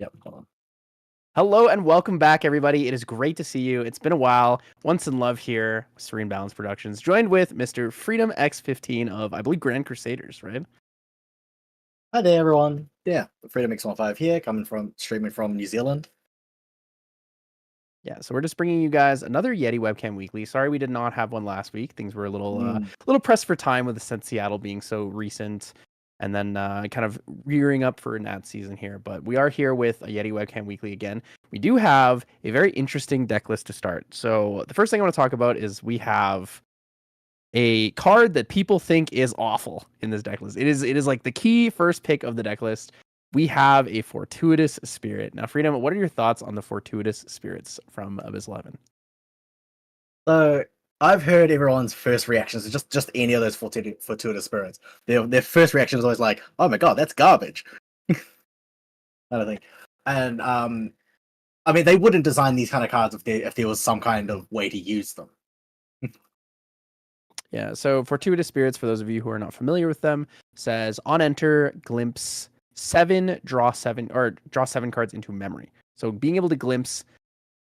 Yep, hold on. Hello and welcome back, everybody. It is great to see you. It's been a while. OnceInLuv here, Serene Balance Productions, joined with Mr. Freedom X15 of, I believe, Grand Crusaders, right? Hi there, everyone. Yeah, Freedom X15 here, streaming from New Zealand. Yeah, so we're just bringing you guys another Yeti Webcam Weekly. Sorry we did not have one last week. Things were a little pressed for time with the sense Seattle being so recent, and then kind of rearing up for an ad season here. But we are here with a Yeti Webcam Weekly again. We do have a very interesting deck list to start. So the first thing I want to talk about is we have a card that people think is awful in this deck list. It is like the key first pick of the deck list. We have a Fortuitous Spirit. Now, Freedom, what are your thoughts on the Fortuitous Spirits from Abyss 11? So I've heard everyone's first reactions to just any of those fortuitous spirits. Their first reaction is always like, "Oh my god, that's garbage." I don't think. And I mean, they wouldn't design these kind of cards if there was some kind of way to use them. Yeah, so Fortuitous Spirits, for those of you who are not familiar with them, says on enter, glimpse 7, draw 7 cards into memory. So being able to glimpse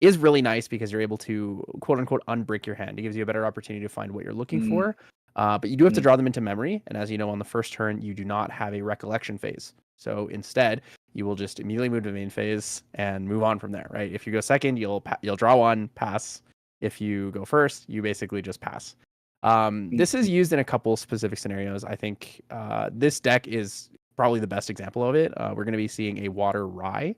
is really nice because you're able to quote unquote unbrick your hand. It gives you a better opportunity to find what you're looking for. But you do have to draw them into memory. And as you know, on the first turn, you do not have a recollection phase. So instead, you will just immediately move to main phase and move on from there, right? If you go second, you'll draw one, pass. If you go first, you basically just pass. This is used in a couple specific scenarios. I think this deck is probably the best example of it. We're going to be seeing a Water Rye.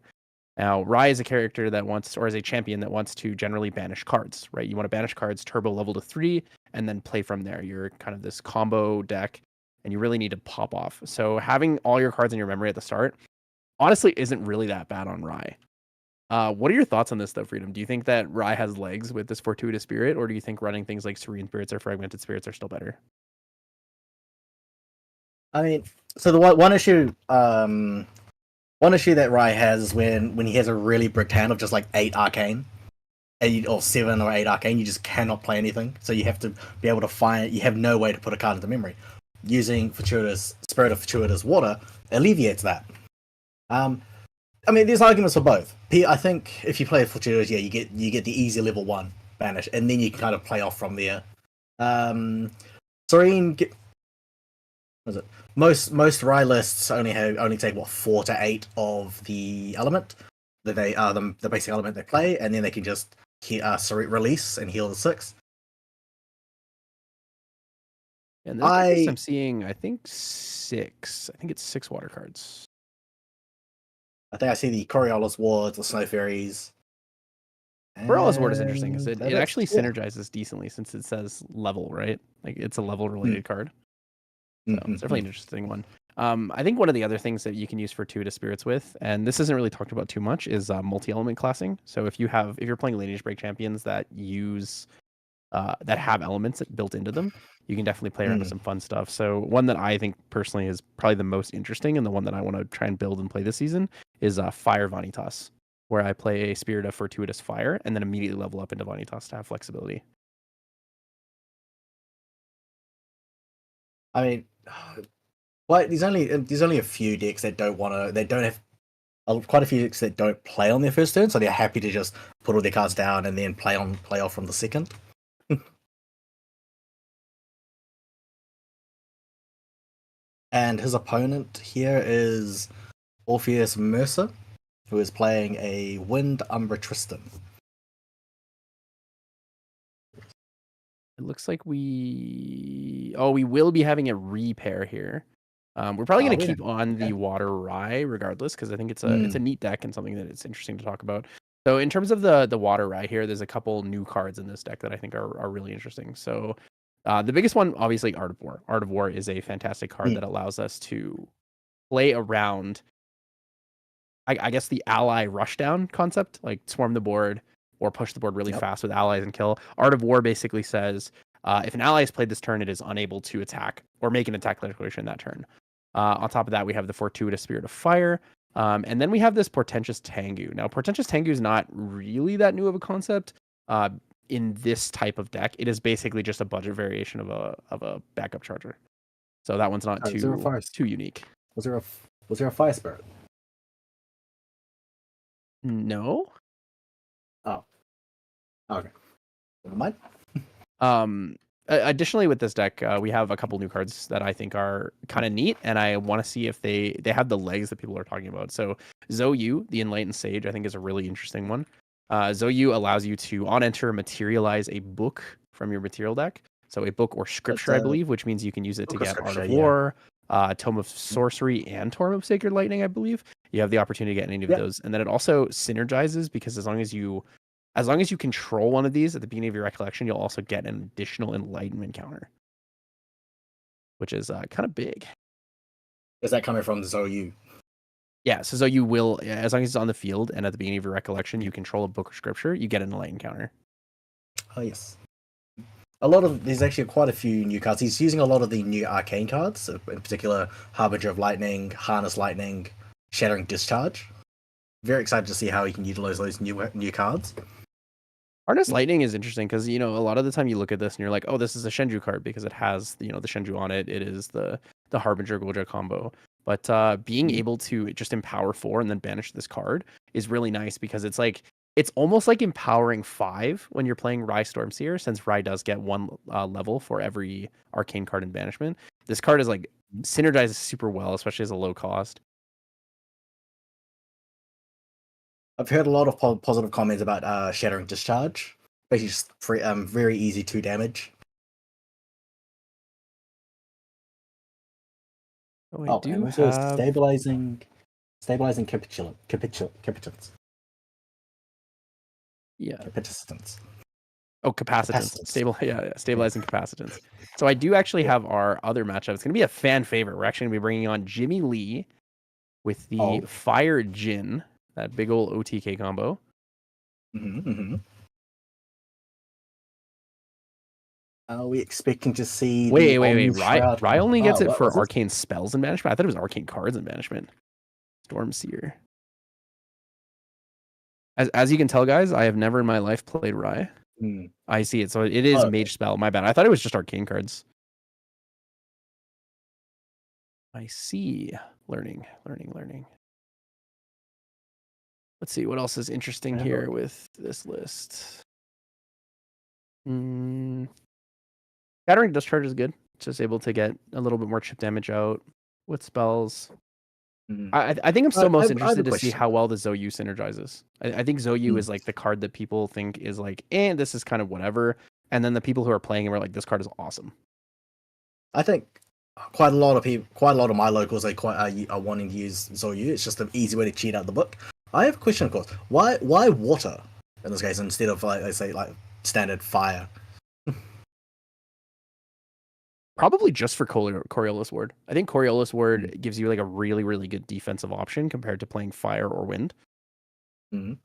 Now, Rye is a character that wants, or is a champion that wants to generally banish cards, right? You want to banish cards, turbo level to 3, and then play from there. You're kind of this combo deck, and you really need to pop off. So having all your cards in your memory at the start, honestly, isn't really that bad on Rye. What are your thoughts on this, though, Freedom? Do you think that Rye has legs with this Fortuitous Spirit, or do you think running things like Serene Spirits or Fragmented Spirits are still better? I mean, so the one issue that Rye has is when he has a really bricked hand of just like 8 arcane, or 7 or 8 arcane, you just cannot play anything. So you have to be able to find. You have no way to put a card into memory. Using Spirit of Fortuitous Water alleviates that. I mean, there's arguments for both. I think if you play Fortuitous, yeah, you get the easy level 1 banish, and then you can kind of play off from there. Serene, what is it? Most Rye lists only take 4 to 8 of the element that they the basic element they play, and then they can just release and heal the 6. And this I'm seeing, I think 6. I think it's 6 water cards. I think I see the Coriolis Wards, the Snow Fairies. Coriolis Ward is interesting because it actually synergizes decently since it says level, right? Like it's a level related card. So it's definitely an interesting one. I think one of the other things that you can use Fortuitous Spirits with, and this isn't really talked about too much, is multi-element classing. So if you're playing Lineage Break champions that use that have elements built into them, you can definitely play around with some fun stuff. So one that I think personally is probably the most interesting, and the one that I want to try and build and play this season is Fire Vanitas, where I play a Spirit of Fortuitous Fire and then immediately level up into Vanitas to have flexibility. I mean, like there's only a few decks that don't have quite a few decks that don't play on their first turn, so they're happy to just put all their cards down and then play off from the second. And his opponent here is Orpheus Mercer, who is playing a Wind Umbra Tristan. It looks like we will be having a repair here. We're probably going to keep on the Water Rye regardless, because I think it's a neat deck and something that it's interesting to talk about. So in terms of the Water Rye here, there's a couple new cards in this deck that I think are really interesting. So the biggest one, obviously, Art of War. Art of War is a fantastic card that allows us to play around, I guess, the ally rushdown concept, like swarm the board or push the board really fast with allies and kill. Art of War basically says if an ally has played this turn, it is unable to attack or make an attack declaration that turn. On top of that, we have the Fortuitous Spirit of Fire. And then we have this Portentous Tengu. Now, Portentous Tengu is not really that new of a concept in this type of deck. It is basically just a budget variation of a backup charger. So that one's not too unique. Was there a Fire Spirit? No. Oh, okay. Never mind. Additionally, with this deck, we have a couple new cards that I think are kind of neat, and I want to see if they have the legs that people are talking about. So Zoyu, the Enlightened Sage, I think is a really interesting one. Zoyu allows you to on enter materialize a book from your material deck. So a book or scripture, I believe, which means you can use it to get Art of War, Tome of Sorcery, and Tome of Sacred Lightning, I believe. You have the opportunity to get any of those, and then it also synergizes because as long as you control one of these at the beginning of your recollection, you'll also get an additional enlightenment counter, which is kind of big. Is that coming from Zoyu? Yeah, so you will, as long as it's on the field and at the beginning of your recollection, you control a book or scripture, you get an enlightenment counter. Oh, yes. There's actually quite a few new cards. He's using a lot of the new arcane cards, in particular Harbinger of Lightning, Harness Lightning, Shattering Discharge. Very excited to see how he can utilize those new cards. Harness Lightning is interesting because, a lot of the time you look at this and you're like, oh, this is a Shenju card because it has, the Shenju on it. It is the Harbinger Goja combo. But being able to just empower 4 and then banish this card is really nice because it's almost like empowering 5 when you're playing Rai Stormseer, since Rai does get 1 level for every arcane card in banishment. This card is synergizes super well, especially as a low cost. I've heard a lot of positive comments about Shattering Discharge. Basically, just very easy 2 damage. I do have stabilizing capitulants. Yeah. Capacitance. Oh, capacitance. Stabilizing capacitance. So I do actually have our other matchup. It's going to be a fan favorite. We're actually going to be bringing on Jimmy Lee with the Fire Jin, that big old OTK combo. Are we expecting to see? Wait. Rai only gets it for arcane spells in banishment. I thought it was arcane cards in banishment. Stormseer. As you can tell, guys, I have never in my life played Rai. I see it. So it is mage spell. My bad. I thought it was just arcane cards. I see. Learning. Let's see what else is interesting here with this list. Shattering Discharge is good. It's just able to get a little bit more chip damage out with spells. I think I'm still most interested to see how well the Zoyu synergizes. I think Zoyu is the card that people think is this is kind of whatever. And then the people who are playing him are like, this card is awesome. I think quite a lot of my locals are wanting to use Zoyu. It's just an easy way to cheat out the book. I have a question, of course. Why water in this case instead of standard fire? Probably just for Coriolis Ward. I think Coriolis Ward gives you a really, really good defensive option compared to playing fire or wind. In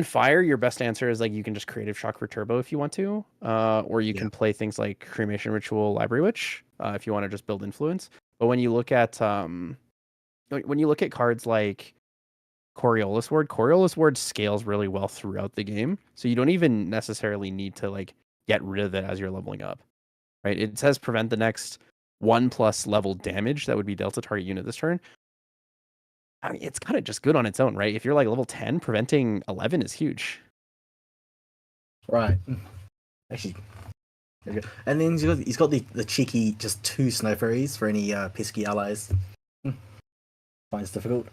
fire, your best answer is you can just Creative Shock for turbo if you want to, or you can play things like Cremation Ritual, Library Witch if you want to just build influence. But when you look at cards like Coriolis Ward scales really well throughout the game, so you don't even necessarily need to get rid of it as you're leveling up. Right? It says prevent the next 1+ level damage that would be dealt to target unit this turn. I mean, it's kind of just good on its own, right? If you're level 10, preventing 11 is huge. Right. Actually, and then he's got the cheeky just 2 Snow Fairies for any pesky allies. Finds difficult.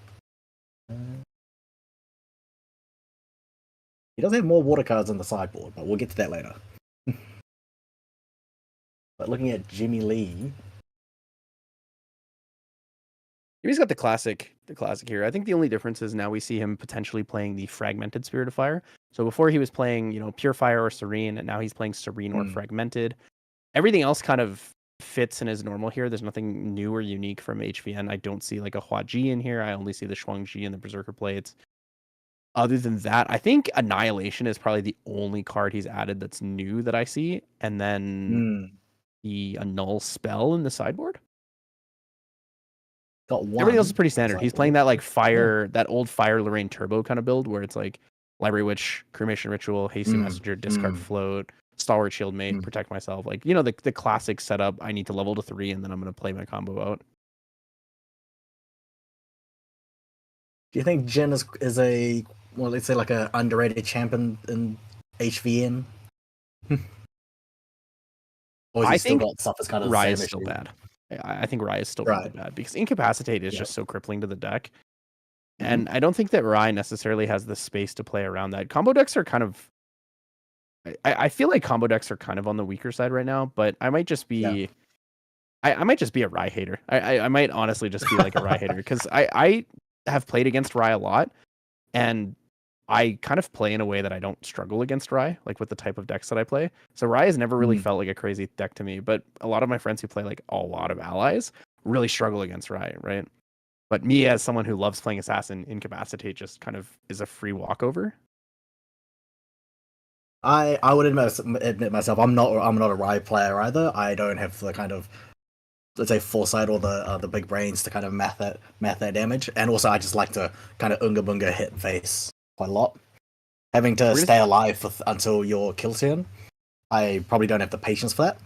He does have more water cards on the sideboard, but we'll get to that later. But looking at Jimmy Lee, he's got the classic here. I think the only difference is now we see him potentially playing the Fragmented Spirit of Fire. So before he was playing, Pure Fire or Serene, and now he's playing Serene or Fragmented. Everything else kind of fits and is normal here. There's nothing new or unique from HVN. I don't see a Hua Ji in here. I only see the Shuang Ji and the Berserker Plates. Other than that, I think Annihilation is probably the only card he's added that's new that I see. And then the Annul spell in the sideboard. Everything else is pretty standard. He's playing that fire, that old Fire Lorraine Turbo kind of build where it's Library Witch, Cremation Ritual, Hasty Messenger, Discard Float, Stalwart Shieldmate, Protect Myself. The classic setup. I need to level to 3 and then I'm going to play my combo out. Do you think Jin is a, well, let's say like a underrated champion in HVN? Or has he I still think got suffers kind of the Rye same is still issue? bad. I think Rye is still really Right. bad because Incapacitate is Yeah. just so crippling to the deck. Mhm. And I don't think that Rye necessarily has the space to play around that. Combo decks are kind of. I feel like combo decks are kind of on the weaker side right now, but I might just be. I might just be a Rye hater. I might honestly just be like a Rye hater because I have played against Rye a lot, and I kind of play in a way that I don't struggle against Rye, like with the type of decks that I play. So Rye has never really Mm. felt like a crazy deck to me, but a lot of my friends who play like a lot of allies really struggle against Rye, right? But me as someone who loves playing Assassin, Incapacitate just kind of is a free walkover. I would admit myself, I'm not a Rye player either. I don't have the kind of, let's say, foresight or the big brains to kind of math that damage. And also, I just like to kind of unga bunga hit face quite a lot. Having to stay alive until your kill turn, I probably don't have the patience for that.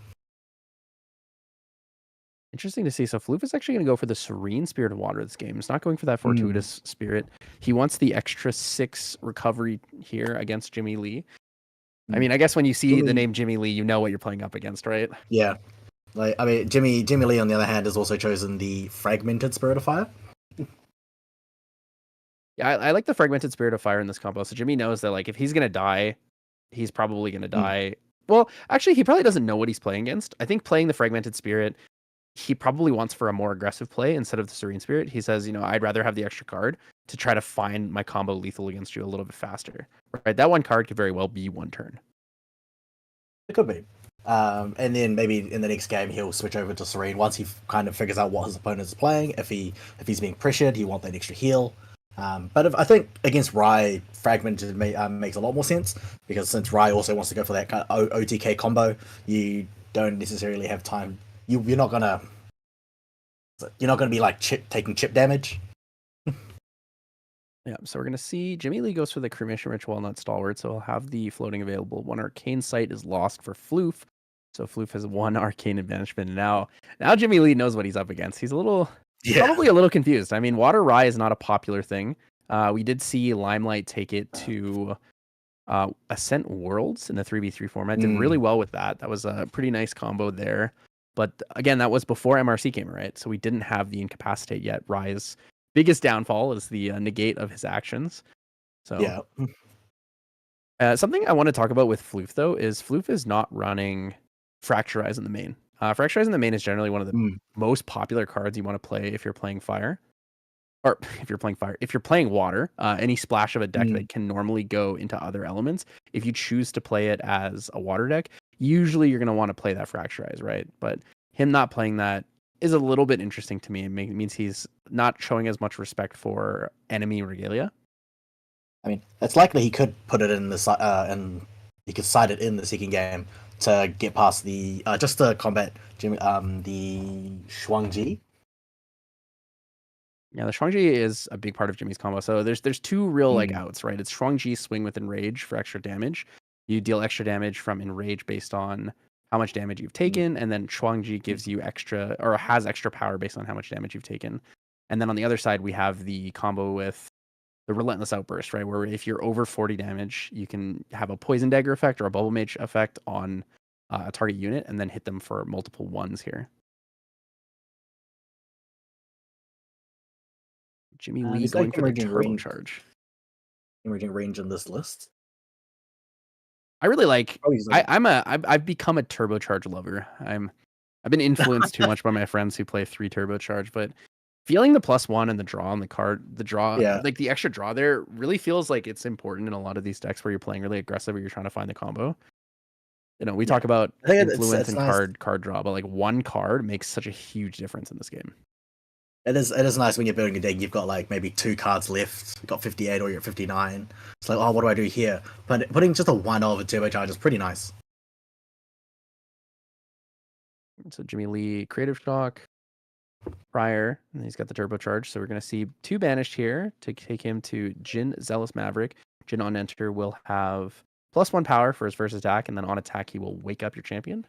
Interesting to see. So Floof is actually going to go for the Serene Spirit of Water this game. He's not going for that Fortuitous Spirit. He wants the extra 6 recovery here against Jimmy Lee. I mean, I guess when you see the name Jimmy Lee, you know what you're playing up against, right? Yeah. Like, I mean, Jimmy Lee, on the other hand, has also chosen the Fragmented Spirit of Fire. Yeah, I like the Fragmented Spirit of Fire in this combo. So Jimmy knows that like if he's gonna die, he's probably gonna die. Well, actually, he probably doesn't know what he's playing against. I think playing the Fragmented Spirit, he probably wants for a more aggressive play instead of the Serene Spirit. He says, I'd rather have the extra card to try to find my combo lethal against you a little bit faster. Right? That one card could very well be one turn. It could be. And then maybe in the next game he'll switch over to Serene once he kind of figures out what his opponent is playing. If he's being pressured, he wants that extra heal. But I think against Rye, Fragmented makes a lot more sense because since Rye also wants to go for that kind of OTK combo, you don't necessarily have time. You're not gonna be like taking chip damage. Yeah, so we're going to see Jimmy Lee goes for the Cremation Ritual, not Stalwart, so he'll have the floating available. 1 Arcane Sight is lost for Floof, so Floof has 1 Arcane Advantage. Now Jimmy Lee knows what he's up against. He's probably a little confused. I mean, Water Rye is not a popular thing. We did see Limelight take it to Ascent Worlds in the 3v3 format. Did really well with that. That was a pretty nice combo there. But again, that was before MRC came, right? So we didn't have the Incapacitate yet. Rye's biggest downfall is the negate of his actions. So something I want to talk about with Floof, though, is Floof is not running Fracturize in the main. Fracturize in the main is generally one of the most popular cards you want to play if you're playing fire. Or if you're playing fire. If you're playing water, any splash of a deck that can normally go into other elements, if you choose to play it as a water deck, usually you're going to want to play that Fracturize, right? But him not playing that is a little bit interesting to me. It means he's not showing as much respect for enemy regalia. I mean, it's likely he could put it in the and he could side it in the second game to get past the just to combat Jimmy the Shuangji. Yeah, the Shuangji is a big part of Jimmy's combo. So there's 2 real outs, right? It's Shuangji swing with Enrage for extra damage. You deal extra damage from Enrage based on how much damage you've taken, and then Shuangji gives you extra or has extra power based on how much damage you've taken. And then on the other side, we have the combo with the Relentless Outburst, right? Where if you're over 40 damage, you can have a Poison Dagger effect or a Bubble Mage effect on a target unit and then hit them for multiple 1s here. Jimmy Lee going for the Turbo Charge. Emerging range in this list. I really like. I've become a turbocharge lover. I've been influenced too much by my friends who play 3 turbocharge, but feeling the +1 and the draw on the card, like the extra draw there, really feels like it's important in a lot of these decks where you're playing really aggressive or you're trying to find the combo. We talk about influence and nice. card draw, but like 1 card makes such a huge difference in this game. It is nice when you're building a deck, you've got like maybe 2 cards left, you've got 58 or you're at 59. It's like, oh, what do I do here? But putting just a 1 over turbocharge is pretty nice. So Jimmy Lee, Creative Shock, Prior, and he's got the turbocharge. So we're going to see 2 banished here to take him to Jin Zealous Maverick. Jin on enter will have +1 power for his first attack, and then on attack he will wake up your champion.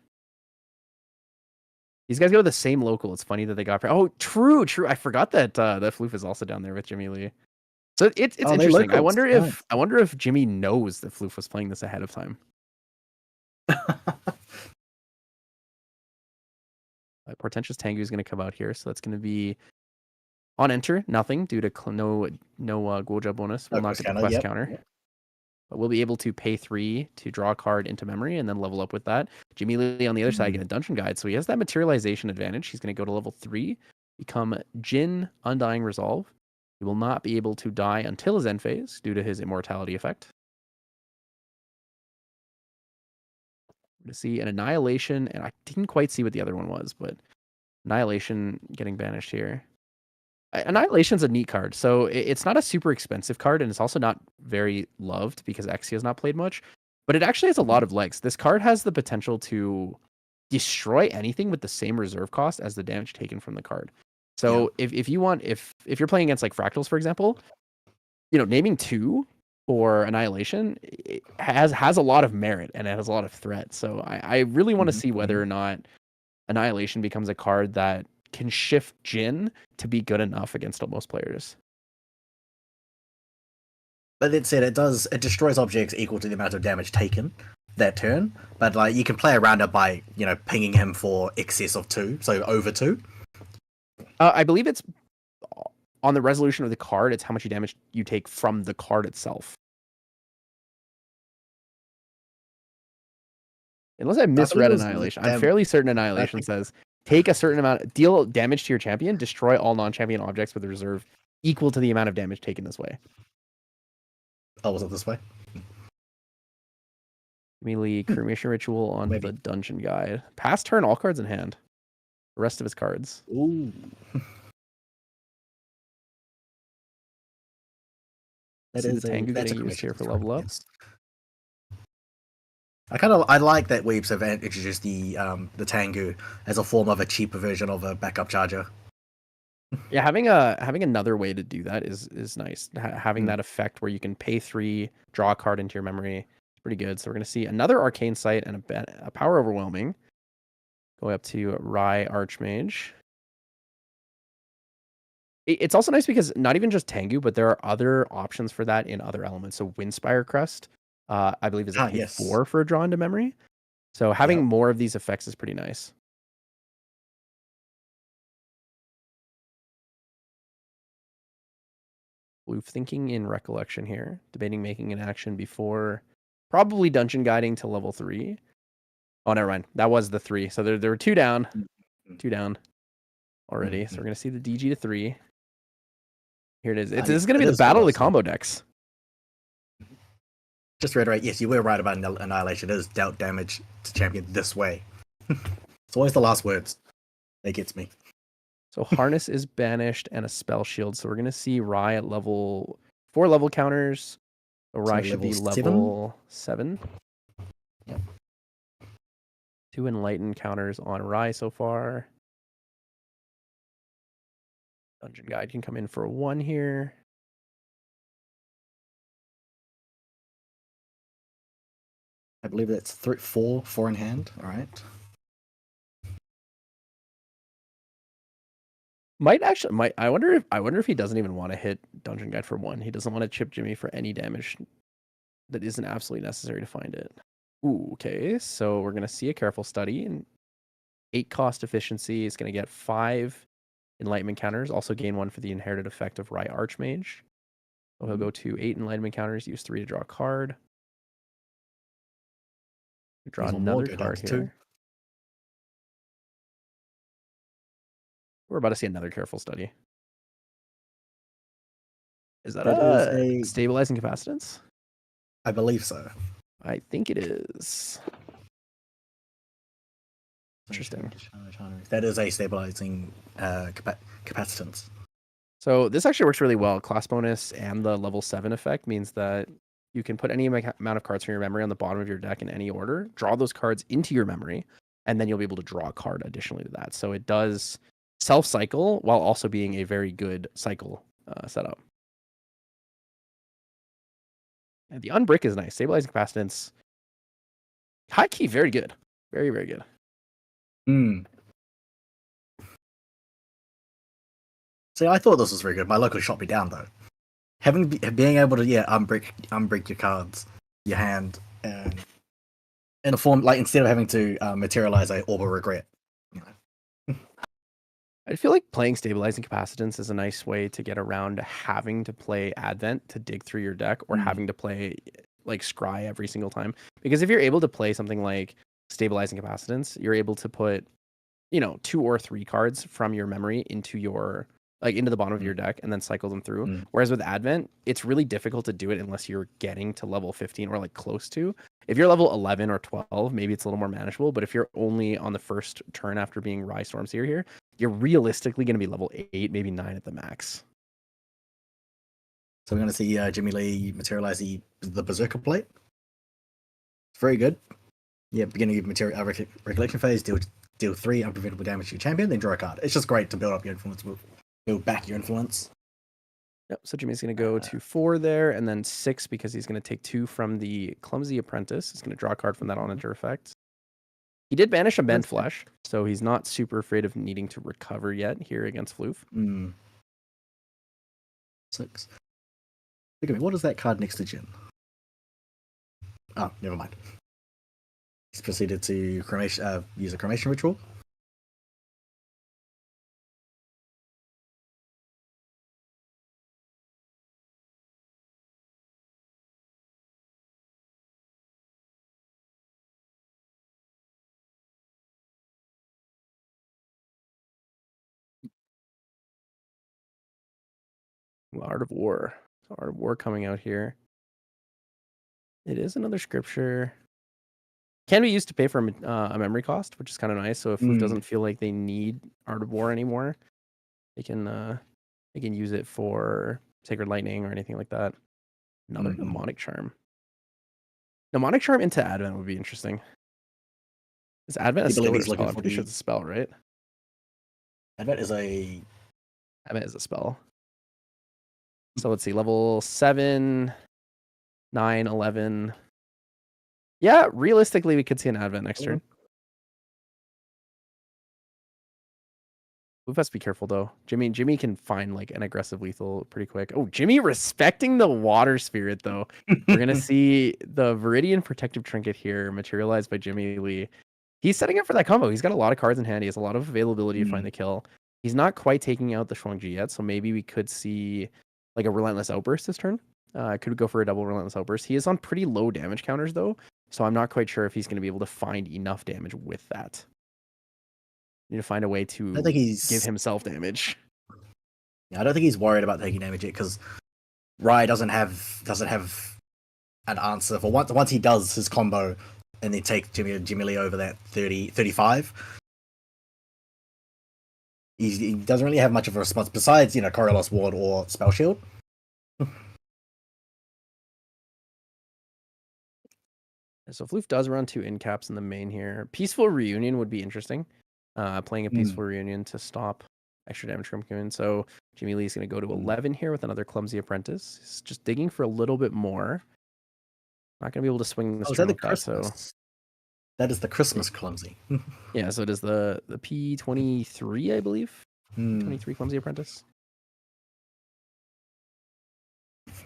These guys go to the same local. It's funny that they got. Oh, true. I forgot that that Floof is also down there with Jimmy Lee. So it's Oh, they interesting. locals. Nice. I wonder if Jimmy knows that Floof was playing this ahead of time. Portentous Tengu is going to come out here, so that's going to be on enter, nothing due to no Guoja bonus. Will not get the quest counter. But we'll be able to pay 3 to draw a card into memory and then level up with that. Jimmy Lee on the other side get a dungeon guide, so he has that materialization advantage. He's going to go to level 3, become Jin Undying Resolve. He will not be able to die until his end phase due to his immortality effect. To see an Annihilation, and I didn't quite see what the other one was, but Annihilation getting banished here. Annihilation's a neat card, so it's not a super expensive card, and it's also not very loved because Exia has not played much, but it actually has a lot of legs. This card has the potential to destroy anything with the same reserve cost as the damage taken from the card. So if you want, if you're playing against like Fractals, for example, you know, naming 2 for Annihilation has a lot of merit and it has a lot of threat. So I really want to see whether or not Annihilation becomes a card that can shift Jin to be good enough against most players. But that said, it destroys objects equal to the amount of damage taken that turn. But like you can play around it by, you know, pinging him for excess of 2, so over 2. I believe it's on the resolution of the card. It's how much damage you take from the card itself. Unless I misread Annihilation, I'm fairly certain Annihilation says take a certain amount, deal damage to your champion, destroy all non-champion objects with a reserve equal to the amount of damage taken this way. Oh, was it this way? Melee Cremation Ritual on the dungeon guide. Pass turn, all cards in hand. The rest of his cards. Ooh. That is the Tengu getting used here for level up. Yes. I like that Weebs have introduced the Tengu as a form of a cheaper version of a backup charger. Yeah, having another way to do that is nice. Having that effect where you can pay 3, draw a card into your memory, is pretty good. So we're going to see another Arcane Sight and a Power Overwhelming. Going up to Rai Archmage. It's also nice because not even just Tengu, but there are other options for that in other elements. So Windspire Crest, I believe, is a pay 4 for a draw into memory. So having more of these effects is pretty nice. Blue thinking in Recollection here, debating making an action before, probably dungeon guiding to level 3. Oh, never mind. That was the 3. So there were 2 down already. So we're gonna see the DG to 3. Here it is. This is gonna be the battle of the combo decks. Just to reiterate, yes, you were right about Annihilation. It is dealt damage to champion this way. It's always the last words that gets me. So Harness is banished and a Spell Shield. So we're gonna see Rai at level 4 level counters. So Rai should be level 7. Yep. 2 Enlighten counters on Rai so far. Dungeon Guide can come in for a 1 here. I believe that's 4 in hand. All right. I wonder if he doesn't even want to hit Dungeon Guide for 1. He doesn't want to chip Jimmy for any damage that isn't absolutely necessary to find it. Ooh, okay. So we're gonna see a Careful Study and 8 cost efficiency is gonna get 5 Enlightenment counters. Also gain 1 for the inherited effect of Rai Archmage. So he'll go to 8 Enlightenment counters, use 3 to draw a card. Draw another card here. 2. We're about to see another Careful Study. Is that a Stabilizing Capacitance? I believe so. I think it is. Interesting. That is a Stabilizing Capacitance. So this actually works really well. Class bonus and the level 7 effect means that you can put any amount of cards from your memory on the bottom of your deck in any order, draw those cards into your memory, and then you'll be able to draw a card additionally to that. So it does self-cycle while also being a very good cycle setup. And the Unbrick is nice. Stabilizing Capacitance. High key, very good. Very, very good. See, I thought this was very good. My local shot me down, though. being able to unbreak your cards, your hand, and in a form like instead of having to materialize a orb of regret. You know. I feel like playing Stabilizing Capacitance is a nice way to get around having to play Advent to dig through your deck, or having to play like Scry every single time. Because if you're able to play something like Stabilizing Capacitance, you're able to put, 2 or 3 cards from your memory into your into the bottom of your deck and then cycle them through. Whereas with Advent, it's really difficult to do it unless you're getting to level 15 or like close to. If you're level 11 or 12, maybe it's a little more manageable. But if you're only on the first turn after being Rye Stormseer here, you're realistically going to be level 8, maybe 9 at the max. So we're going to see Jimmy Lee materialize the Berserker plate. It's very good. Yeah, beginning of recollection phase, deal 3 unpreventable damage to your champion, then draw a card. It's just great to build up your influence, build back your influence. Yep, so Jimmy's going to go to 4 there, and then 6 because he's going to take 2 from the Clumsy Apprentice. He's going to draw a card from that on-enter effect. He did banish a Bent Flesh, so he's not super afraid of needing to recover yet here against Floof. 6. Look at me, what is that card next to Jin? Oh, never mind. He's proceeded to use a cremation ritual. Art of War. So Art of War coming out here. It is another scripture. Can be used to pay for a memory cost, which is kind of nice. So if Floof doesn't feel like they need Art of War anymore, they can use it for Sacred Lightning or anything like that. Another Mnemonic Charm. Mnemonic Charm into Advent would be interesting. Is Advent a skill or a spell? I'm pretty sure it's a spell, right? Advent is a spell. So let's see, level 7, 9, 11. Yeah, realistically, we could see an Advent next turn. We have to be careful, though. Jimmy can find like an aggressive lethal pretty quick. Oh, Jimmy respecting the Water Spirit, though. We're going to see the Viridian Protective Trinket here materialized by Jimmy Lee. He's setting up for that combo. He's got a lot of cards in hand. He has a lot of availability to find the kill. He's not quite taking out the Shuangji yet, so maybe we could see like a Relentless Outburst this turn. Could go for a double Relentless Outburst. He is on pretty low damage counters, though, so I'm not quite sure if he's going to be able to find enough damage with that. Need to find a way to give himself damage. Yeah, I don't think he's worried about taking damage yet because Rye doesn't have an answer for once he does his combo and then take Jimmy Lee over that 35. He doesn't really have much of a response besides Coriolis Ward or Spell Shield. So Floof does run 2 in caps in the main here. Peaceful Reunion would be interesting. Playing a Peaceful Reunion to stop extra damage from coming in. So Jimmy Lee's going to go to 11 here with another Clumsy Apprentice. He's just digging for a little bit more. Not going to be able to swing this turn with that, so... That is the Christmas Clumsy. Yeah, so it is the P23, I believe. 23 Clumsy Apprentice.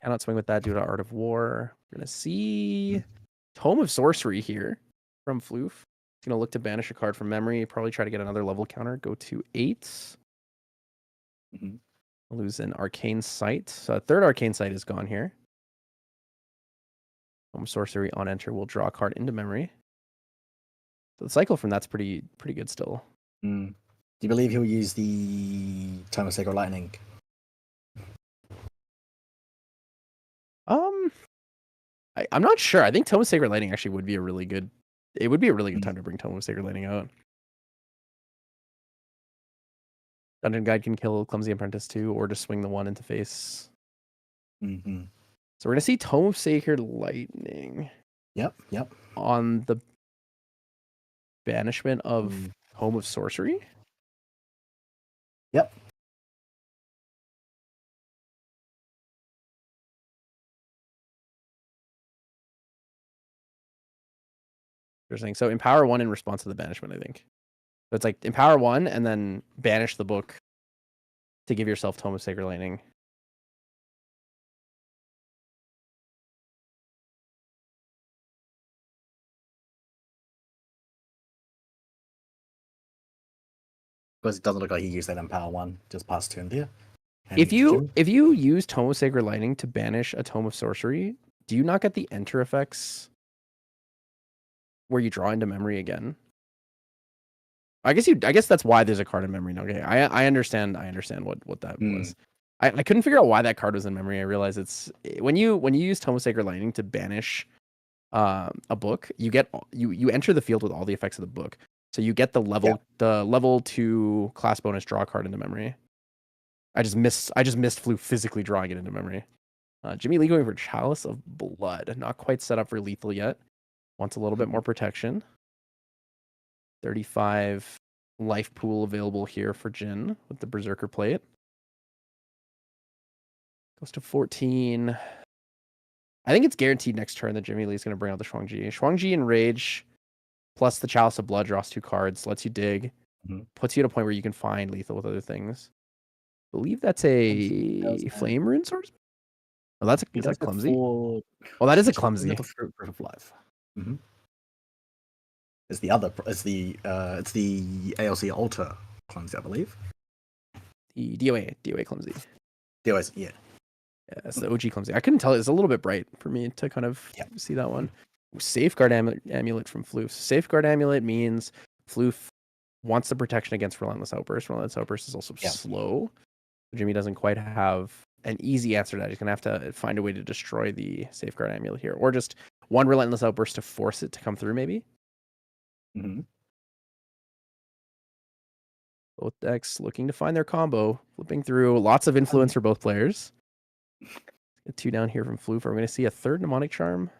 Cannot swing with that due to Art of War. We're going to see Tome of Sorcery here from Floof. He's going to look to banish a card from memory, probably try to get another level counter, go to 8. Lose an Arcane Sight. So a third Arcane Sight is gone here. Tome of Sorcery on enter will draw a card into memory. So the cycle from that's pretty good still. Do you believe he'll use the Tome of Sacred Lightning? I'm not sure. I think Tome of Sacred Lightning actually would be a really good. It would be a really good time to bring Tome of Sacred Lightning out. Dungeon Guide can kill Clumsy Apprentice too, or just swing the 1 into face. So we're gonna see Tome of Sacred Lightning. Yep. On the banishment of Tome of Sorcery. Yep. Interesting. So empower 1 in response to the banishment, I think. So it's like empower 1 and then banish the book to give yourself Tome of Sacred Lightning. Because it doesn't look like he used that Empower one. Just past turn there. If you use Tome of Sacred Lightning to banish a Tome of Sorcery, do you not get the enter effects where you draw into memory again? I guess that's why there's a card in memory. Okay, I understand what that was. I couldn't figure out why that card was in memory. I realized it's when you use Tome of Sacred Lightning to banish a book, you enter the field with all the effects of the book. So you get the level 2 class bonus draw card into memory. I just missed Flu physically drawing it into memory. Jimmy Lee going for Chalice of Blood. Not quite set up for lethal yet. Wants a little bit more protection. 35 life pool available here for Jin with the Berserker plate. Goes to 14. I think it's guaranteed next turn that Jimmy Lee's going to bring out the Shuangji. Shuangji and Rage plus the Chalice of Blood draws 2 cards, lets you dig, puts you at a point where you can find lethal with other things. I believe that's a Flame Rune Source. Oh, is that clumsy? Oh, that is a clumsy. Fruit of Life. It's the other. It's the ALC Alter clumsy, I believe. The DOA clumsy. DOA, yeah. Yeah, it's the OG clumsy. I couldn't tell. It's a little bit bright for me to kind of see that one. Safeguard Amulet from Floof. Safeguard Amulet means Floof wants the protection against Relentless Outburst. Relentless Outburst is also slow. Jimmy doesn't quite have an easy answer to that. He's going to have to find a way to destroy the Safeguard Amulet here. Or just one Relentless Outburst to force it to come through, maybe. Both decks looking to find their combo. Flipping through. Lots of influence for both players. Get 2 down here from Floof. Are we going to see a third Mnemonic Charm?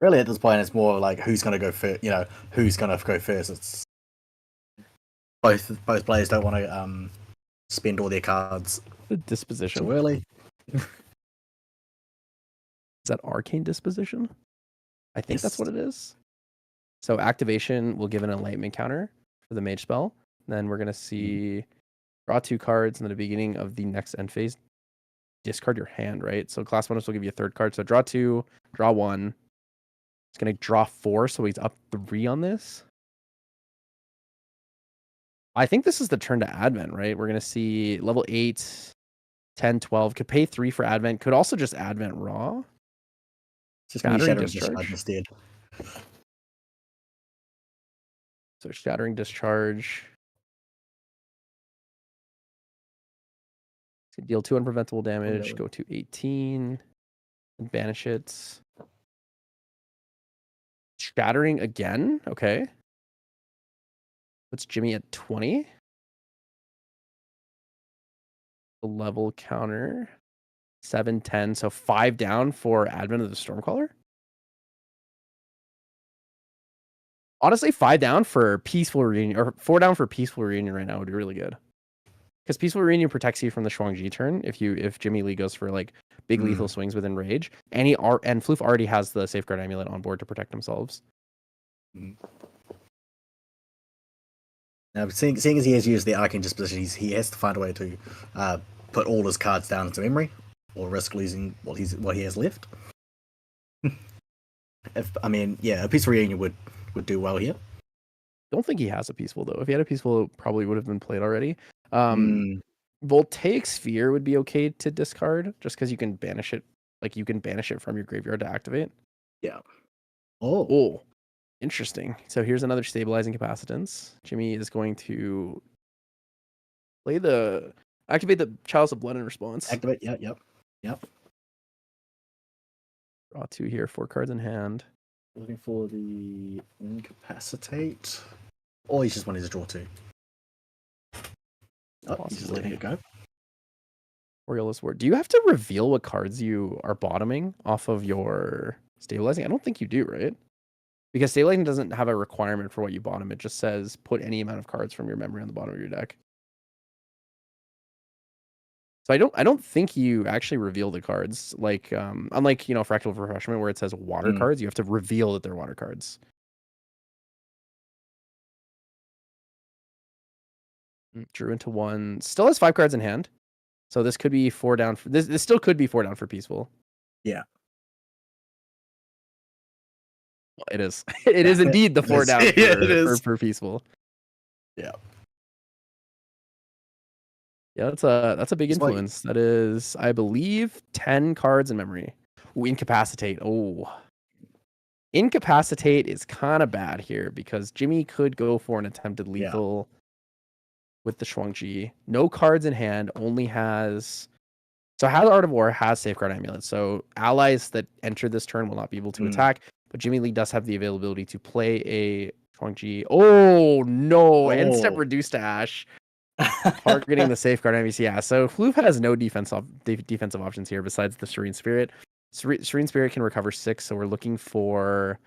Really, at this point, it's more like who's going to go first. Who's going to go first. It's both players don't want to spend all their cards. The disposition. Too early. Is that Arcane Disposition? I think that's what it is. So activation will give an enlightenment counter for the mage spell. Then we're going to see draw 2 cards in the beginning of the next end phase. Discard your hand, right? So class bonus will give you a 3rd card. So draw 2, draw 1. It's going to draw 4, so he's up 3 on this. I think this is the turn to Advent, right? We're going to see level 8, 10, 12. Could pay 3 for Advent. Could also just Advent raw. Just Shattering Discharge instead. So Shattering Discharge. Deal 2 unpreventable damage. Go to 18. And banish it. Shattering again. Okay. Puts Jimmy at 20. The level counter. 7, 10. So 5 down for Advent of the Stormcaller. Honestly, 5 down for Peaceful Reunion, or 4 down for Peaceful Reunion right now would be really good. Because Peaceful Reunion protects you from the Shuangji turn if Jimmy Lee goes for like big lethal swings within Rage. And Floof already has the Safeguard Amulet on board to protect themselves. Now, seeing as he has used the Arcane Disposition, he has to find a way to put all his cards down into memory, or risk losing what he has left. A Peaceful Reunion would do well here. Don't think he has a Peaceful though. If he had a Peaceful, it probably would have been played already. Voltaic Sphere would be okay to discard, just because you can banish it. Like you can banish it from your graveyard to activate. Yeah. Oh. Interesting. So here's another stabilizing capacitance. Jimmy is going to activate the Chalice of Blood in response. Activate. Yep. Draw 2 here, 4 cards in hand. Looking for the Incapacitate. Or he's just wanting to draw 2. Oh, he's just letting it go. Orioles Ward. Do you have to reveal what cards you are bottoming off of your stabilizing? I don't think you do, right? Because stabilizing doesn't have a requirement for what you bottom. It just says put any amount of cards from your memory on the bottom of your deck. So I don't think you actually reveal the cards. Like unlike Fractal Refreshment where it says water cards, you have to reveal that they're water cards. Drew into 1. Still has 5 cards in hand. So this could be 4 down. This still could be 4 down for Peaceful. Yeah. It is. It is indeed the 4 down for Peaceful. Yeah. Yeah, that's a big It's like- influence. That is, I believe, 10 cards in memory. Ooh, incapacitate. Oh, incapacitate is kind of bad here because Jimmy could go for an attempted lethal with the Shuangji. No cards in hand, only has. So has Art of War, has Safeguard Amulet. So allies that enter this turn will not be able to attack, but Jimmy Lee does have the availability to play a Shuangji. Oh no, end step reduced to Ash. Targeting the Safeguard enemies. Yeah, so Floof has no defensive options here besides the Serene Spirit. Serene Spirit can recover 6, so we're looking for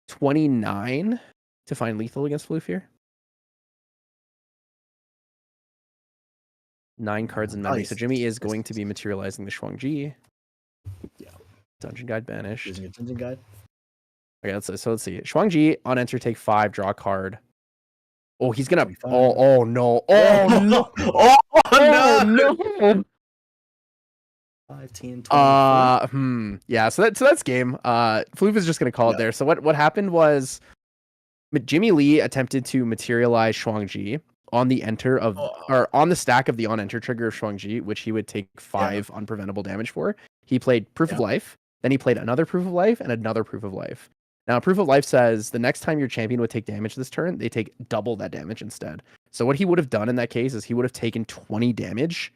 29 to find lethal against Floof here. 9 cards in memory. Nice. So Jimmy is going to be materializing the Shuangji. Yeah. Dungeon Guide banished. Using a Dungeon Guide. Okay, let's see. Shuangji on enter, take 5, draw a card. Oh, he's gonna. 25. Oh no! Oh no! Oh no! 5, 10, 20. Yeah, so that's game. Floof is just gonna call it there. So what happened was Jimmy Lee attempted to materialize Shuangji on the enter of or on the stack of the on enter trigger of Shuangji, which he would take 5 unpreventable damage for. He played Proof of Life, then he played another Proof of Life and another Proof of Life. Now, Proof of Life says the next time your champion would take damage this turn, they take double that damage instead. So what he would have done in that case is he would have taken 20 damage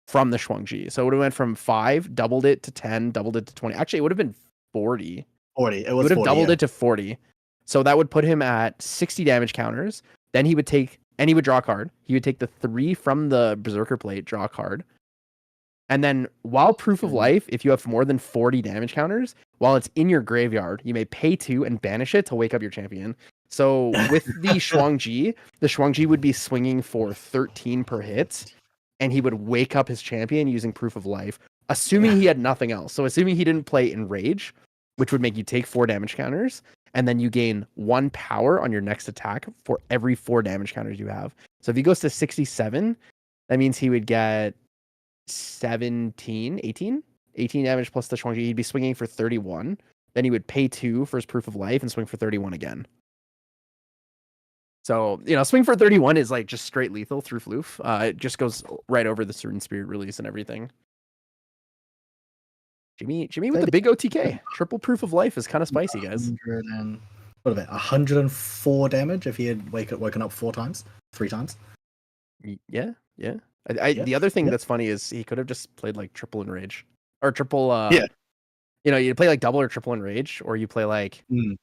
from the Shuangji. So it would have went from 5, doubled it to 10, doubled it to 20. Actually, it would have been 40. 40. It was he would have 40, doubled it to 40. So that would put him at 60 damage counters. Then he would take, and he would draw a card. He would take the 3 from the Berserker Plate, draw a card. And then while Proof of Life, if you have more than 40 damage counters, while it's in your graveyard, you may pay 2 and banish it to wake up your champion. So with the Shuangji would be swinging for 13 per hit, and he would wake up his champion using Proof of Life, assuming he had nothing else. So assuming he didn't play Enrage, which would make you take 4 damage counters, and then you gain 1 power on your next attack for every 4 damage counters you have. So if he goes to 67, that means he would get 18 damage plus the Shuangji. He'd be swinging for 31. Then he would pay 2 for his Proof of Life and swing for 31 again. So, swing for 31 is like just straight lethal through Floof. It just goes right over the Serene Spirit release and everything. Jimmy with the big OTK. Triple Proof of Life is kind of spicy, guys. What about 104 damage if he had woken up 3 times? Yeah. The other thing that's funny is he could have just played like triple Enrage or triple. You play like double or triple Enrage, or you play like 2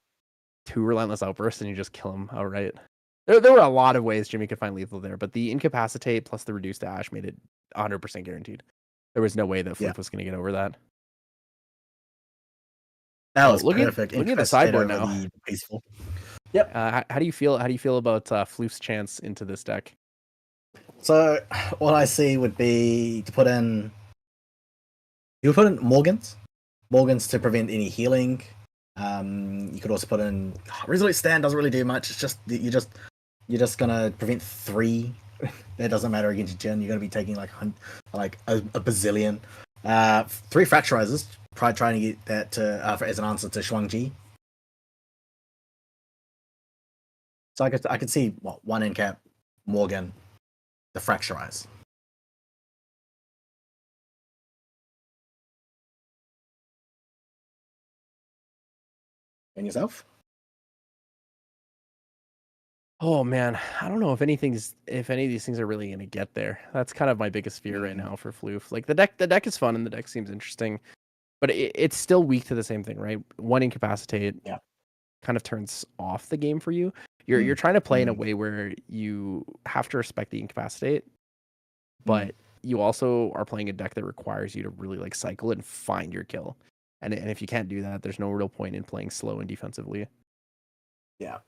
Relentless Outbursts and you just kill him outright. There were a lot of ways Jimmy could find lethal there, but the incapacitate plus the reduced Ash made it 100% guaranteed. There was no way that Flip was going to get over that. That was perfect. Looking at the sideboard now. Peaceful. Yep. How do you feel? How do you feel about Floof's chance into this deck? So what I see would be to put in. You would put in Morgans to prevent any healing. You could also put in Resolute Stand. Doesn't really do much. It's just you're just gonna prevent 3. That doesn't matter against Jin. You're gonna be taking like a bazillion. 3 Fracturizers. Trying to get that to as an answer to Shuangji. So I could see 1 incap, Morgan, the Fracturize. And yourself? Oh man, I don't know if any of these things are really going to get there. That's kind of my biggest fear right now for Floof. Like the deck is fun and the deck seems interesting, but it's still weak to the same thing, right? 1 incapacitate kind of turns off the game for you. You're trying to play in a way where you have to respect the incapacitate, but you also are playing a deck that requires you to really like cycle and find your kill. And if you can't do that, there's no real point in playing slow and defensively. Yeah.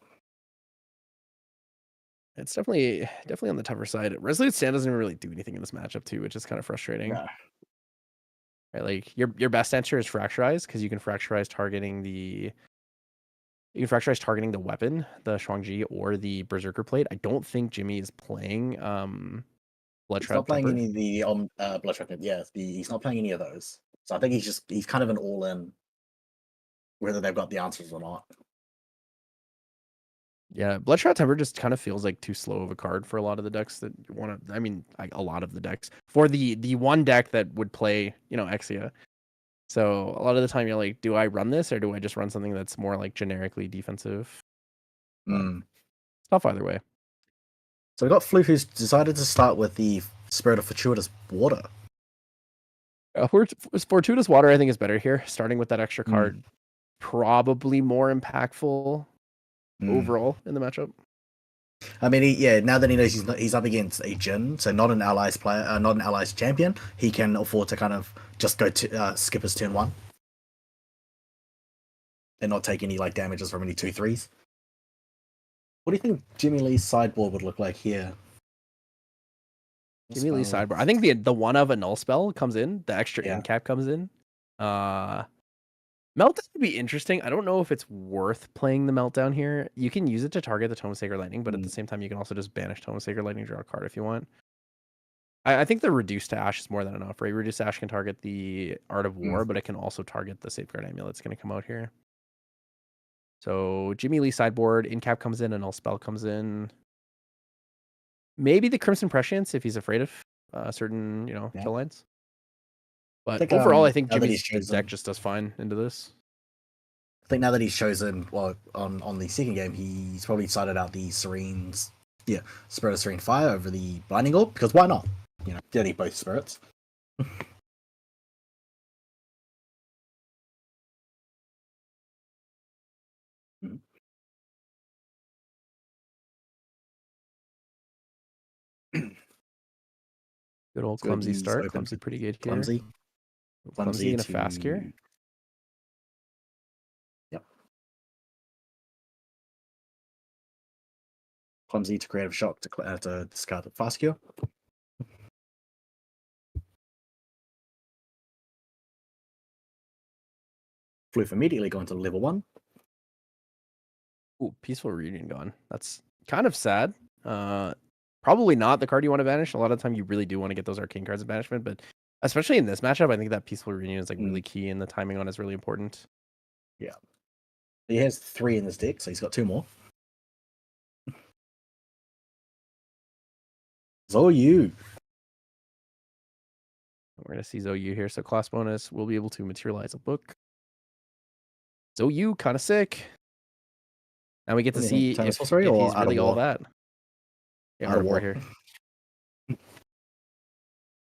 It's definitely on the tougher side. Resolute Stand doesn't even really do anything in this matchup too, which is kind of frustrating. Yeah. Right, like your best answer is Fracturize, because you can Fracturize targeting the weapon, the Shuangji or the Berserker Plate. I don't think Jimmy is playing Blood Trap. He's not playing any of the Blood Trap. Yeah, he's not playing any of those. So I think he's kind of an all-in, whether they've got the answers or not. Yeah, Bloodshot Temper just kind of feels like too slow of a card for a lot of the decks that you want to. I mean, like a lot of the decks for the one deck that would play, Exia. So a lot of the time you're like, do I run this or do I just run something that's more like generically defensive? Mm. It's tough either way. So we got Floof, who's decided to start with the Spirit of Fortuitous Water. Fortuitous Water, I think, is better here. Starting with that extra card, probably more impactful overall in the matchup. I mean, now that he knows he's up against a Jin, so not an allies player, not an allies champion, he can afford to kind of just go to skip his turn 1 and not take any like damages from any 2/3s. What do you think Jimmy Lee's sideboard would look like here? Jimmy Lee's sideboard. I think the one of a null spell comes in, the extra in cap comes in. Meltdown would be interesting. I don't know if it's worth playing the Meltdown here. You can use it to target the Tome of Sacred Lightning, but at the same time, you can also just banish Tome of Sacred Lightning, draw a card if you want. I think the Reduced to Ash is more than enough, right? Reduced to Ash can target the Art of War, but it can also target the Safeguard Amulet that's going to come out here. So Jimmy Lee sideboard, in cap comes in, a null spell comes in. Maybe the Crimson Prescience if he's afraid of certain, kill lines. But overall, I think Jimmy's deck just does fine into this. I think now that he's chosen, well, on the second game, he's probably decided out the Serene's, Spirit of Serene Fire over the Blinding Orb, because why not? You need both spirits. Good old Clumsy start. Clumsy pretty good here. Clumsy in a fast gear. Yep. Clumsy to Creative Shock to discard the fast gear. Floof immediately going to level 1. Ooh, Peaceful Reunion gone. That's kind of sad. Probably not the card you want to banish. A lot of the time you really do want to get those arcane cards of banishment, but especially in this matchup, I think that Peaceful Reunion is like really key, and the timing on it is really important. Yeah. He has 3 in this deck, so he's got 2 more. Zoyu. We're going to see Zoyu here. So class bonus, we'll be able to materialize a book. Zoyu, kind of sick. Now we get to see if he's really all that. Yeah, Art of War here.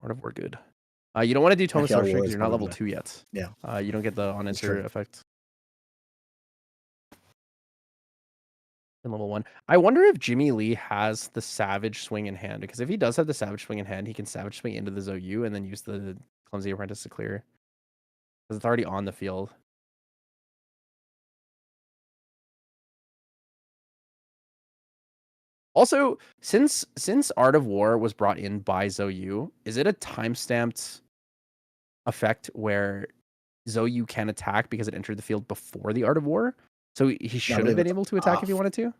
Art of War good. You don't want to do Tome of Sorcery because you're not level 2 yet. Yeah. You don't get the on-enter effect. In level 1. I wonder if Jimmy Lee has the Savage Swing in hand, because if he does have the Savage Swing in hand, he can Savage Swing into the Zoyu and then use the Clumsy Apprentice to clear. Because it's already on the field. Also, since Art of War was brought in by Zoyu, is it a time-stamped effect where Zoyu can attack because it entered the field before the Art of War? So he should have been able to attack if he wanted to?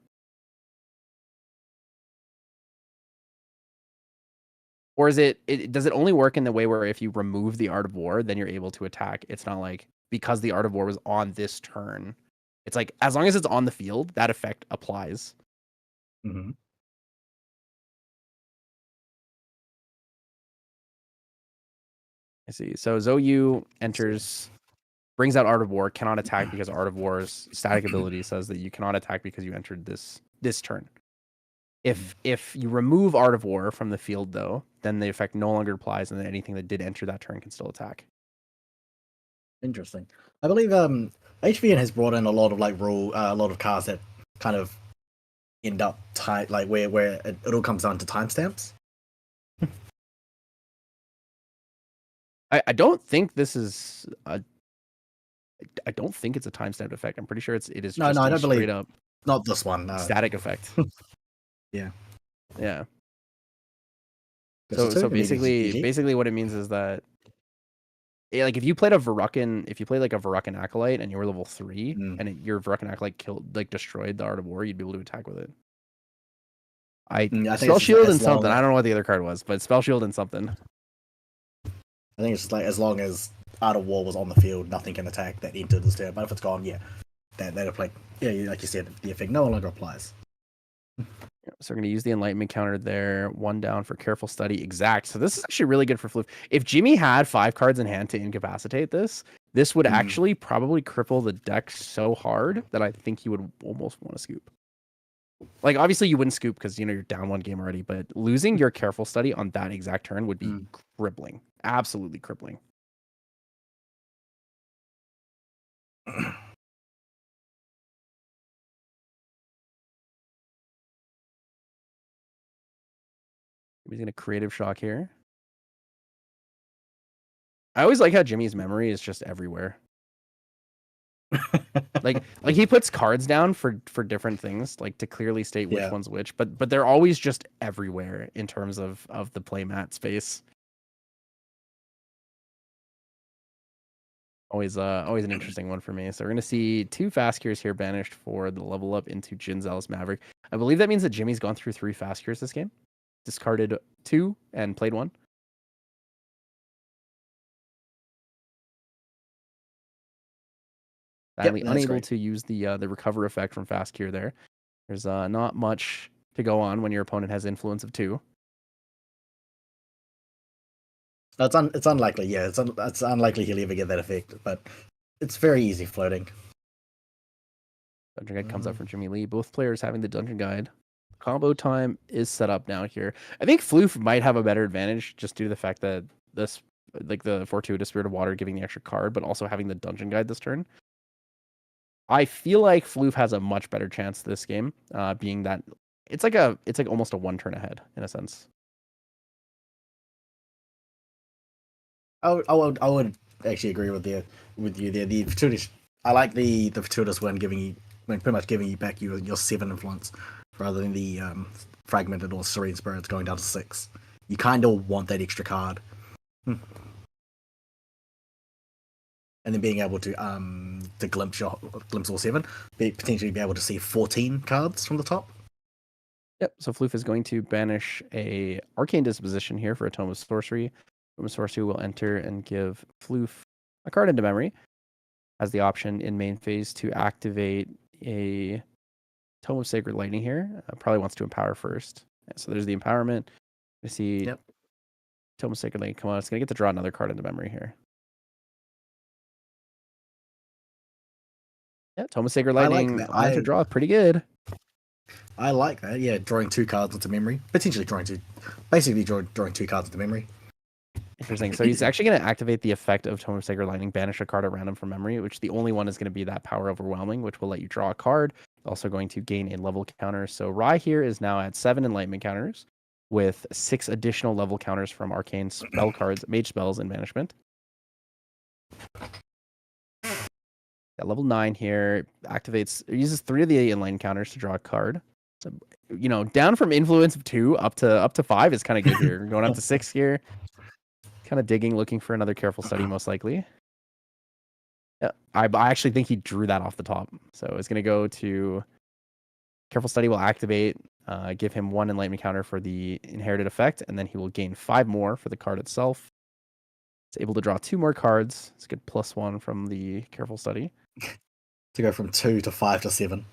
Or is does it only work in the way where if you remove the Art of War, then you're able to attack? It's not like because the Art of War was on this turn. It's like as long as it's on the field, that effect applies. Mm-hmm. I see. So Zoyu enters, brings out Art of War, cannot attack because Art of War's static ability says that you cannot attack because you entered this turn. If you remove Art of War from the field, though, then the effect no longer applies, and then anything that did enter that turn can still attack. Interesting. I believe HVN has brought in a lot of a lot of cards that kind of end up tight, like where it all comes down to timestamps. I don't think this is I don't think it's a timestamped effect. I'm pretty sure it is. No, I don't believe straight up. Not this one. No. Static effect. Yeah. So basically what it means is that like if you played like a Verruckin Acolyte and you were level 3 and your Verruckin Acolyte destroyed the Art of War, you'd be able to attack with it. I Spell Shield and something. I don't know what the other card was, but Spell Shield and something. I think it's just like as long as Art of War was on the field, nothing can attack that entered this turn. But if it's gone, that'll play. Yeah, like you said, the effect no longer applies. So we're going to use the enlightenment counter there. 1 down for careful study. Exact. So this is actually really good for Floof. If Jimmy had 5 cards in hand to incapacitate this would actually probably cripple the deck so hard that I think he would almost want to scoop. Like, obviously you wouldn't scoop because, you're down 1 game already, but losing your careful study on that exact turn would be crippling. Absolutely crippling. He's going to creative shock here. I always like how Jimmy's memory is just everywhere. like he puts cards down for different things, like to clearly state which one's which, but they're always just everywhere in terms of the playmat space. Always an interesting one for me. So we're gonna see 2 fast cures here banished for the level up into Jin Zealous Maverick. I believe that means that Jimmy's gone through 3 fast cures this game, discarded 2 and played 1. Sadly, unable to use the recover effect from fast cure there. There's not much to go on when your opponent has influence of 2. It's unlikely, yeah. It's unlikely he'll ever get that effect, but it's very easy floating. Dungeon Guide comes up from Jimmy Lee. Both players having the Dungeon Guide. Combo time is set up now here. I think Floof might have a better advantage just due to the fact that this, like the Fortuitous Spirit of Water giving the extra card, but also having the Dungeon Guide this turn. I feel like Floof has a much better chance this game, being that it's like almost a 1 turn ahead in a sense. I would actually agree with you there. The Fortuitous, I like the Fortuitous one pretty much giving you back your 7 influence rather than the fragmented or serene spirits going down to 6. You kind of want that extra card. And then being able to glimpse all 7, potentially be able to see 14 cards from the top. Yep. So Floof is going to banish a Arcane Disposition here for a Tome of Sorcery. Tome of Sorcery will enter and give Floof a card into memory. Has the option in main phase to activate a Tome of Sacred Lightning here. Probably wants to empower first. So there's the empowerment. I see Tome of Sacred Lightning come on. It's going to get to draw another card into memory here. Yeah, Tome of Sacred Lightning on to draw. Pretty good. I like that. Yeah, drawing 2 cards into memory. Potentially drawing 2 cards into memory. Interesting. So he's actually going to activate the effect of Tome of Sacred Lightning, banish a card at random from memory, which the only one is going to be that Power Overwhelming, which will let you draw a card. Also going to gain a level counter. So Rai here is now at 7 enlightenment counters with 6 additional level counters from arcane spell cards, mage spells, and banishment. At level 9 here, uses 3 of the enlightenment counters to draw a card. So, down from influence of 2 up to 5 is kind of good here. Going up to 6 here. Kind of digging, looking for another careful study, most likely. Yeah, I actually think he drew that off the top. So it's going to go to careful study will activate, give him 1 enlightenment counter for the inherited effect, and then he will gain 5 more for the card itself. It's able to draw 2 more cards. It's a good +1 from the careful study. To go from 2 to 5 to 7.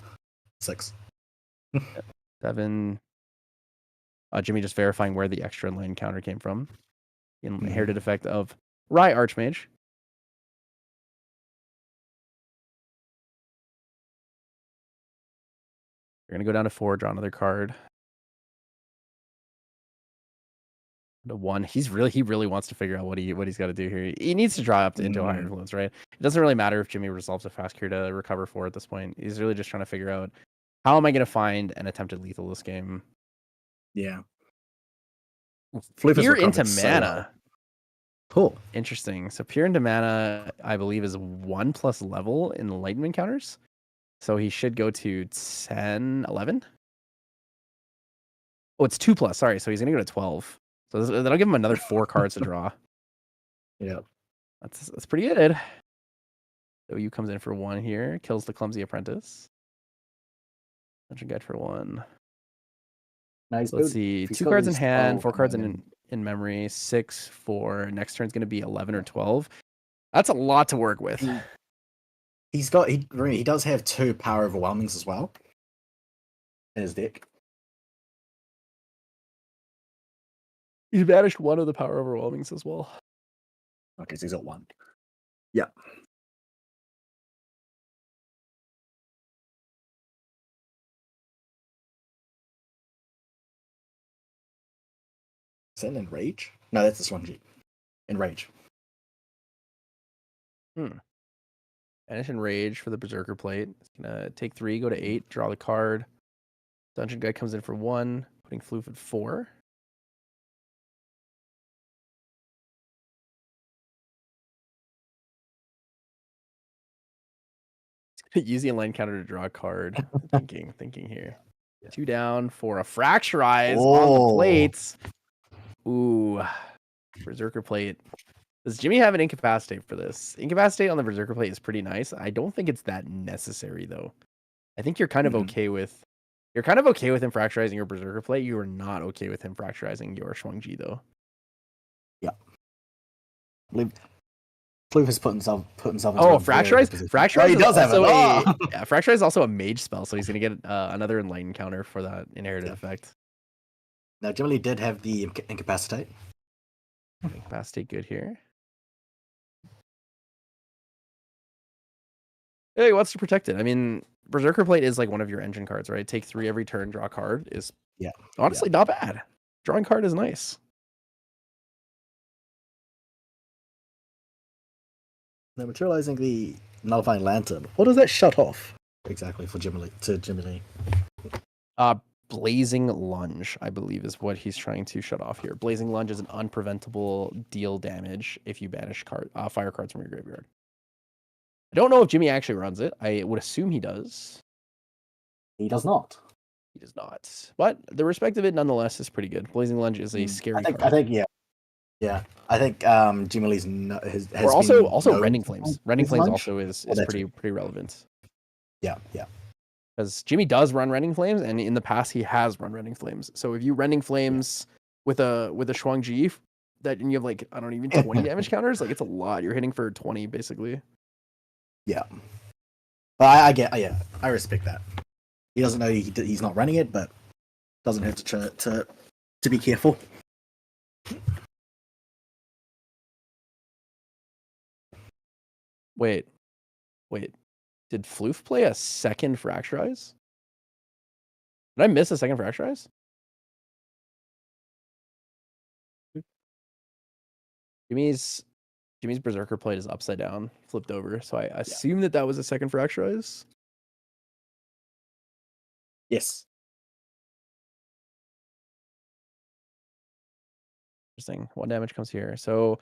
6. 7. Jimmy just verifying where the extra enlightenment counter came from. Inherited effect of Rai Archmage. We're gonna go down to 4, draw another card. To 1. He really wants to figure out what he's got to do here. He needs to draw up into a higher influence, right? It doesn't really matter if Jimmy resolves a fast cure to recover 4 at this point. He's really just trying to figure out how am I gonna find an attempted lethal this game. Yeah. Peer into mana. Cool. Interesting. So Peer into mana, I believe, is 1+ level in enlightenment counters. So he should go to 10, 11. Oh, it's 2+. Sorry. So he's going to go to 12. So that'll give him another 4 cards to draw. Yeah. That's pretty good. So you comes in for 1 here. Kills the Clumsy Apprentice. Dungeon Guide for 1. Nice. So let's see. 2 cards in hand, 4 cards in memory, 6 for next turn's going to be 11 or 12. That's a lot to work with. He does have 2 Power Overwhelmings as well in his deck. He's banished one of the power overwhelmings as well. Okay, so he's got one. Yeah. Is that an Enrage? No, that's the Swan G. Enrage. Banish Enrage for the Berserker plate. It's gonna take 3, go to 8, draw the card. Dungeon guy comes in for 1, putting Floof at 4. Using a line counter to draw a card. thinking here. Yeah. 2 down for a Fracturize on the plates. Ooh, Berserker plate. Does Jimmy have an Incapacitate for this? Incapacitate on the Berserker plate is pretty nice. I don't think it's that necessary though. I think you're kind of okay with. You're kind of okay with him fracturizing your Berserker plate. You are not okay with him fracturizing your Shuang-Ji though. Yeah. Floof has put himself into Fracturize. Fracturize. He does have it. Yeah, Fracturize is also a mage spell, so he's gonna get another Enlighten counter for that inherited effect. Now, Jimmy did have the Incapacitate. Incapacitate good here. Yeah, he wants to protect it. I mean, Berserker plate is like one of your engine cards, right? Take 3 every turn, draw a card is honestly not bad. Drawing card is nice. Now, materializing the Nullifying Lantern. What does that shut off exactly for Jimmy Lee? Blazing Lunge, I believe, is what he's trying to shut off here. Blazing Lunge is an unpreventable deal damage if you banish fire cards from your graveyard. I don't know if Jimmy actually runs it. I would assume he does. He does not. He does not. But the respect of it, nonetheless, is pretty good. Blazing Lunge is a scary card. I think, yeah. I think Jimmy Lee's has or also Rending Flames. Rending Flames also is pretty relevant. Yeah. Because Jimmy does run Rending Flames, and in the past he has run Rending Flames. So if you Rending Flames with a Shuang-Ji, and you have like, I don't even 20 damage counters, like it's a lot. You're hitting for 20 basically. Yeah. But I respect that. He doesn't know he's not running it, but doesn't have to be careful. Wait. Did Floof play a second Fracturize? Did I miss a second Fracturize? Jimmy's Berserker plate is upside down, flipped over. So I assume that was a second Fracturize. Yes. Interesting. 1 damage comes here. So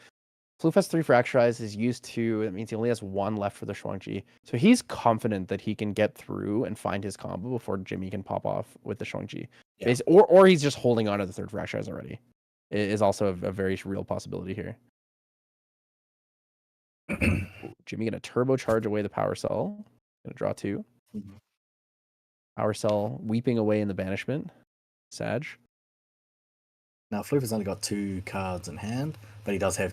Floof has 3 Fracturize, is used to, that means he only has 1 left for the Shuang-Ji. So he's confident that he can get through and find his combo before Jimmy can pop off with the Shuang-Ji. Yeah. Or he's just holding on to the 3rd Fracturize already. It is also a very real possibility here. Jimmy gonna turbocharge away the Power Cell. Gonna draw 2. Power Cell weeping away in the banishment. Sag. Now Floof has only got 2 cards in hand, but he does have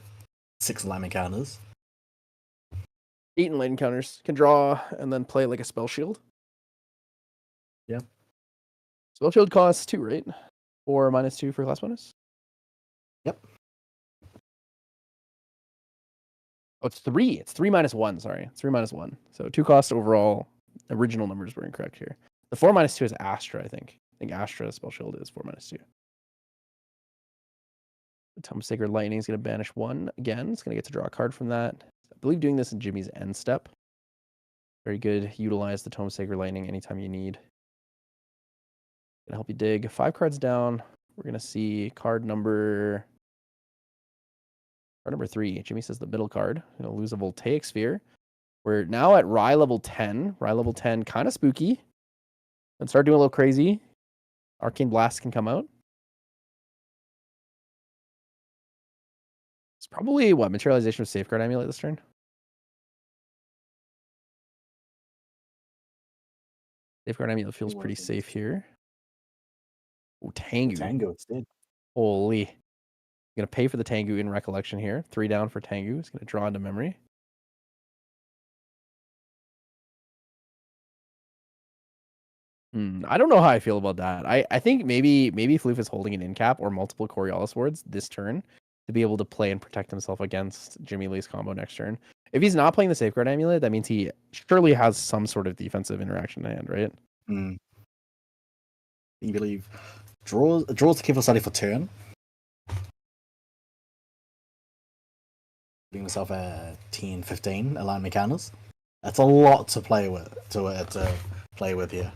6 Enlightenment counters. 8 Enlightenment counters. Can draw and then play like a Spell Shield. Yeah. Spell Shield costs 2, right? Or -2 for class bonus? Yep. Oh, it's 3. It's 3 -1. Sorry. It's 3 -1. So 2 cost overall. Original numbers were incorrect here. The 4 -2 is Astra, I think. I think Astra Spell Shield is 4 -2. The Tome of Sacred Lightning is going to banish 1 again. It's going to get to draw a card from that. I believe doing this in Jimmy's end step. Very good. Utilize the Tome of Sacred Lightning anytime you need. Going to help you dig 5 cards down. We're going to see card number 3. Jimmy says the middle card. Going to lose a Voltaic Sphere. We're now at Rye level 10. Rye level 10, kind of spooky. And start doing a little crazy. Arcane Blast can come out. It's probably, Materialization of Safeguard Amulet this turn? Safeguard Amulet feels pretty safe here. Oh, Tengu. Tango, it's dead. Holy. I'm going to pay for the Tengu in Recollection here. 3 down for Tengu. It's going to draw into memory. I don't know how I feel about that. I think maybe Floof is holding an in cap or multiple Coriolis wards this turn to be able to play and protect himself against Jimmy Lee's combo next turn. If he's not playing the Safeguard Amulet, that means he surely has some sort of defensive interaction in hand, right? You believe draws the careful study for turn. Giving myself a 10, 15 alignment counters. That's a lot to play with here.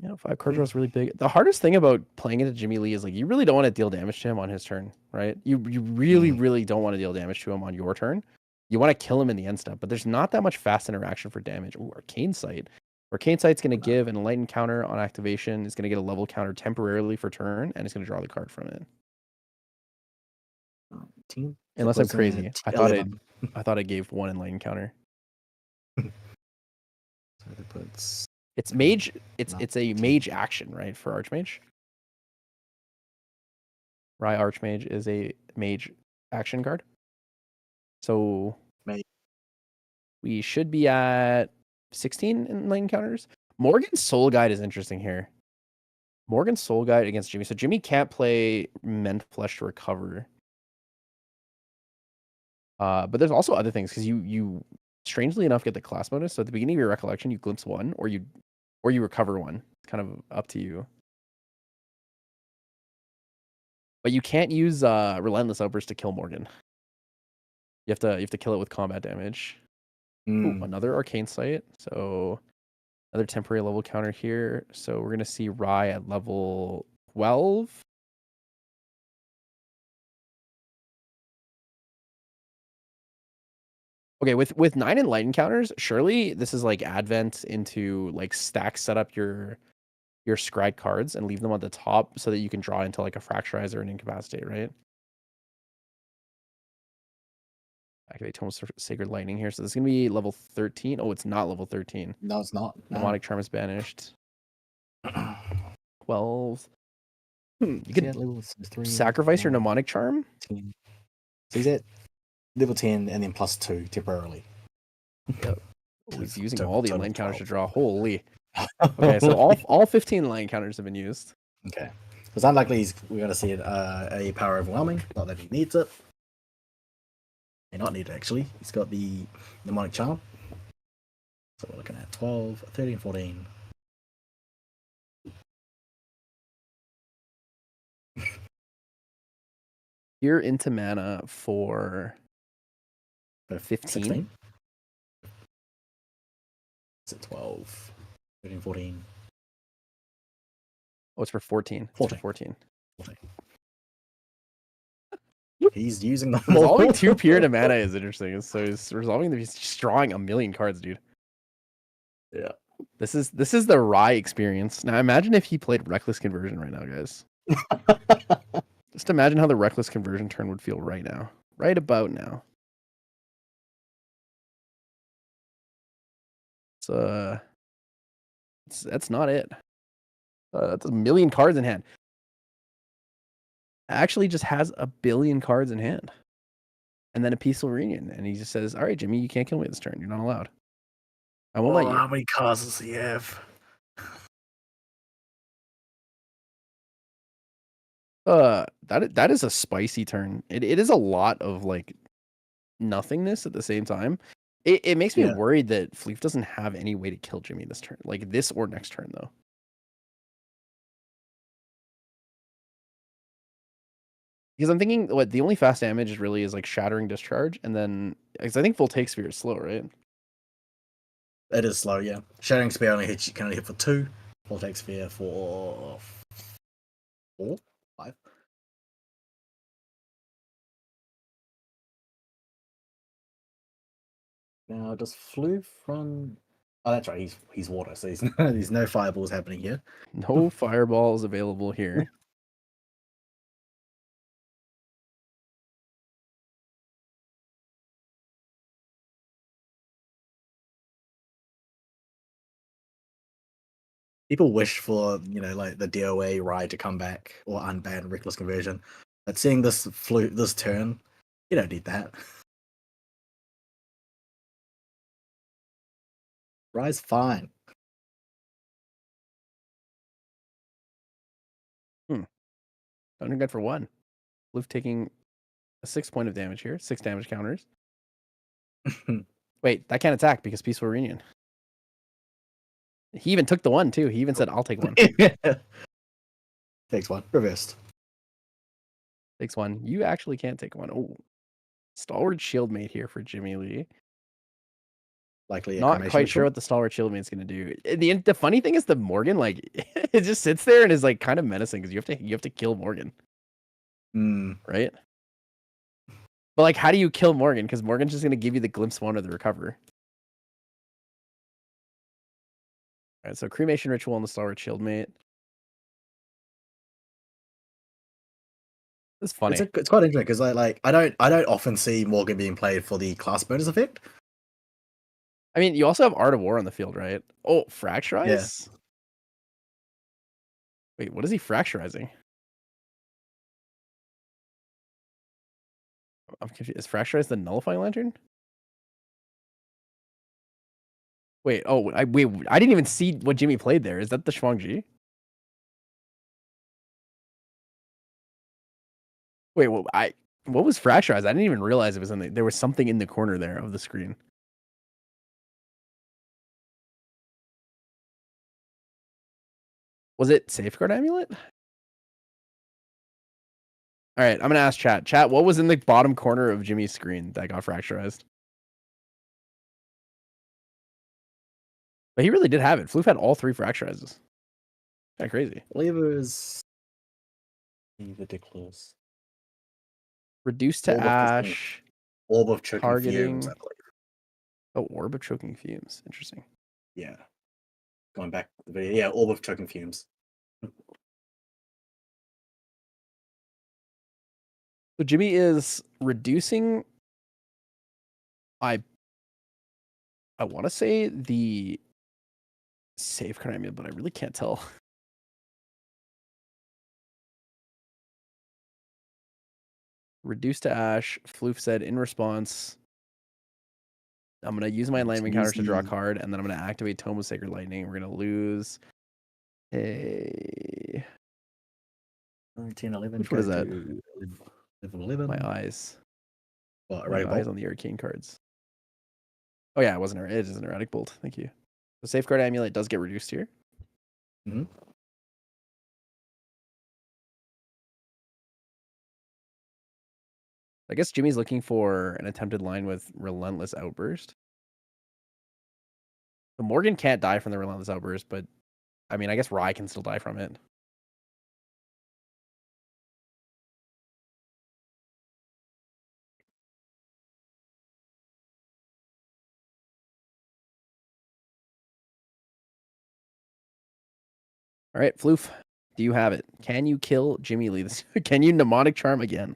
Yeah, 5 card draw is really big. The hardest thing about playing into Jimmy Lee is like you really don't want to deal damage to him on his turn, right? You really don't want to deal damage to him on your turn. You want to kill him in the end step, but there's not that much fast interaction for damage. Ooh, Arcane Sight. Arcane Sight's going to give an enlightened counter on activation. It's going to get a level counter temporarily for turn, and it's going to draw the card from it. 10, Unless I'm crazy. I thought it gave 1 enlightened counter. So that puts It's mage. It's a mage action, right? For Archmage. Rye Archmage is a mage action card. So we should be at 16 in lane counters. Morgan's Soul Guide is interesting here. Morgan's Soul Guide against Jimmy. So Jimmy can't play Mend Flesh to recover. But there's also other things because you strangely enough get the class bonus. So at the beginning of your recollection, you glimpse 1 or you recover 1. It's kind of up to you. But you can't use Relentless Outburst to kill Morgan. You have to kill it with combat damage. Ooh, another Arcane Sight. So another temporary level counter here. So we're gonna see Rye at level 12. Okay, with 9 enlightened counters, surely this is like Advent into like stack set up your scryed cards and leave them on the top so that you can draw into like a Fracturize or an Incapacitate, right? Activate Tome of Sacred Lightning here. So this is going to be level 13. Oh, it's not level 13. No, it's not. Mnemonic Charm is banished. 12. You could sacrifice your Mnemonic Charm? 10. So he's at level 10 and then plus 2 temporarily. Yep. Oh, he's using all the line counters to draw. Holy. Okay, so all 15 line counters have been used. Okay. Because unlikely we're going to see a Power Overwhelming. Not that he needs it. May not need it, actually. He's got the Mnemonic Charm. So we're looking at 12, 13, 14. You're into mana for 15? 16. Is it 12, 13, 14? Oh, it's for 14. 14. He's using the resolving 2 period of mana is interesting. So he's resolving he's just drawing a million cards, dude. Yeah. This is the Rye experience. Now imagine if he played Reckless Conversion right now, guys. Just imagine how the Reckless Conversion turn would feel right now. Right about now. That's not it. That's a million cards in hand. Actually just has a billion cards in hand. And then a Peaceful Reunion. And he just says, all right, Jimmy, you can't kill me this turn. You're not allowed. I won't let you. How many cards does he have? That is a spicy turn. It is a lot of like nothingness at the same time. It makes me worried that Fleef doesn't have any way to kill Jimmy this turn. Like this or next turn though. Because I'm thinking the only fast damage really is like Shattering Discharge, and then because I think Voltaic Sphere is slow, right? It is slow, yeah. Shattering Spear can only hit for 2. Voltaic Sphere for 4, 5. Now does Floof run? Oh, that's right. He's water, so there's no fireballs happening here. No fireballs available here. People wish for like the DOA ride to come back or unban Reckless Conversion, but seeing this turn, you don't need that. Rye's fine. Dungeon Guide for 1. Floof taking a 6 point of damage here. 6 damage counters. Wait, that can't attack because Peaceful Reunion. He even took the 1 too. He even said, "I'll take 1." Takes 1. Reversed. Takes 1. You actually can't take 1. Oh, Stalwart Shieldmate here for Jimmy Lee. Likely Not quite sure what the Stalwart Shieldmate's gonna do. The funny thing is the Morgan, like, it just sits there and is like kind of menacing because you have to kill Morgan, right? But like, how do you kill Morgan? Because Morgan's just gonna give you the Glimpse 1 or the Recover. All right, so Cremation Ritual on the Stalwart Shieldmate. It's funny. It's quite interesting because I don't often see Morgan being played for the class bonus effect. I mean, you also have Art of War on the field, right? Oh, Fracturize? Yeah. Wait, what is he fracturizing? I'm confused. Is Fracturize the Nullifying Lantern? Wait, I didn't even see what Jimmy played there. Is that the Shuangji? Wait, what was Fracturize? I didn't even realize it was there was something in the corner there of the screen. Was it Safeguard Amulet? All right, I'm going to ask chat. Chat, what was in the bottom corner of Jimmy's screen that got fracturized? But he really did have it. Floof had all 3 fracturizes. Kind of crazy. I believe it was ridiculous. Reduced to ash. Orb of Choking targeting. Fumes, I believe. Oh, Orb of Choking Fumes. Interesting. Yeah. Going back to the video. Yeah, Orb of Choking Fumes. So Jimmy is reducing. I want to say the Safeguard Amulet, but I really can't tell. Reduced to ash. Floof said in response, I'm going to use my enlightenment counters to draw a card, and then I'm going to activate Tome of Sacred Lightning. We're going to lose a 19, 11. Which one is that? 11. My eyes. What, my eyes on the arcane cards. Oh yeah, it is an erratic bolt. Thank you. The Safeguard Amulet does get reduced here. Mm-hmm. I guess Jimmy's looking for an attempted line with Relentless Outburst. So Morgan can't die from the Relentless Outburst, but I mean, I guess Rye can still die from it. All right, Floof, do you have it? Can you kill Jimmy Lee? Can you Mnemonic Charm again?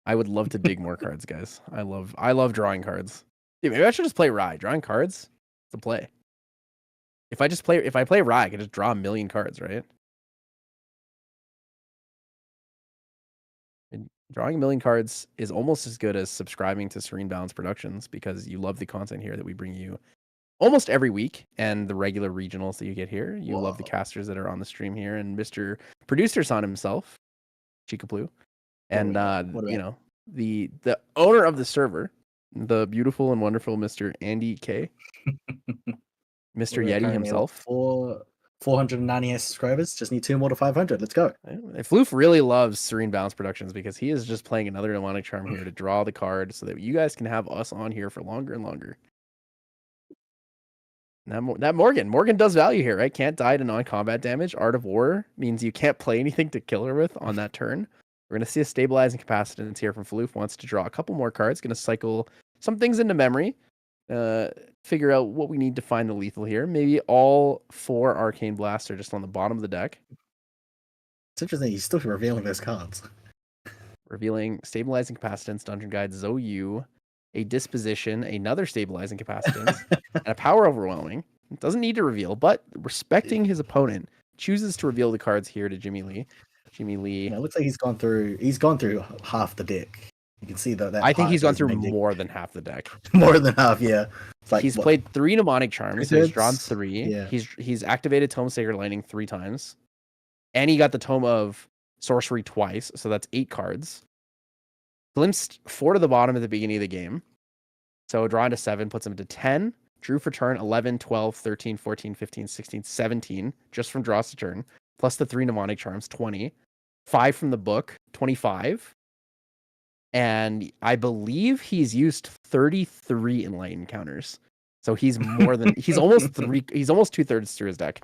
I would love to dig more cards, guys. I love drawing cards. Dude, maybe I should just play Rye. Drawing cards, it's a play. If I play Rye, I can just draw 1,000,000 cards, right? And drawing 1,000,000 cards is almost as good as subscribing to Serene Balance Productions because you love the content here that we bring you almost every week and the regular regionals that you get here. You love the casters that are on the stream here and Mr. Producer Son himself, Chicaplu. And you know, the owner of the server, the beautiful and wonderful Mr. Andy K. Mr. Yeti himself. 498 subscribers. Just need 2 more to 500. Let's go. Floof really loves Serene Balance Productions because he is just playing another Mnemonic Charm here to draw the card so that you guys can have us on here for longer and longer. That Morgan does value here, right? Can't die to non-combat damage. Art of War means you can't play anything to kill her with on that turn. We're going to see a Stabilizing Capacitance here from Floof. Wants to draw a couple more cards. Going to cycle some things into memory. Figure out what we need to find the lethal here. Maybe all 4 Arcane Blasts are just on the bottom of the deck. It's interesting. He's still revealing those cards. Revealing Stabilizing Capacitance, Dungeon Guide, Zouyu, a Disposition, another Stabilizing Capacitance, and a Power Overwhelming. It doesn't need to reveal, but respecting his opponent, chooses to reveal the cards here to Jimmy Lee. Jimmy Lee. Yeah, it looks like he's gone through half the deck. You can see that. I think he's gone through more than half the deck. More than half, yeah. Like, he's played 3 Mnemonic Charms. So he's drawn 3. Yeah. He's activated Tome of Sacred Lightning 3 times, and he got the Tome of sorcery twice, so that's 8 cards. Glimpsed 4 to the bottom at the beginning of the game. So drawing to 7 puts him to 10. Drew for turn 11, 12, 13, 14, 15, 16, 17, just from draws to turn, plus the 3 mnemonic charms, 20. 5 from the book, 25. And I believe he's used 33 enlightened counters. So he's more than he's almost 2/3 through his deck.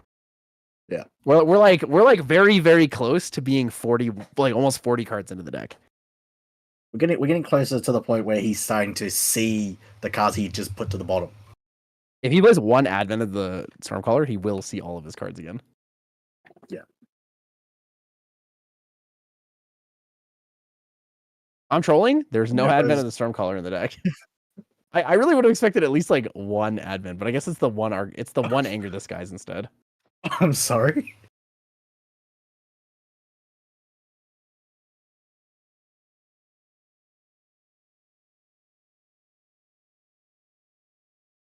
Yeah. We're like very, very close to being 40, like almost 40 cards into the deck. We're getting closer to the point where he's starting to see the cards he just put to the bottom. If he plays one advent of the Stormcaller, he will see all of his cards again. Yeah. I'm trolling. There's no advent Because- of the Stormcaller in the deck. I really would have expected at least like one advent, but I guess it's the one anger disguise instead. I'm sorry.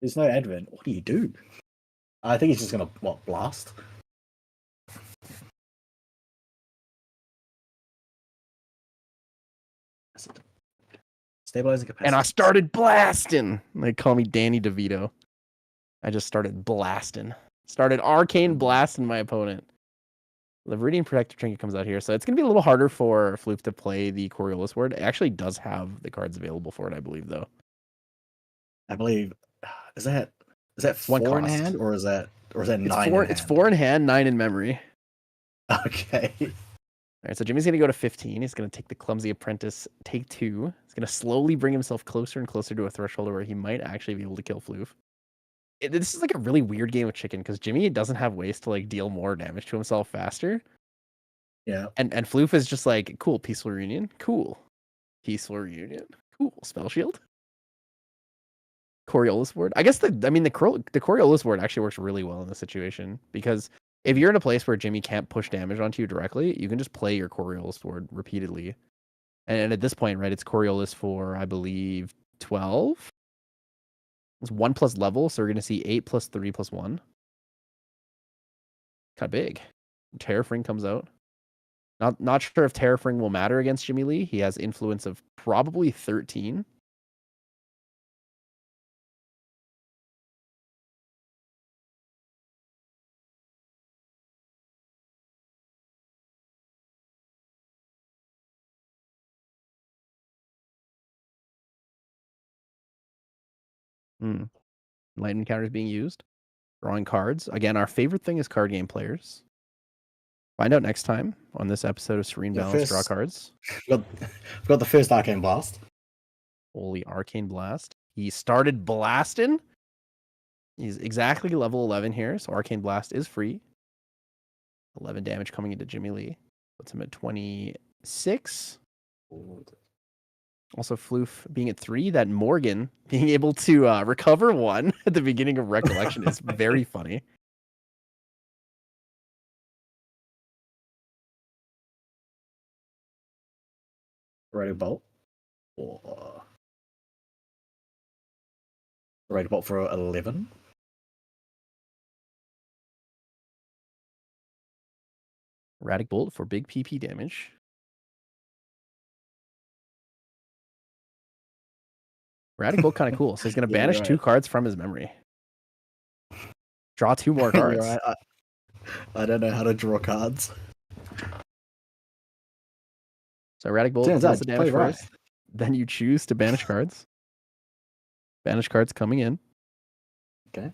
There's no advent. What do you do? I think he's just gonna blast. Stabilizing capacity. And I started blasting. They call me Danny DeVito. I just started blasting. Started arcane blasting my opponent. The Viridian Protective Trinket comes out here, so it's going to be a little harder for Floof to play the Coriolis Ward. It actually does have the cards available for it, I believe, though. I believe is that One 4 in cost. hand or is that 9 in hand? It's 4 in hand, 9 in memory. Okay. All right, so Jimmy's going to go to 15. He's going to take the Clumsy Apprentice, take 2. He's going to slowly bring himself closer and closer to a threshold where he might actually be able to kill Floof. This is like a really weird game of chicken because Jimmy doesn't have ways to like deal more damage to himself faster. Yeah. And Floof is just like, cool, Peaceful Reunion. Cool. Peaceful Reunion. Cool. Spell Shield. Coriolis Ward. I guess the Coriolis Ward actually works really well in this situation because if you're in a place where Jimmy can't push damage onto you directly, you can just play your Coriolis Ward repeatedly. And at this point, right, it's Coriolis for, I believe, 12. It's 1 plus level, so we're going to see 8 plus 3 plus 1. Kind of big. Terrafring comes out. Not sure if Terrafring will matter against Jimmy Lee. He has influence of probably 13. Lightning counter is being used. Drawing cards. Again, our favorite thing is card game players. Find out next time on this episode of Serene Balance. Draw cards. Got the first Arcane Blast. Holy Arcane Blast. He started blasting. He's exactly level 11 here, so Arcane Blast is free. 11 damage coming into Jimmy Lee. Puts him at 26. Also, Floof being at 3. That Morgan being able to recover 1 at the beginning of Recollection is very funny. Rated Bolt. Or Rated Bolt for 11. Erratic Bolt for big PP damage. Erratic Bolt kind of cool. So he's going to banish 2 cards from his memory. Draw 2 more cards. Right. I don't know how to draw cards. So Erratic Bolt does the damage first. Right. Then you choose to banish cards. Banish cards coming in. Okay.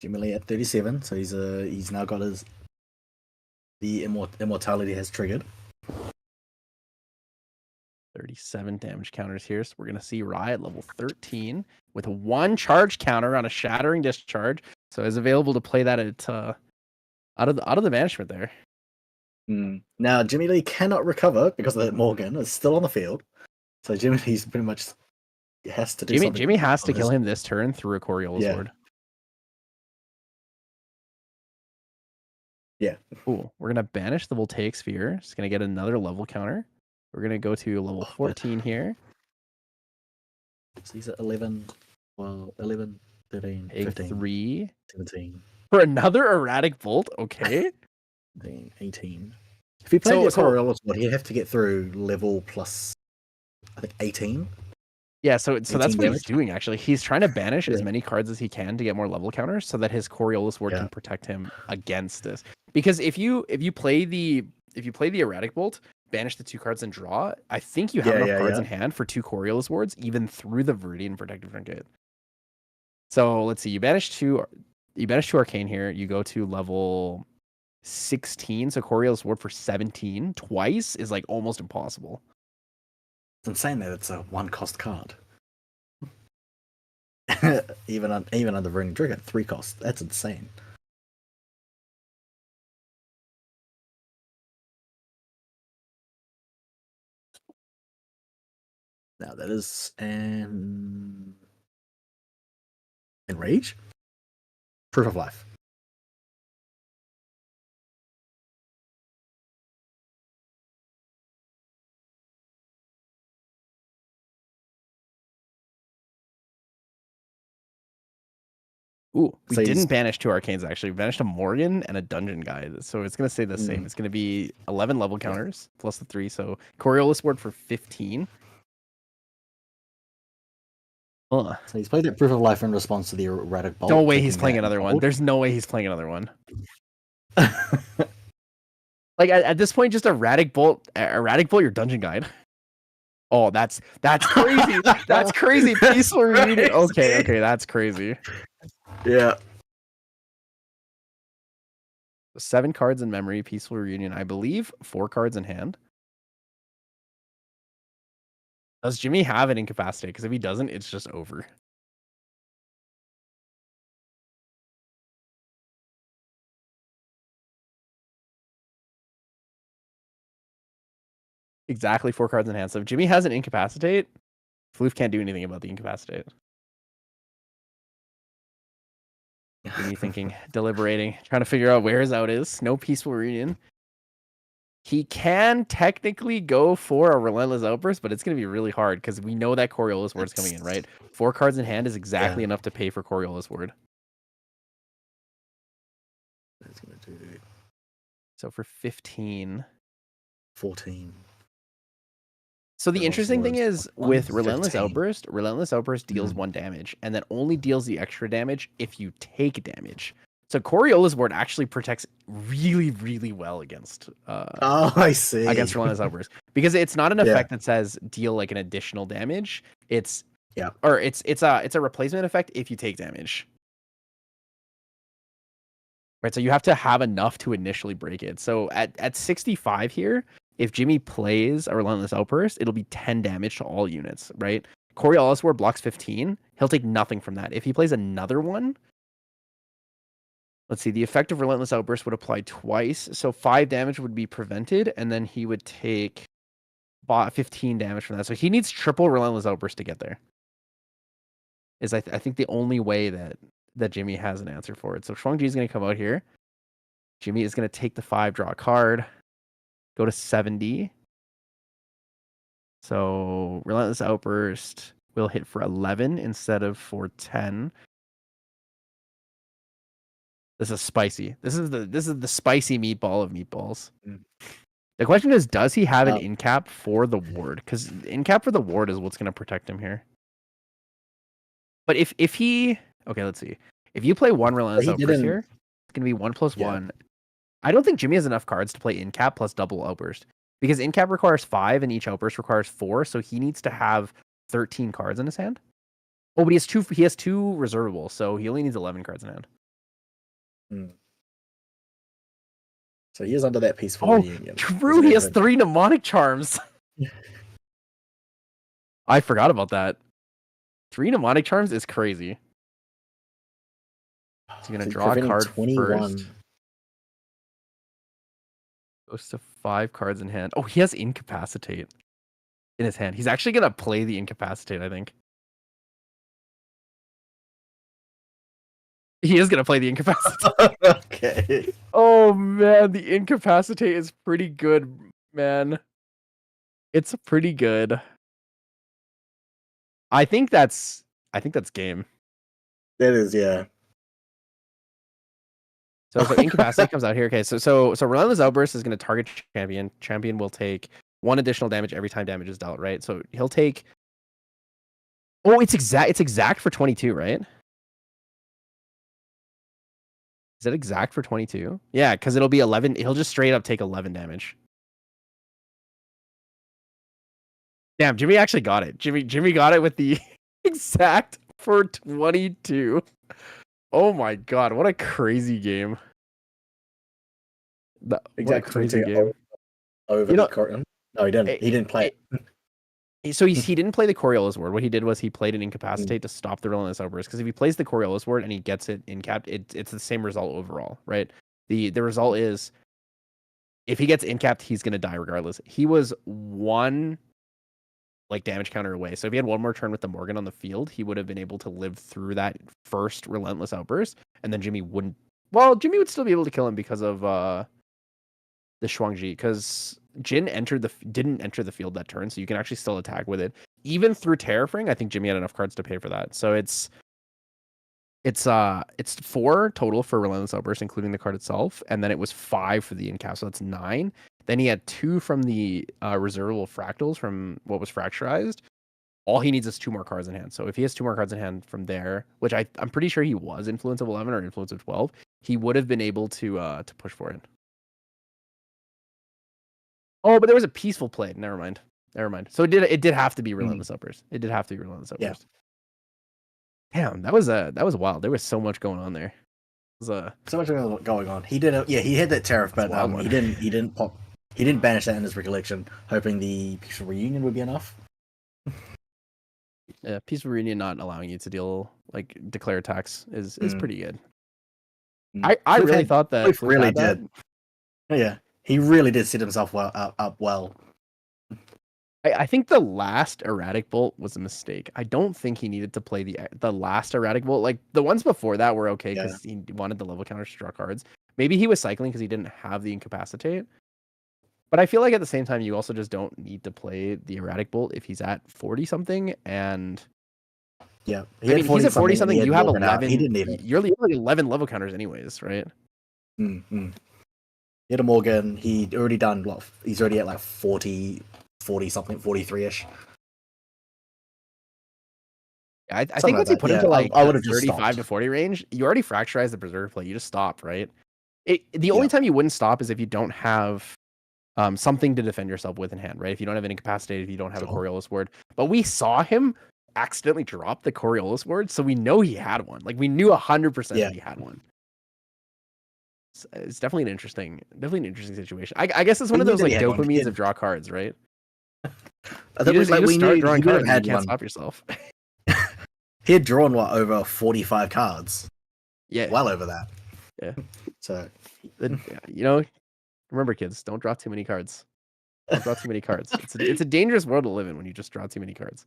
Jimmy Lee at 37, so he's now got the immortality has triggered. 37 damage counters here. So we're gonna see Rye at level 13 with 1 charge counter on a Shattering Discharge. So is available to play that at out of the banishment there. Now Jimmy Lee cannot recover because the Morgan is still on the field. So Jimmy Lee's pretty much has to do something. Jimmy has to kill him this turn through a Coriolis Ward. Yeah. Ooh, we're gonna banish the voltaic sphere. It's gonna get another level counter. We're gonna go to level 14 here. So he's at 11, 12, 11, 13, Paying 15, 3 17, for another erratic bolt. Okay. 17, 18. If he played So- the so- Coriolis board, he'd have to get through level plus, I think, 18. Yeah, so that's 18 what he's damage. doing actually. He's trying to banish as Yeah. many cards as he can to get more level counters so that his Coriolis ward Yeah. can protect him against this. Because if you play the erratic bolt, banish the 2 cards and draw, I think you have Yeah, enough yeah, cards yeah. in hand for 2 Coriolis wards even through the Viridian Protective Trinket. So let's see, you banish 2 arcane here, you go to level 16, so Coriolis ward for 17 twice is like almost impossible. It's insane that it's a 1-cost card. even on the Burning Trigger, 3 costs. That's insane. Now that is an Enrage? Proof of Life. Ooh, we So he's- didn't banish 2 arcanes actually. We banished a Morgan and a Dungeon Guide. So it's going to stay the same. It's going to be 11 level counters plus the 3. So Coriolis ward for 15. So he's played that Proof of Life in response to the erratic bolt. No way he's taking playing that another one. bolt. There's no way he's playing another one. Like at this point, just erratic bolt your Dungeon Guide. Oh, that's crazy. That's crazy. Peaceful reunion. Okay, that's crazy. Yeah. 7 cards in memory, peaceful reunion. I believe 4 cards in hand. Does Jimmy have an incapacitate? Because if he doesn't, it's just over. Exactly 4 cards in hand. So if Jimmy has an incapacitate, Floof can't do anything about the incapacitate. Jimmy thinking, deliberating, trying to figure out where his out is. No peaceful reunion. He can technically go for a relentless outburst, but it's going to be really hard because we know that Coriolis ward is coming in, right? 4 cards in hand is exactly enough to pay for Coriolis ward. That's gonna do So for 15. 14. So the interesting thing is with 1, Relentless 15. Outburst deals 1 damage and then only deals the extra damage if you take damage. So Coriolis ward actually protects really, really well against I see. against Relentless Outburst. Because it's not an effect that says deal like an additional damage. It's a replacement effect if you take damage. Right, so you have to have enough to initially break it. So at 65 here, if Jimmy plays a Relentless Outburst, it'll be 10 damage to all units, right? Coriolis ward blocks 15. He'll take nothing from that. If he plays another one, let's see, the effect of Relentless Outburst would apply twice. So 5 damage would be prevented, and then he would take 15 damage from that. So he needs triple Relentless Outburst to get there. Is I think the only way that Jimmy has an answer for it. So Shuangji is going to come out here. Jimmy is going to take the 5, draw a card, go to 70. So Relentless Outburst will hit for 11 instead of for 10. This is spicy. This is the spicy meatball of meatballs. The question is, does he have an in-cap for the ward? Because in-cap for the ward is what's going to protect him here. But if he... Okay, let's see. If you play 1 Relentless Outburst here, it's going to be 1+1. I don't think Jimmy has enough cards to play in-cap plus double Outburst. Because in-cap requires 5 and each Outburst requires 4, so he needs to have 13 cards in his hand. Oh, but he has 2 reservable, so he only needs 11 cards in hand. So he is under that peaceful reunion. True, he has 3 mnemonic charms. I forgot about that. 3 mnemonic charms is crazy. He's gonna draw a card 21. First. Goes to 5 cards in hand. Oh, he has Incapacitate in his hand. He's actually gonna play the Incapacitate, I think. He is gonna play the Incapacitate. Okay. Oh man, the incapacitate is pretty good, man. It's pretty good. I think that's game. That is, yeah. So incapacitate comes out here. Okay, so relentless outburst is going to target champion. Champion will take 1 additional damage every time damage is dealt. Right, so he'll take. Oh, it's exact. It's exact for 22, right? Is that exact for 22? Yeah, because it'll be 11. He'll just straight up take 11 damage. Damn, Jimmy actually got it. Jimmy got it with the exact for 22. Oh my god, what a crazy game. What a crazy game. Over You the know, curtain. No, he didn't. He didn't play it. So he didn't play the Coriolis word. What he did was he played an incapacitate to stop the relentless outburst. Because if he plays the Coriolis word and he gets it incapped, it's the same result overall, right? The result is if he gets incapped, he's gonna die regardless. He was 1 like damage counter away. So if he had 1 more turn with the Morgan on the field, he would have been able to live through that first relentless outburst, and then Jimmy wouldn't. Well, Jimmy would still be able to kill him because of the Shuangji, because Jin didn't enter the field that turn, so you can actually still attack with it. Even through Terrafring, I think Jimmy had enough cards to pay for that. So it's 4 total for Relentless Outburst, including the card itself, and then it was 5 for the incap, so that's 9. Then he had 2 from the reservable fractals from what was fracturized. All he needs is 2 more cards in hand. So if he has 2 more cards in hand from there, which I'm pretty sure he was Influence of 11 or Influence of 12, he would have been able to push for it. Oh, but there was a peaceful play. Never mind. So it did have to be Relentless Outburst. It did have to be Relentless Outburst. Yeah. Damn, that was wild. There was so much going on there. It was so much going on. He did he had that tariff, but he didn't banish that in his recollection, hoping the peaceful reunion would be enough. Yeah, peaceful reunion not allowing you to declare attacks is pretty good. I really thought that Floof really did. Yeah, he really did set himself up well. I think the last erratic bolt was a mistake. I don't think he needed to play the last erratic bolt. Like the ones before that were okay because he wanted the level counters to draw cards. Maybe he was cycling because he didn't have the incapacitate. But I feel like at the same time, you also just don't need to play the erratic bolt if he's at 40 something. And yeah, he's at 40 something. You have 11. He didn't even. You're like 11 level counters, anyways, right? Mm-hmm. He had a Morgan. He's already at like 40 something, 43ish. I think once you put him to like I would have 35 to 40 range, you already fracturized the Berserker play. You just stop, right? The only time you wouldn't stop is if you don't have something to defend yourself with in hand, right? If you don't have an incapacitated, if you don't have a Coriolis word. But we saw him accidentally drop the Coriolis word, so we know he had one. Like we knew 100% that he had one. It's definitely an interesting situation. I guess it's one of those like dopamines of draw cards, right? You just start drawing cards and you can't stop yourself. He had drawn over 45 cards. Yeah, well over that. Yeah. So remember, kids, don't draw too many cards. Don't draw too many cards. It's a dangerous world to live in when you just draw too many cards.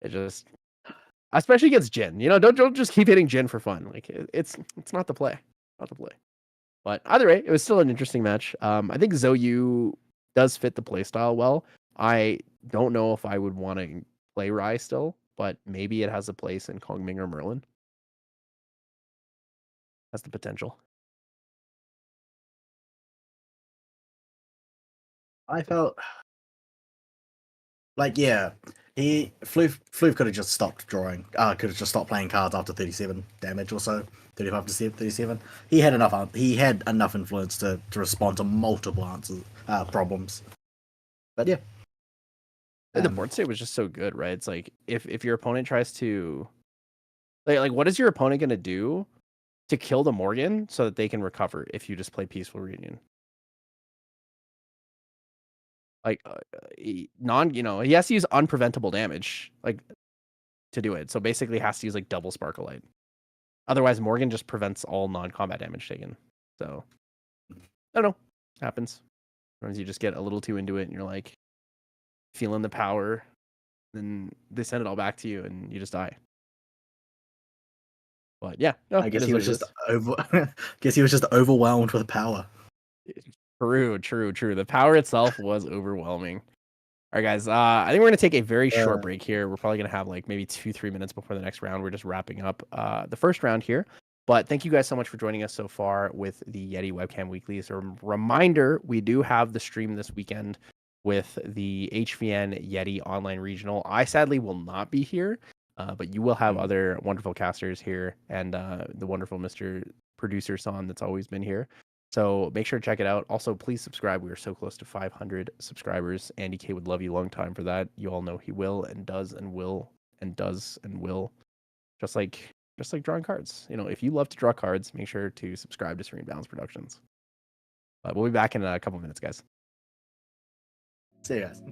It just, especially against Jin. Don't just keep hitting Jin for fun. Like it's not the play. Not the play. But either way, it was still an interesting match. I think Zhou does fit the playstyle well. I don't know if I would want to play Rai still, but maybe it has a place in Kongming or Merlin. That's the potential. I felt like Floof could have just stopped drawing. Could have just stopped playing cards after 37 damage or so. 35 to 37. He had enough influence to respond to multiple problems. But yeah. The board state was just so good, right? It's like if your opponent tries to like what is your opponent gonna do to kill the Morgan so that they can recover if you just play Peaceful Reunion? Like he has to use unpreventable damage to do it. So basically has to use like double Sparkle Light. Otherwise, Morgan just prevents all non-combat damage taken. So I don't know. Happens. Sometimes you just get a little too into it and you're like feeling the power, then they send it all back to you and you just die. But yeah, no, I guess it is he what was it just is. guess he was just overwhelmed with power. True, true, true. The power itself was overwhelming. All right, guys. I think we're gonna take a very short break here. We're probably gonna have like maybe 2-3 minutes before the next round. We're just wrapping up the first round here. But thank you guys so much for joining us so far with the Yeti Webcam Weekly. So reminder, we do have the stream this weekend with the HVN Yeti Online Regional. I sadly will not be here, but you will have other wonderful casters here and the wonderful Mr. Producer Son that's always been here. So make sure to check it out. Also, please subscribe. We are so close to 500 subscribers. Andy K would love you long time for that. You all know he will and does and will and does and will. Just like drawing cards. You know, if you love to draw cards, make sure to subscribe to Serene Balance Productions. But we'll be back in a couple minutes, guys. See you guys.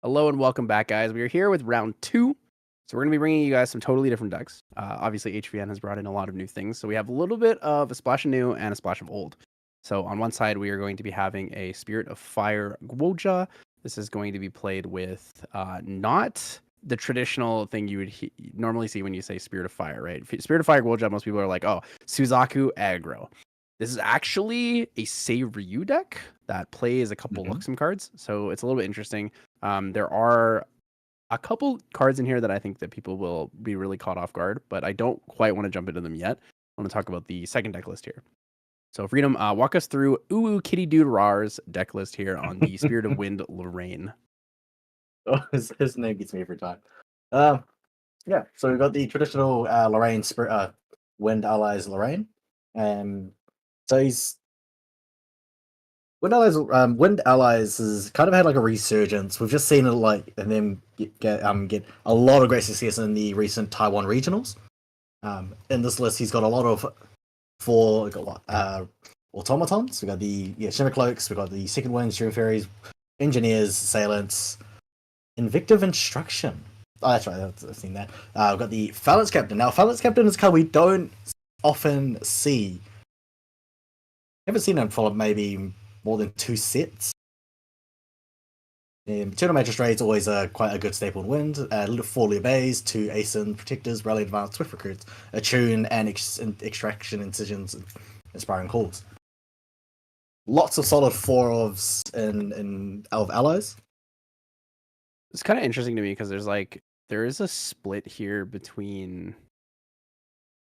Hello and welcome back, guys. We are here with round 2. So we're going to be bringing you guys some totally different decks. Obviously, HVN has brought in a lot of new things. So we have a little bit of a splash of new and a splash of old. So on one side, we are going to be having a Spirit of Fire Gwoja. This is going to be played with not the traditional thing you would normally see when you say Spirit of Fire, right? Spirit of Fire Gwoja, most people are like, oh, Suzaku aggro. This is actually a Save Ryu deck that plays a couple Luxem cards. So it's a little bit interesting. There are a couple cards in here that I think that people will be really caught off guard, but I don't quite want to jump into them yet. I want to talk about the second deck list here. So Freedom, walk us through Kitty Dude Rar's deck list here on the Spirit of Wind Lorraine. Oh, his name gets me every time. Yeah, so we've got the traditional Lorraine Spirit Wind Allies Lorraine. So he's Wind Allies has kind of had like a resurgence. We've just seen it like and then get a lot of great success in the recent Taiwan regionals. In this list, he's got a lot of automatons. We got the Shimmer Cloaks. We got the Second Wind, Stream Fairies, Engineers, Assailants, Invictive Instruction. Oh, that's right. I've seen that. We've got the Phalanx Captain. Now, Phalanx Captain is a card we don't often see. Haven't seen him for maybe more than 2 sets. Eternal Magistrate is always quite a good staple in Wind. 4 Liabays, 2 Asen Protectors, Rally Advanced, Swift Recruits, Attune, and Extraction, Incisions, and Inspiring Calls. Lots of solid 4-ofs in Elf Allies. It's kind of interesting to me because there is a split here between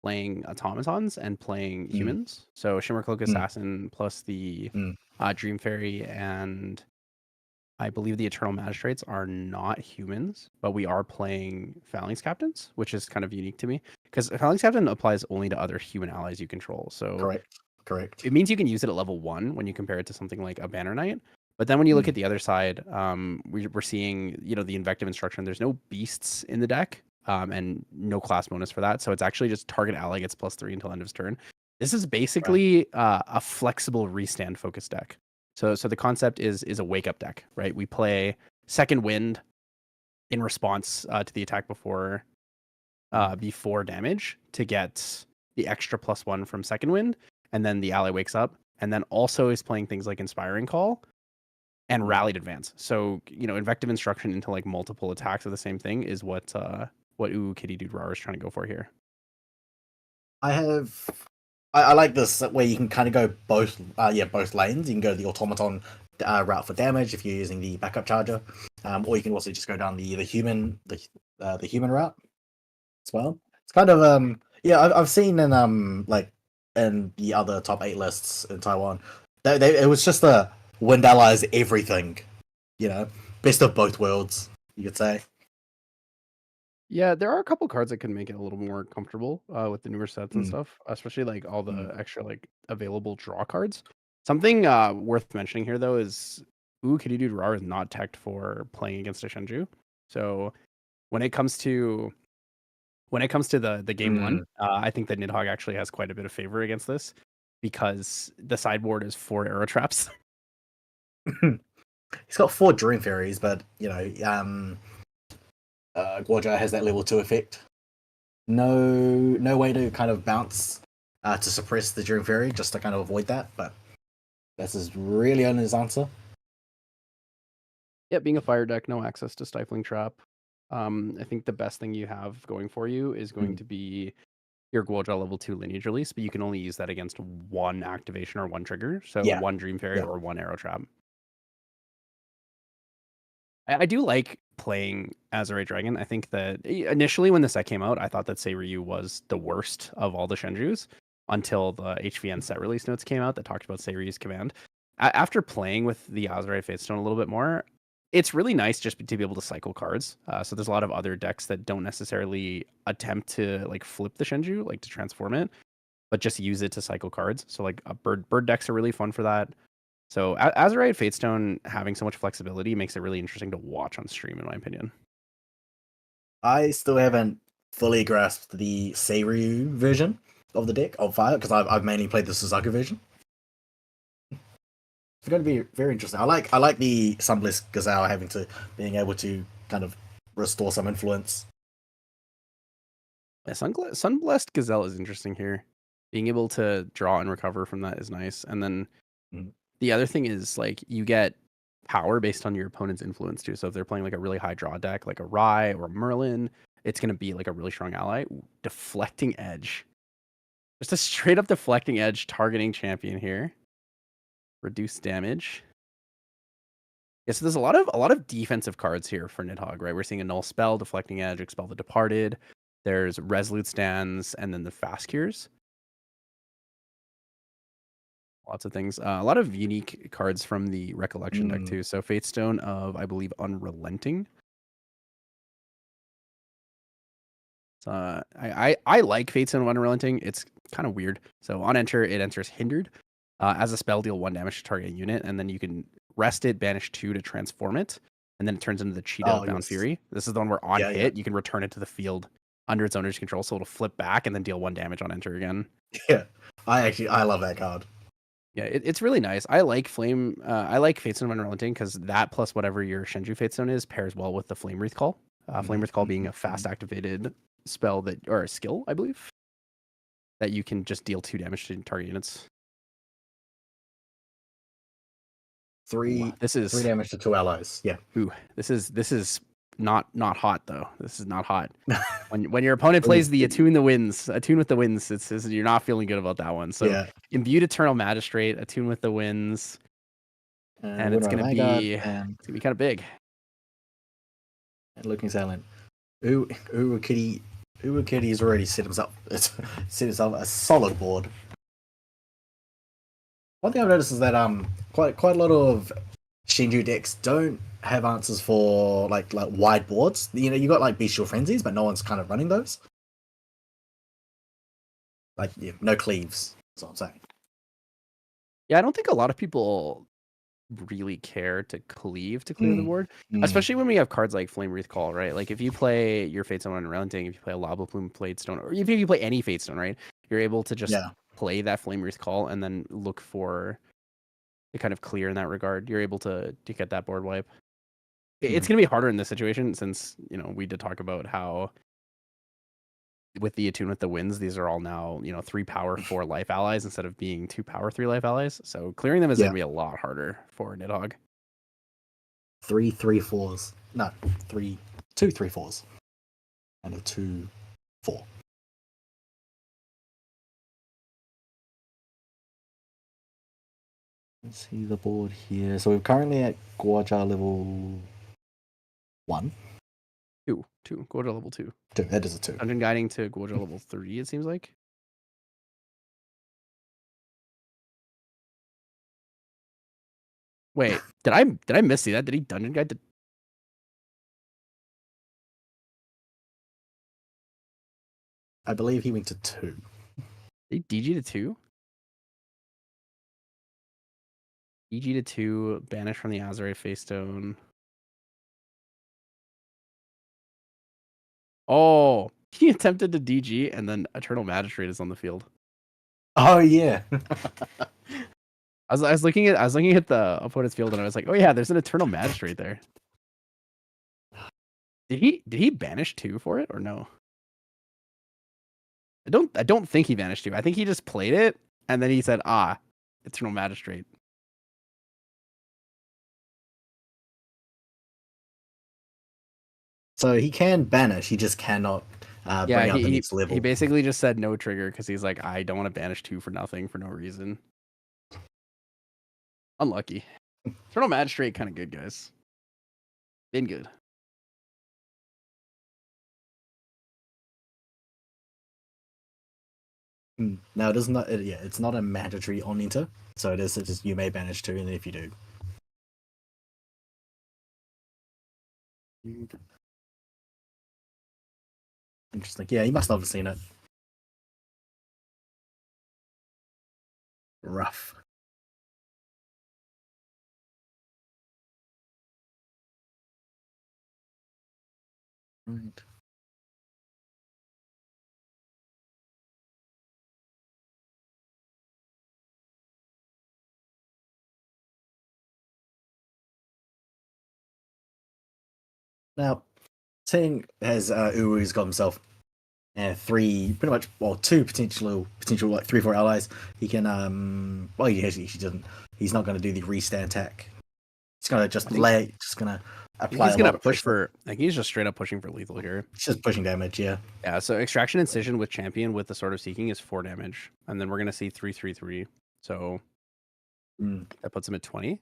playing automatons and playing humans. So Shimmer Cloak Assassin plus the Dream Fairy and I believe the Eternal Magistrates are not humans, but we are playing Phalanx Captains, which is kind of unique to me because Phalanx Captain applies only to other human allies you control. So correct. It means you can use it at level 1 when you compare it to something like a Banner Knight. But then when you look at the other side, we're seeing the Invective Instruction. There's no beasts in the deck. And no class bonus for that. So it's actually just target ally gets +3 until end of turn. This is basically a flexible restand focus deck. So the concept is a wake up deck, right? We play Second Wind in response to the attack before damage to get the extra +1 from Second Wind, and then the ally wakes up, and then also is playing things like Inspiring Call and Rallied Advance. So Invective Instruction into like multiple attacks of the same thing is what Kitty Dude Rar is trying to go for here. I like this where you can kind of go both lanes. You can go the automaton route for damage if you're using the backup charger, or you can also just go down the human route as well. It's kind of I've seen in in the other top 8 lists in Taiwan, it was just the Wind Allies everything, best of both worlds, you could say. Yeah, there are a couple cards that can make it a little more comfortable with the newer sets and stuff, especially like all the extra like available draw cards. Something worth mentioning here though is Kitty Dude Rar is not teched for playing against a Shenju. So when it comes to the game 1, I think that Nidhogg actually has quite a bit of favor against this because the sideboard is 4 arrow traps. He's got 4 Dream Fairies, but Gwoja has that level 2 effect. No way to kind of bounce to suppress the Dream Fairy, just to kind of avoid that, but this is really only his answer. Yeah, being a fire deck, no access to Stifling Trap. I think the best thing you have going for you is going to be your Gwoja level 2 lineage release, but you can only use that against 1 activation or 1 trigger, so 1 Dream Fairy or 1 arrow trap. I do like playing Azure Dragon. I think that initially when the set came out, I thought that Seiryu was the worst of all the Shenjus until the HVN set release notes came out that talked about Seiryu's command. After playing with the Azure Fatestone a little bit more, it's really nice just to be able to cycle cards. So there's a lot of other decks that don't necessarily attempt to like flip the Shenju, like to transform it, but just use it to cycle cards. So like bird decks are really fun for that. So Azurite Fatestone having so much flexibility makes it really interesting to watch on stream, in my opinion. I still haven't fully grasped the Seiryu version of the deck of Fire because I've mainly played the Suzaku version. It's going to be very interesting. I like the Sunblessed Gazelle having to being able to kind of restore some influence. Yeah, Sunblessed Gazelle is interesting here. Being able to draw and recover from that is nice. And then the other thing is like you get power based on your opponent's influence too. So if they're playing like a really high draw deck, like a Rye or a Merlin, it's going to be like a really strong ally. Ooh, deflecting edge. Just a straight up deflecting edge targeting champion here. Reduce damage. Yeah, so there's a lot of defensive cards here for Nidhogg, right? We're seeing a null spell, deflecting edge, expel the departed. There's resolute stands, and then the fast cures. Lots of things. A lot of unique cards from the recollection deck too. So Fatestone of, I believe, Unrelenting. I like Fatestone of Unrelenting. It's kind of weird. So on enter, it enters hindered. As a spell, deal 1 damage to target unit, and then you can rest it, banish 2 to transform it, and then it turns into the Cheetah of Bound Fury. This is the one where on hit, you can return it to the field under its owner's control, so it'll flip back and then deal 1 damage on enter again. Yeah, I love that card. Yeah, it's really nice. I like I like Fatestone of Unrelenting because that plus whatever your Shenju Fatestone is pairs well with the Flame Wreath Call. Flame Wreath Call being a fast activated spell or a skill, I believe, that you can just deal 2 damage to target units. 3 damage to 2 allies. Yeah. Ooh, this is not hot though. This is not hot. When your opponent plays the Attune with the Winds, it's you're not feeling good about that one. So Imbued Eternal Magistrate, Attune with the Winds, and it's gonna be kind of big. And looking silent. Kitty's already set himself a solid board. One thing I've noticed is that quite a lot of Shenju decks don't have answers for like wide boards. You got like Bestial Frenzies, but no one's kind of running those. Like no cleaves. That's what I'm saying. Yeah, I don't think a lot of people really care to clear the board, especially when we have cards like Flame Wreath Call, right? Like if you play your Fatestone Unrelenting, if you play a Lava Plume Platestone, or even if you play any Fatestone, right, you're able to just play that Flame Wreath Call and then look for the kind of clear in that regard. You're able to get that board wipe. It's going to be harder in this situation since we did talk about how with the Attune with the Winds, these are all now 3 power 4 life allies instead of being 2 power 3 life allies. So clearing them is going to be a lot harder for Nidhogg. 3 3/4s. No, 2 3/4s. And a 2 4. Let's see the board here. So we're currently at Guaja level 1. 2. Guaja level 2. That is a 2. Dungeon guiding to Guaja level 3, it seems like. Wait, did I missee that? Did he dungeon guide to? I believe he went to 2. Did he DG to 2? DG to 2, banish from the Azure Facestone. Oh, he attempted to DG and then Eternal Magistrate is on the field. Oh yeah. I was looking at the opponent's field and I was like, oh yeah, there's an Eternal Magistrate there. Did he banish 2 for it or no? I don't think he banished 2. I think he just played it and then he said, Eternal Magistrate. So he can banish, he just cannot bring out the next level. He basically just said no trigger because he's like, I don't want to banish 2 for nothing, for no reason. Unlucky. Eternal Magistrate, kind of good, guys. Been good. Now it is not. It's not a mandatory on enter, so it's just you may banish 2, and if you do, interesting. Yeah, you must not have seen it. Rough. Right. Now, seeing as Uru's got himself three, pretty much, well, two potential like 3-4 allies, he can well, he actually doesn't. He's not going to do the restand attack. He's going to just apply He's a gonna lot of push pressure. for like he's just straight up pushing for lethal here. It's just pushing damage, yeah. Yeah, so extraction incision with champion with the Sword of Seeking is 4 damage, and then we're gonna see 3/3/3. So that puts him at 20, and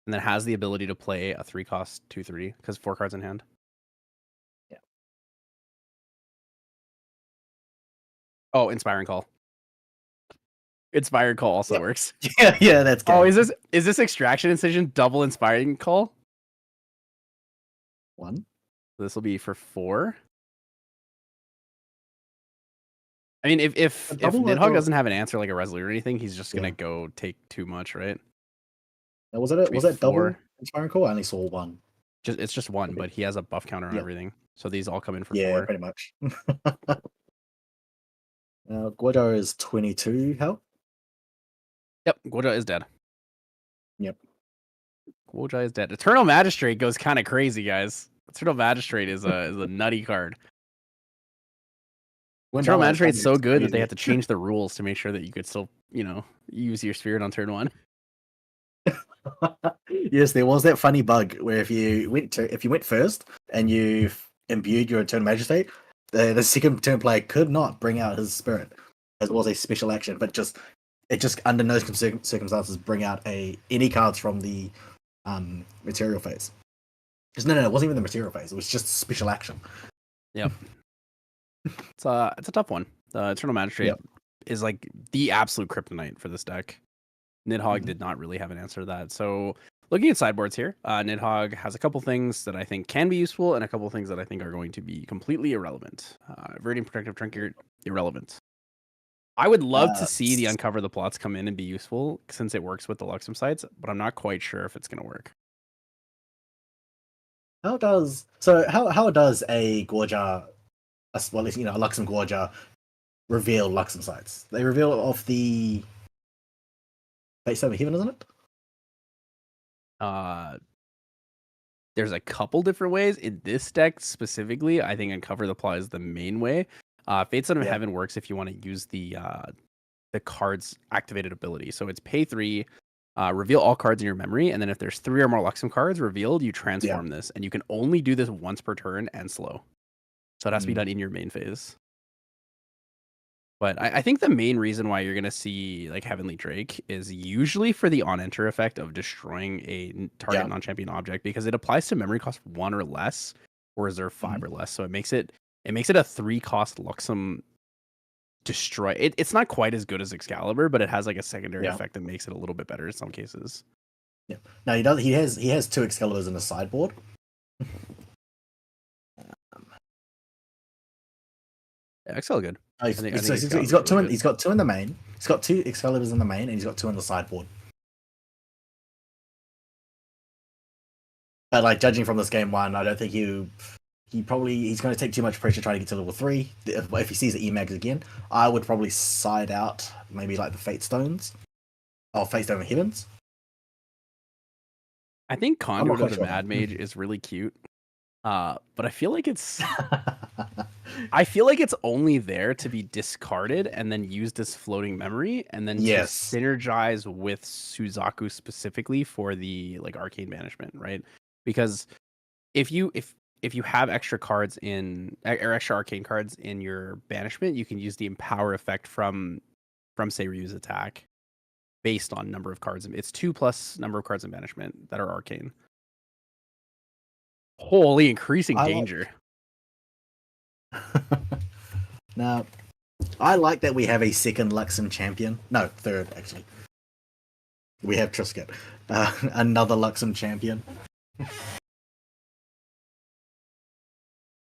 then has the ability to play a 3-cost 2/3 because 4 cards in hand. Yeah. Oh, Inspiring Call. Inspiring Call also works. Yeah, that's good. Oh, is this extraction incision double Inspiring Call? 1. This will be for 4. I mean, if Nidhogg doesn't have an answer like a Resolute or anything, he's just gonna go take too much, right? Now, was that double 4. Inspiring Call? I only saw 1. It's just 1, but he has a buff counter on everything, so these all come in for 4. Yeah, pretty much. Guojo is 22 health. Yep, Guoja is dead. Yep. Guoja is dead. Eternal Magistrate goes kind of crazy, guys. Eternal Magistrate is a nutty card. Eternal Magistrate's so good that they have to change the rules to make sure that you could still, use your spirit on turn 1. Yes, there was that funny bug where if you went first and you imbued your Eternal Magistrate, the second turn player could not bring out his spirit, as it was a special action, but it just under no circumstances bring out any cards from the material phase. Because no, it wasn't even the material phase. It was just special action. Yep. It's a tough one. Eternal Magistrate is like the absolute kryptonite for this deck. Nidhogg did not really have an answer to that. So looking at sideboards here, Nidhogg has a couple things that I think can be useful and a couple things that I think are going to be completely irrelevant. Averting Protective Trinket, irrelevant. I would love to see the Uncover the Plots come in and be useful since it works with the Luxem sites, but I'm not quite sure if it's going to work. How does a Gorja, a Luxem Gorja reveal Luxem sites? They reveal off the Face Over Heaven, isn't it? There's a couple different ways. In this deck specifically, I think Uncover the Plot is the main way. Fates Out of Heaven works if you want to use the card's activated ability. So it's pay 3, reveal all cards in your memory, and then if there's 3 or more Luxem cards revealed, you transform this, and you can only do this once per turn and slow. So it has to be done in your main phase. But I think the main reason why you're going to see like Heavenly Drake is usually for the on-enter effect of destroying a target non-champion object, because it applies to memory cost 1 or less or reserve 5 or less. So it makes it a 3-cost Luxem destroy. It's not quite as good as Excalibur, but it has like a secondary effect that makes it a little bit better in some cases. Yeah. Now he has 2 Excaliburs in the sideboard. Excel good. He's got 2 he's got 2 in the main. He's got 2 Excaliburs in the main, and he's got 2 in the sideboard. But like judging from this game 1, I don't think he's going to take too much pressure trying to get to level 3. If he sees the Emags again, I would probably side out maybe like the Fate Stones or Fate Stone Heavens. I think Conduit of the Mad Mage is really cute. But I feel like it's only there to be discarded and then used as floating memory, and then to synergize with Suzaku specifically for the like arcane banishment, right? Because if you have extra cards or extra arcane cards in your banishment, you can use the empower effect from Seiryu's attack based on number of cards. It's 2 plus number of cards in banishment that are arcane. Holy, increasing danger. Now, I like that we have a second Luxem champion. No, third, actually. We have Trisket. Another Luxem champion.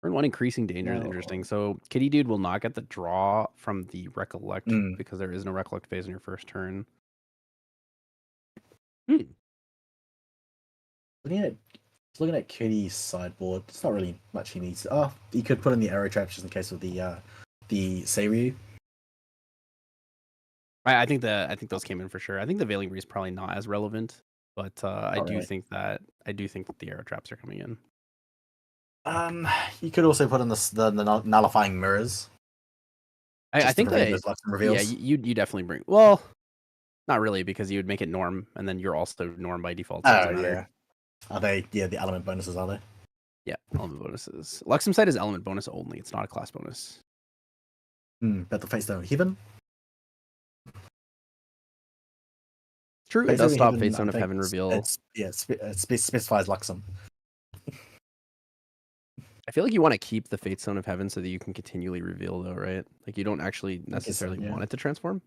Turn 1 increasing danger is interesting. So Kitty Dude will not get the draw from the Recollect because there is no Recollect phase in your first turn. Looking at Kitty's sideboard, it's not really much he needs. Oh, he could put in the arrow traps just in case of the Seiryu. I think those came in for sure. I think the Veiling Breeze is probably not as relevant but I Not do really. think that the arrow traps are coming in. You could also put in the nullifying mirrors. I Just to think prevent that those Luxem yeah, reveals. you definitely bring well, not really because you would make it norm, and then you're also norm by default. So it Oh doesn't matter. yeah. Are they? Yeah, the element bonuses are they? Yeah, element bonuses. Luxem side is element bonus only. It's not a class bonus. But the Face Stone of Heaven. True, it Face does Stone of stop Heaven. Fate I Zone of think Heaven reveal. it specifies Luxem. I feel like you want to keep the Fate Zone of Heaven so that you can continually reveal, though, right? Like you don't actually necessarily Yeah. want it to transform.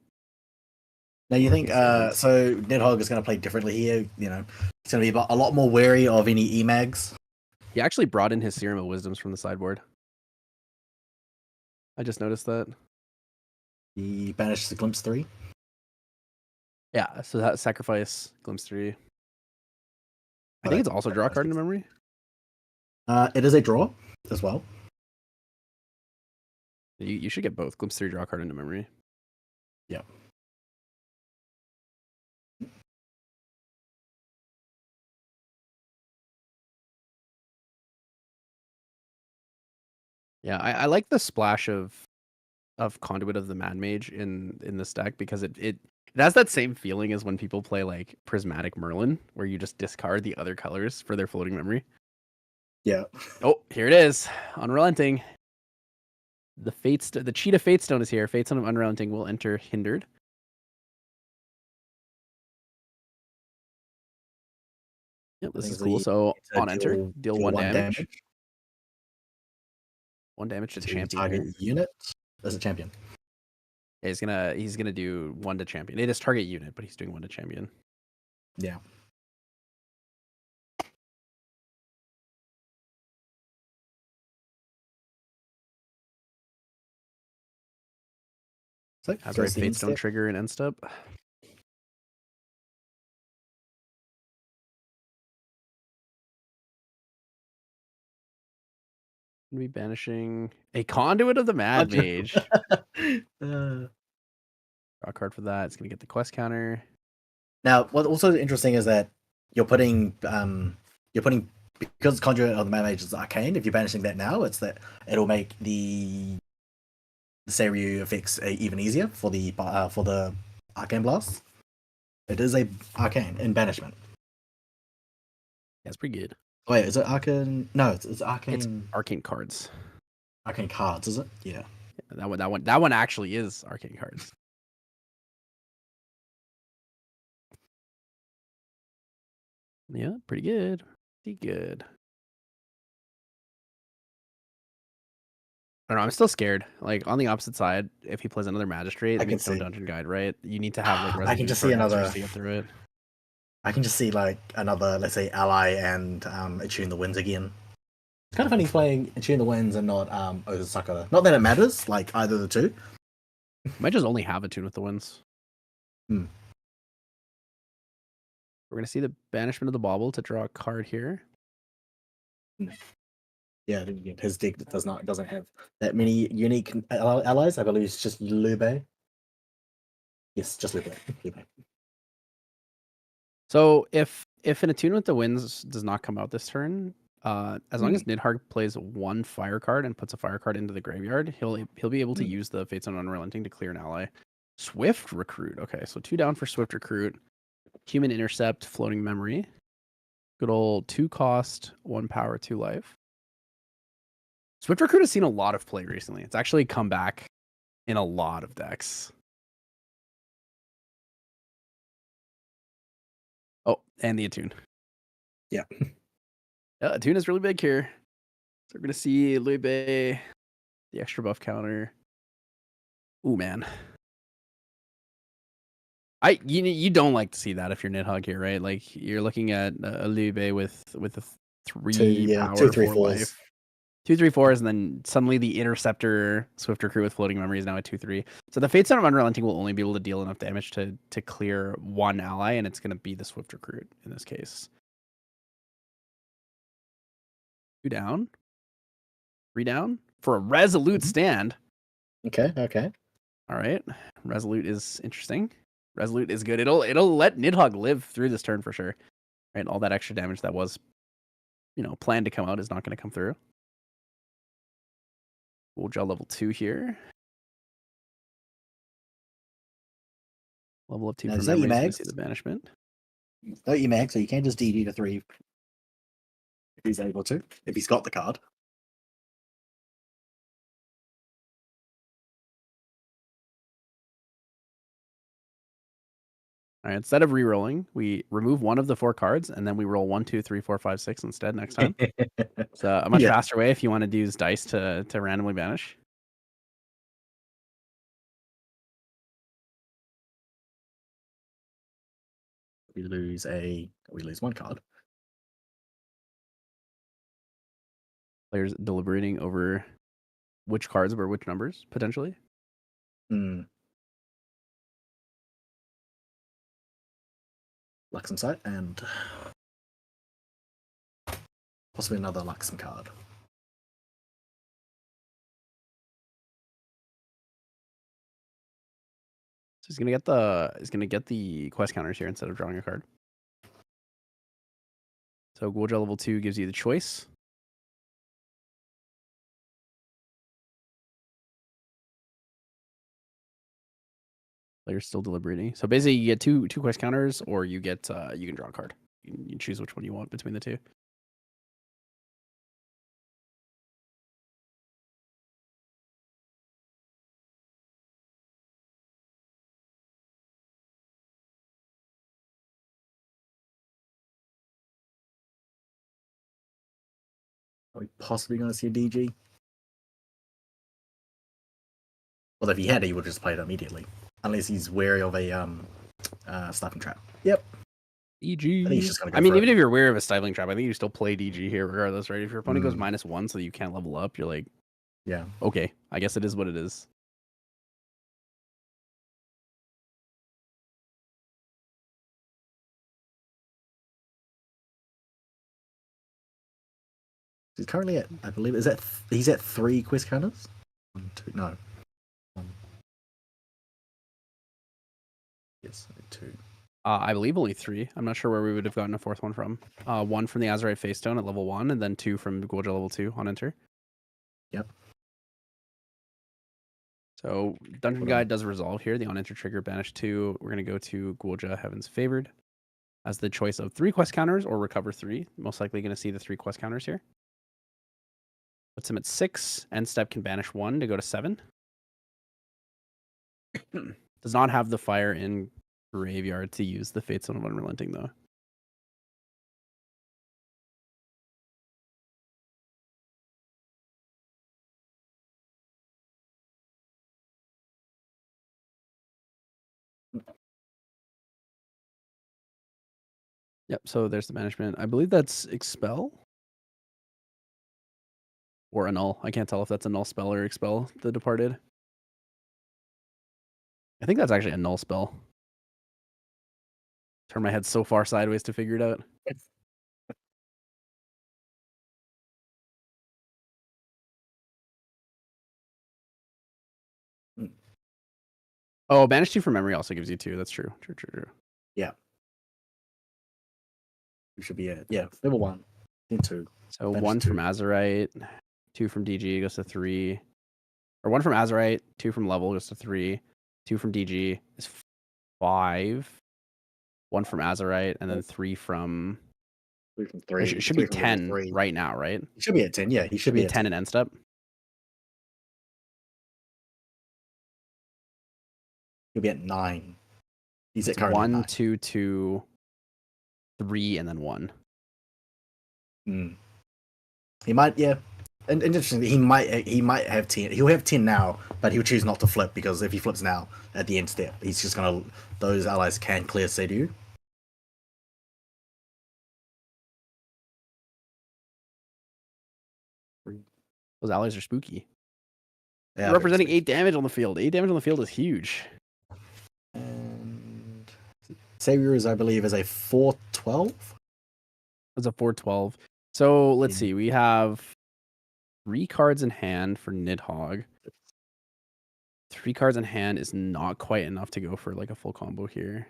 Now you think so? Nidhogg is going to play differently here. You know, he's going to be a lot more wary of any emags. He actually brought in his Serum of Wisdoms from the sideboard. I just noticed that. He banished the Glimpse 3. Yeah, so that sacrifice Glimpse 3. I think it's also draw a card into memory. It is a draw as well. You should get both Glimpse 3, draw a card into memory. Yeah. Yeah, I like the splash of Conduit of the Mad Mage in this deck because it has that same feeling as when people play like Prismatic Merlin, where you just discard the other colors for their floating memory. Yeah. Oh, here it is. Unrelenting. The Cheetah Fatestone is here. Fatestone of Unrelenting will enter hindered. Yep, this is cool. So on enter, deal 1 damage. 1 damage to champion target here. unit as a champion. Yeah, he's gonna do 1 to champion. It is target unit, but he's doing 1 to champion. Yeah. So Azure Fatestone trigger and end step. Be banishing a Conduit of the Mad Mage. Draw a card for that. It's gonna get the quest counter. Now, what's also interesting is that you're putting because Conduit of the Mad Mage is arcane. If you're banishing that now, it's that it'll make the Seiryu effects even easier for the arcane blast. It is a arcane in banishment. That's pretty good. Wait, is it arcane? No, it's arcane. It's arcane cards. Arcane cards, is it? Yeah. That one actually is arcane cards. Yeah, pretty good. Pretty good. I don't know. I'm still scared. Like on the opposite side, if he plays another Magistrate, that means no Dungeon Guide, right? You need to have like I can just see another to get through it. I can just see like another, let's say, ally and Attune the Winds again. It's kind of funny he's playing Attune the Winds and not Osaka. Not that it matters, like either of the two. Might just only have Attune with the Winds. Hmm. We're gonna see the Banishment of the Bauble to draw a card here. Yeah, his deck doesn't have that many unique allies. I believe it's just Lube. Yes, just Lube. So if an Attune with the Winds does not come out this turn, as long as Nidhogg plays 1 fire card and puts a fire card into the graveyard, he'll be able to use the Fates on Unrelenting to clear an ally. Swift Recruit. Okay, so 2 down for Swift Recruit. Human Intercept, Floating Memory. Good old 2 cost, 1 power, 2 life. Swift Recruit has seen a lot of play recently. It's actually come back in a lot of decks. Oh, and the Attune. Yeah. Attune is really big here. So we're going to see Lube, the extra buff counter. Ooh, man. You don't like to see that if you're Nidhogg here, right? Like you're looking at a Lube with a 3 power, 2, 3, 4 4s. life. 2, 3, 4s, and then suddenly the Interceptor Swift Recruit with Floating Memory is now a 2, 3. So the Fates of Unrelenting will only be able to deal enough damage to clear 1 ally, and it's going to be the Swift Recruit in this case. 2 down, 3 down for a Resolute stand. Okay. All right, Resolute is interesting. Resolute is good. It'll let Nidhogg live through this turn for sure. Right, all that extra damage that was, planned to come out is not going to come through. We'll draw level 2 here. Level up 2 Now, for is that your memory, so we mags? see the banishment. Don't you mag, so you can just DD to 3 if he's able to, if he's got the card. All right, instead of re-rolling, we remove one of the 4 cards, and then we roll 1, 2, 3, 4, 5, 6 instead next time. It's a much faster way if you want to use dice to randomly banish. We lose 1 card. Players deliberating over which cards were which numbers, potentially. Luxem sight and possibly another Luxem card. So he's gonna get the quest counters here instead of drawing a card. So Ghoulja level 2 gives you the choice. Player's still deliberating. So basically, you get two quest counters, or you get you can draw a card. You choose which one you want between the two. Are we possibly going to see a DG? Well, if he had, he would just play it immediately, unless he's wary of a stifling trap. Yep. DG. I think he's just gonna go I mean, for even it. if you're aware of a stifling trap, I think you still play DG here regardless, right? If your opponent goes -1 so you can't level up, you're like, yeah, okay, I guess it is what it is. He's currently at, I believe, he's at 3 quest counters? 1, 2, no. 1. Yes, 2. I believe only 3. I'm not sure where we would have gotten a 4th one from. 1 from the Azurite Face Stone at level 1, and then 2 from Ghoulja level 2 on enter. Yep. So Dungeon Guide does resolve here. The on enter trigger banish 2. We're gonna go to Ghoulja Heaven's Favored as the choice of 3 quest counters or recover 3. Most likely gonna see the 3 quest counters here. Puts him at 6. End step can banish 1 to go to 7. Does not have the fire in graveyard to use the Fates of Unrelenting though. Yep, so there's the banishment. I believe that's expel or annul. I can't tell if that's a null spell or expel the departed. I think that's actually a null spell. Turn my head so far sideways to figure it out. Oh, banish 2 from memory also gives you 2. That's true. True. Yeah. We should be at, level 1. Then 2. So Banish 1 2. from Azurite, 2 from DG goes to 3. Or 1 from Azurite, 2 from level goes to 3. 2 from DG is 5. 1 from Azurite, and then 3 from... 3 from 3. It should be 10 right now, right? He should be at 10, yeah. He should be at 10 in end step. He'll be at 9. He's at 1, 2, 2, 3, and then 1. He might, yeah. And interestingly, he might have 10. He'll have 10 now, but he'll choose not to flip because if he flips now at the end step, he's just gonna. Those allies can clear Sedu. Those allies are spooky. Yeah, representing 8 damage on the field. 8 damage on the field is huge. And Savior is, I believe, is a 4/12. It's a 4/12. So let's see. We have 3 cards in hand for Nidhogg. 3 cards in hand is not quite enough to go for like a full combo here.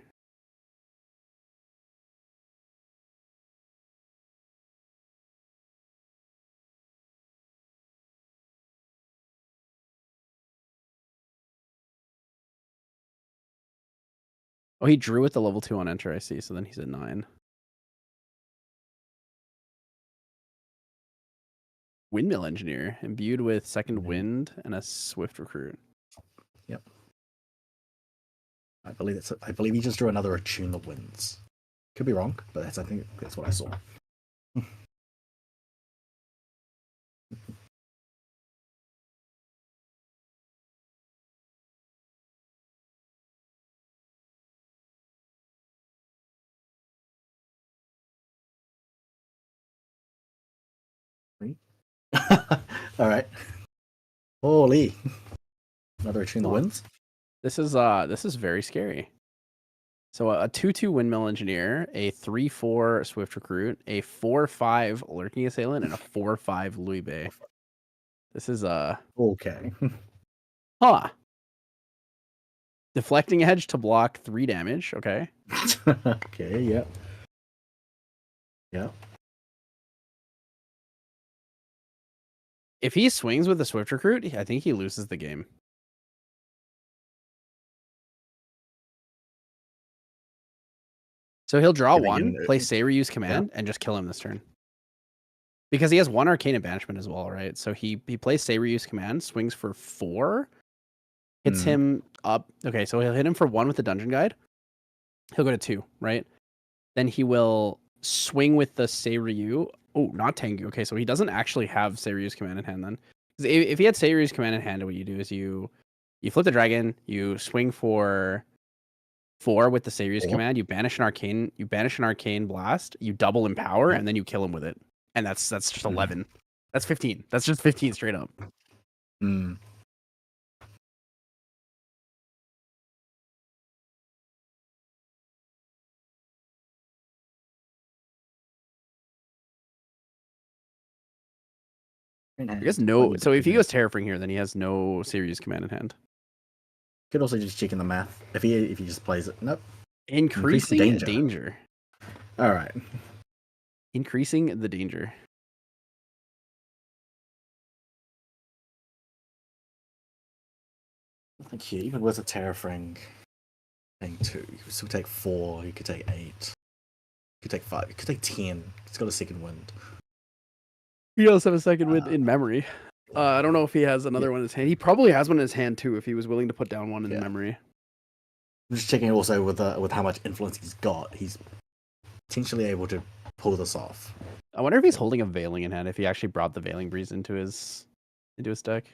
Oh, he drew with the level 2 on enter, I see. So then he's at 9. Windmill Engineer, imbued with second wind and a swift recruit. Yep. I believe he just drew another Attune the Winds. Could be wrong, but I think that's what I saw. All right. Holy. Another Attune the Winds. This is very scary. So a 2/2 Windmill Engineer, a 3/4 Swift Recruit, a 4/5 Lurking Assailant, and a 4/5 Louis Bay. This is okay. Deflecting Edge to block 3 damage. Okay. Okay. Yep. Yep. If he swings with the Swift Recruit, I think he loses the game. So he'll draw 1, play Seiryu's Command, and just kill him this turn. Because he has 1 Arcane and Banishment as well, right? So he plays Seiryu's Command, swings for 4, hits him up. Okay, so he'll hit him for 1 with the Dungeon Guide. He'll go to 2, right? Then he will swing with the Seiryu. Oh, not Tengu. Okay, so he doesn't actually have Seiryu's Command in hand then. If he had Seiryu's Command in hand, what you do is you flip the dragon, you swing for 4 with the Seiryu's Command, you banish an arcane blast, you double empower, and then you kill him with it. And that's just 11. That's 15. That's just 15 straight up. I guess no. So if he goes Terrafring here, then he has no Seiryu's Command in hand. Could also just check in the math. If he just plays it. Nope. Increasing danger. All right. Increasing the danger. I think here, even with a Terrafring thing 2, you could still take 4, you could take 8, you could take 5, you could take 10. It's got a second wind. He does have a second wind in memory. I don't know if he has another one in his hand. He probably has one in his hand too, if he was willing to put down one in memory. I'm just checking also with how much influence he's got. He's potentially able to pull this off. I wonder if he's holding a Veiling in hand. If he actually brought the Veiling Breeze into his deck.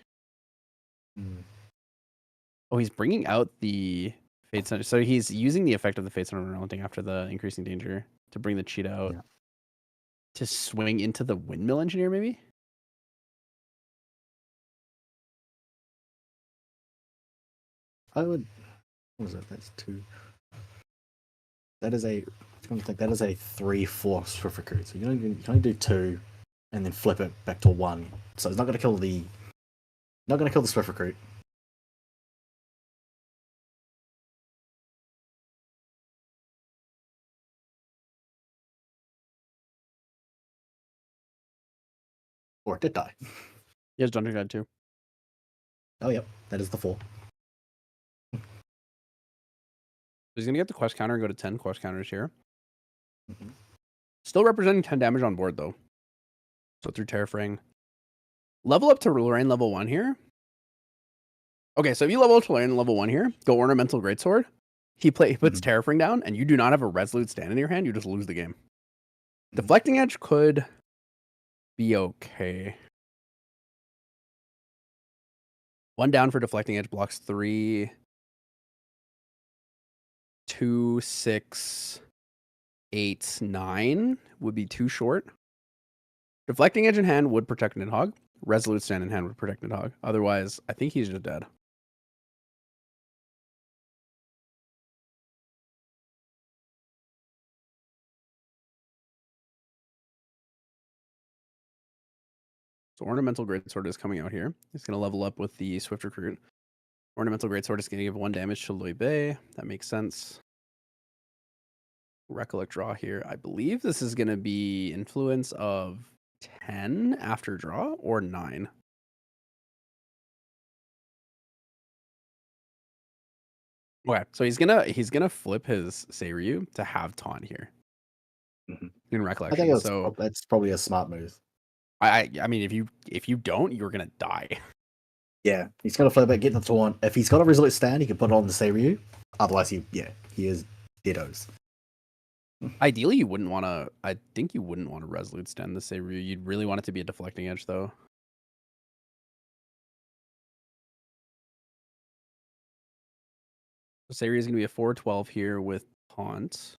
Oh, he's bringing out the Fate Center. So he's using the effect of the Fate Center Relenting after the increasing danger to bring the cheat out. Yeah. To swing into the Windmill Engineer, maybe? I would. What was it? That's 2. That is a. I'm think that is a 3/4 Swift Recruit. So you can only do 2, and then flip it back to 1. So it's not going to kill the. Not going to kill the Swift Recruit. Or it did die. He has Dungeon Guide too. Oh, yep. That is the 4. He's going to get the quest counter and go to 10 quest counters here. Still representing 10 damage on board, though. So through Terrafring. Level up to Lorraine level 1 here. Okay, so if you level up to Lorraine level 1 here, go Ornamental Greatsword. He puts Terrafring down, and you do not have a Resolute Stand in your hand. You just lose the game. Deflecting Edge could be okay. 1 down for Deflecting Edge blocks 3, 2, 6, 8, 9 would be too short. Deflecting Edge in hand would protect Nidhogg. Resolute Stand in hand would protect Nidhogg. Otherwise, I think he's just dead. So Ornamental Greatsword is coming out here. He's going to level up with the Swift Recruit. Ornamental Greatsword is going to give 1 damage to Louis Bay. That makes sense. Recollect draw here. I believe this is going to be influence of 10 after draw or 9. Okay, so he's gonna flip his Seiryu to have taunt here. Mhm. In I recollection. think So that's probably a smart move. I mean if you don't, you're gonna die. Yeah, he's gonna flip it, get the taunt. If he's got a resolute stand, he can put it on the Seiryu. Otherwise, he is deados. Ideally, you wouldn't want to. I think you wouldn't want to resolute stand the Seiryu. You'd really want it to be a deflecting edge, though. So Seiryu is going to be a 4/12 here with taunt.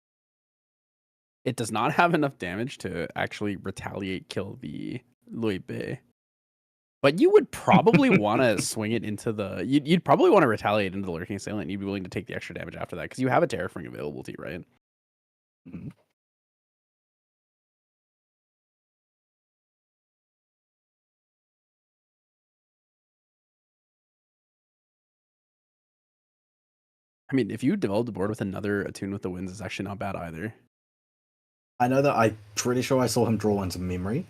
It does not have enough damage to actually retaliate kill the Lui Bei. But you would probably want to swing it into the. You'd probably want to retaliate into the Lurking Assailant. You'd be willing to take the extra damage after that because you have a Terrafring available to you, right? Mm-hmm. I mean, if you develop the board with another Attune with the Winds, it's actually not bad either. I know that I'm pretty sure I saw him draw into memory.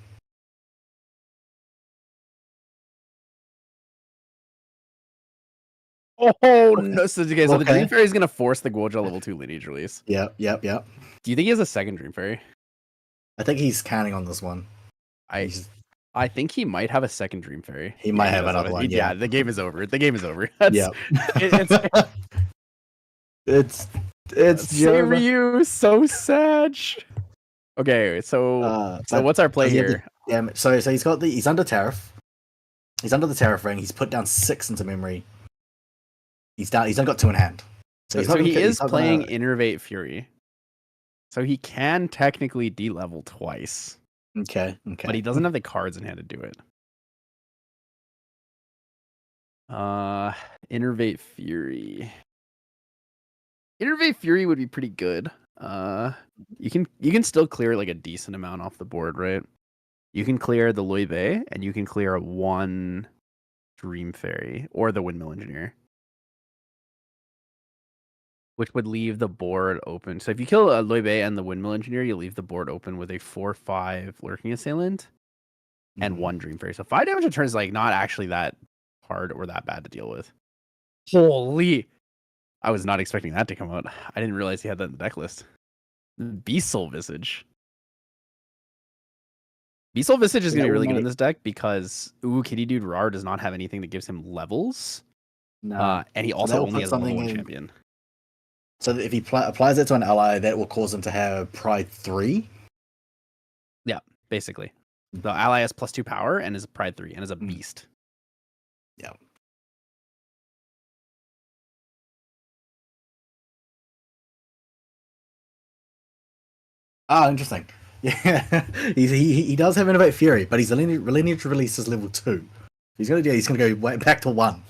Oh no! So, okay, so the Okay. Dream Fairy is gonna force the Guoja level 2 lineage release. Yep. Do you think he has a second Dream Fairy? I think he's counting on this one. I think he might have a second Dream Fairy. He might have another one. Yeah, the game is over. The game is over. Yeah. It's Seiryu, so sad. Okay, so what's our play here? Yeah, so he's under Tariff. He's under the Tariff ring. He's put down 6 into memory. He's only got 2 in hand. So he is playing Innervate Fury. So he can technically de-level twice. Okay. But he doesn't have the cards in hand to do it. Innervate Fury. Innervate Fury would be pretty good. You can still clear like a decent amount off the board, right? You can clear the Lui Bei, and you can clear 1 Dream Fairy or the Windmill Engineer, which would leave the board open. So if you kill a Lui Bei and the Windmill Engineer, you leave the board open with a 4/5 Lurking Assailant and 1 Dream Fairy. So 5 damage a turn is like not actually that hard or that bad to deal with. Holy! I was not expecting that to come out. I didn't realize he had that in the deck list. Beast Soul Visage. Beast Soul Visage is going to be really good in this deck because Kitty Dude Rar does not have anything that gives him levels. No. And he also only has a level 1 champion. So if he applies it to an ally, that will cause him to have Pride 3? Yeah, basically. The ally has +2 power and is Pride 3 and is a beast. Yeah. Ah, interesting. Yeah, he does have Innovate Fury, but he's lineage release is level 2. He's gonna go way back to 1.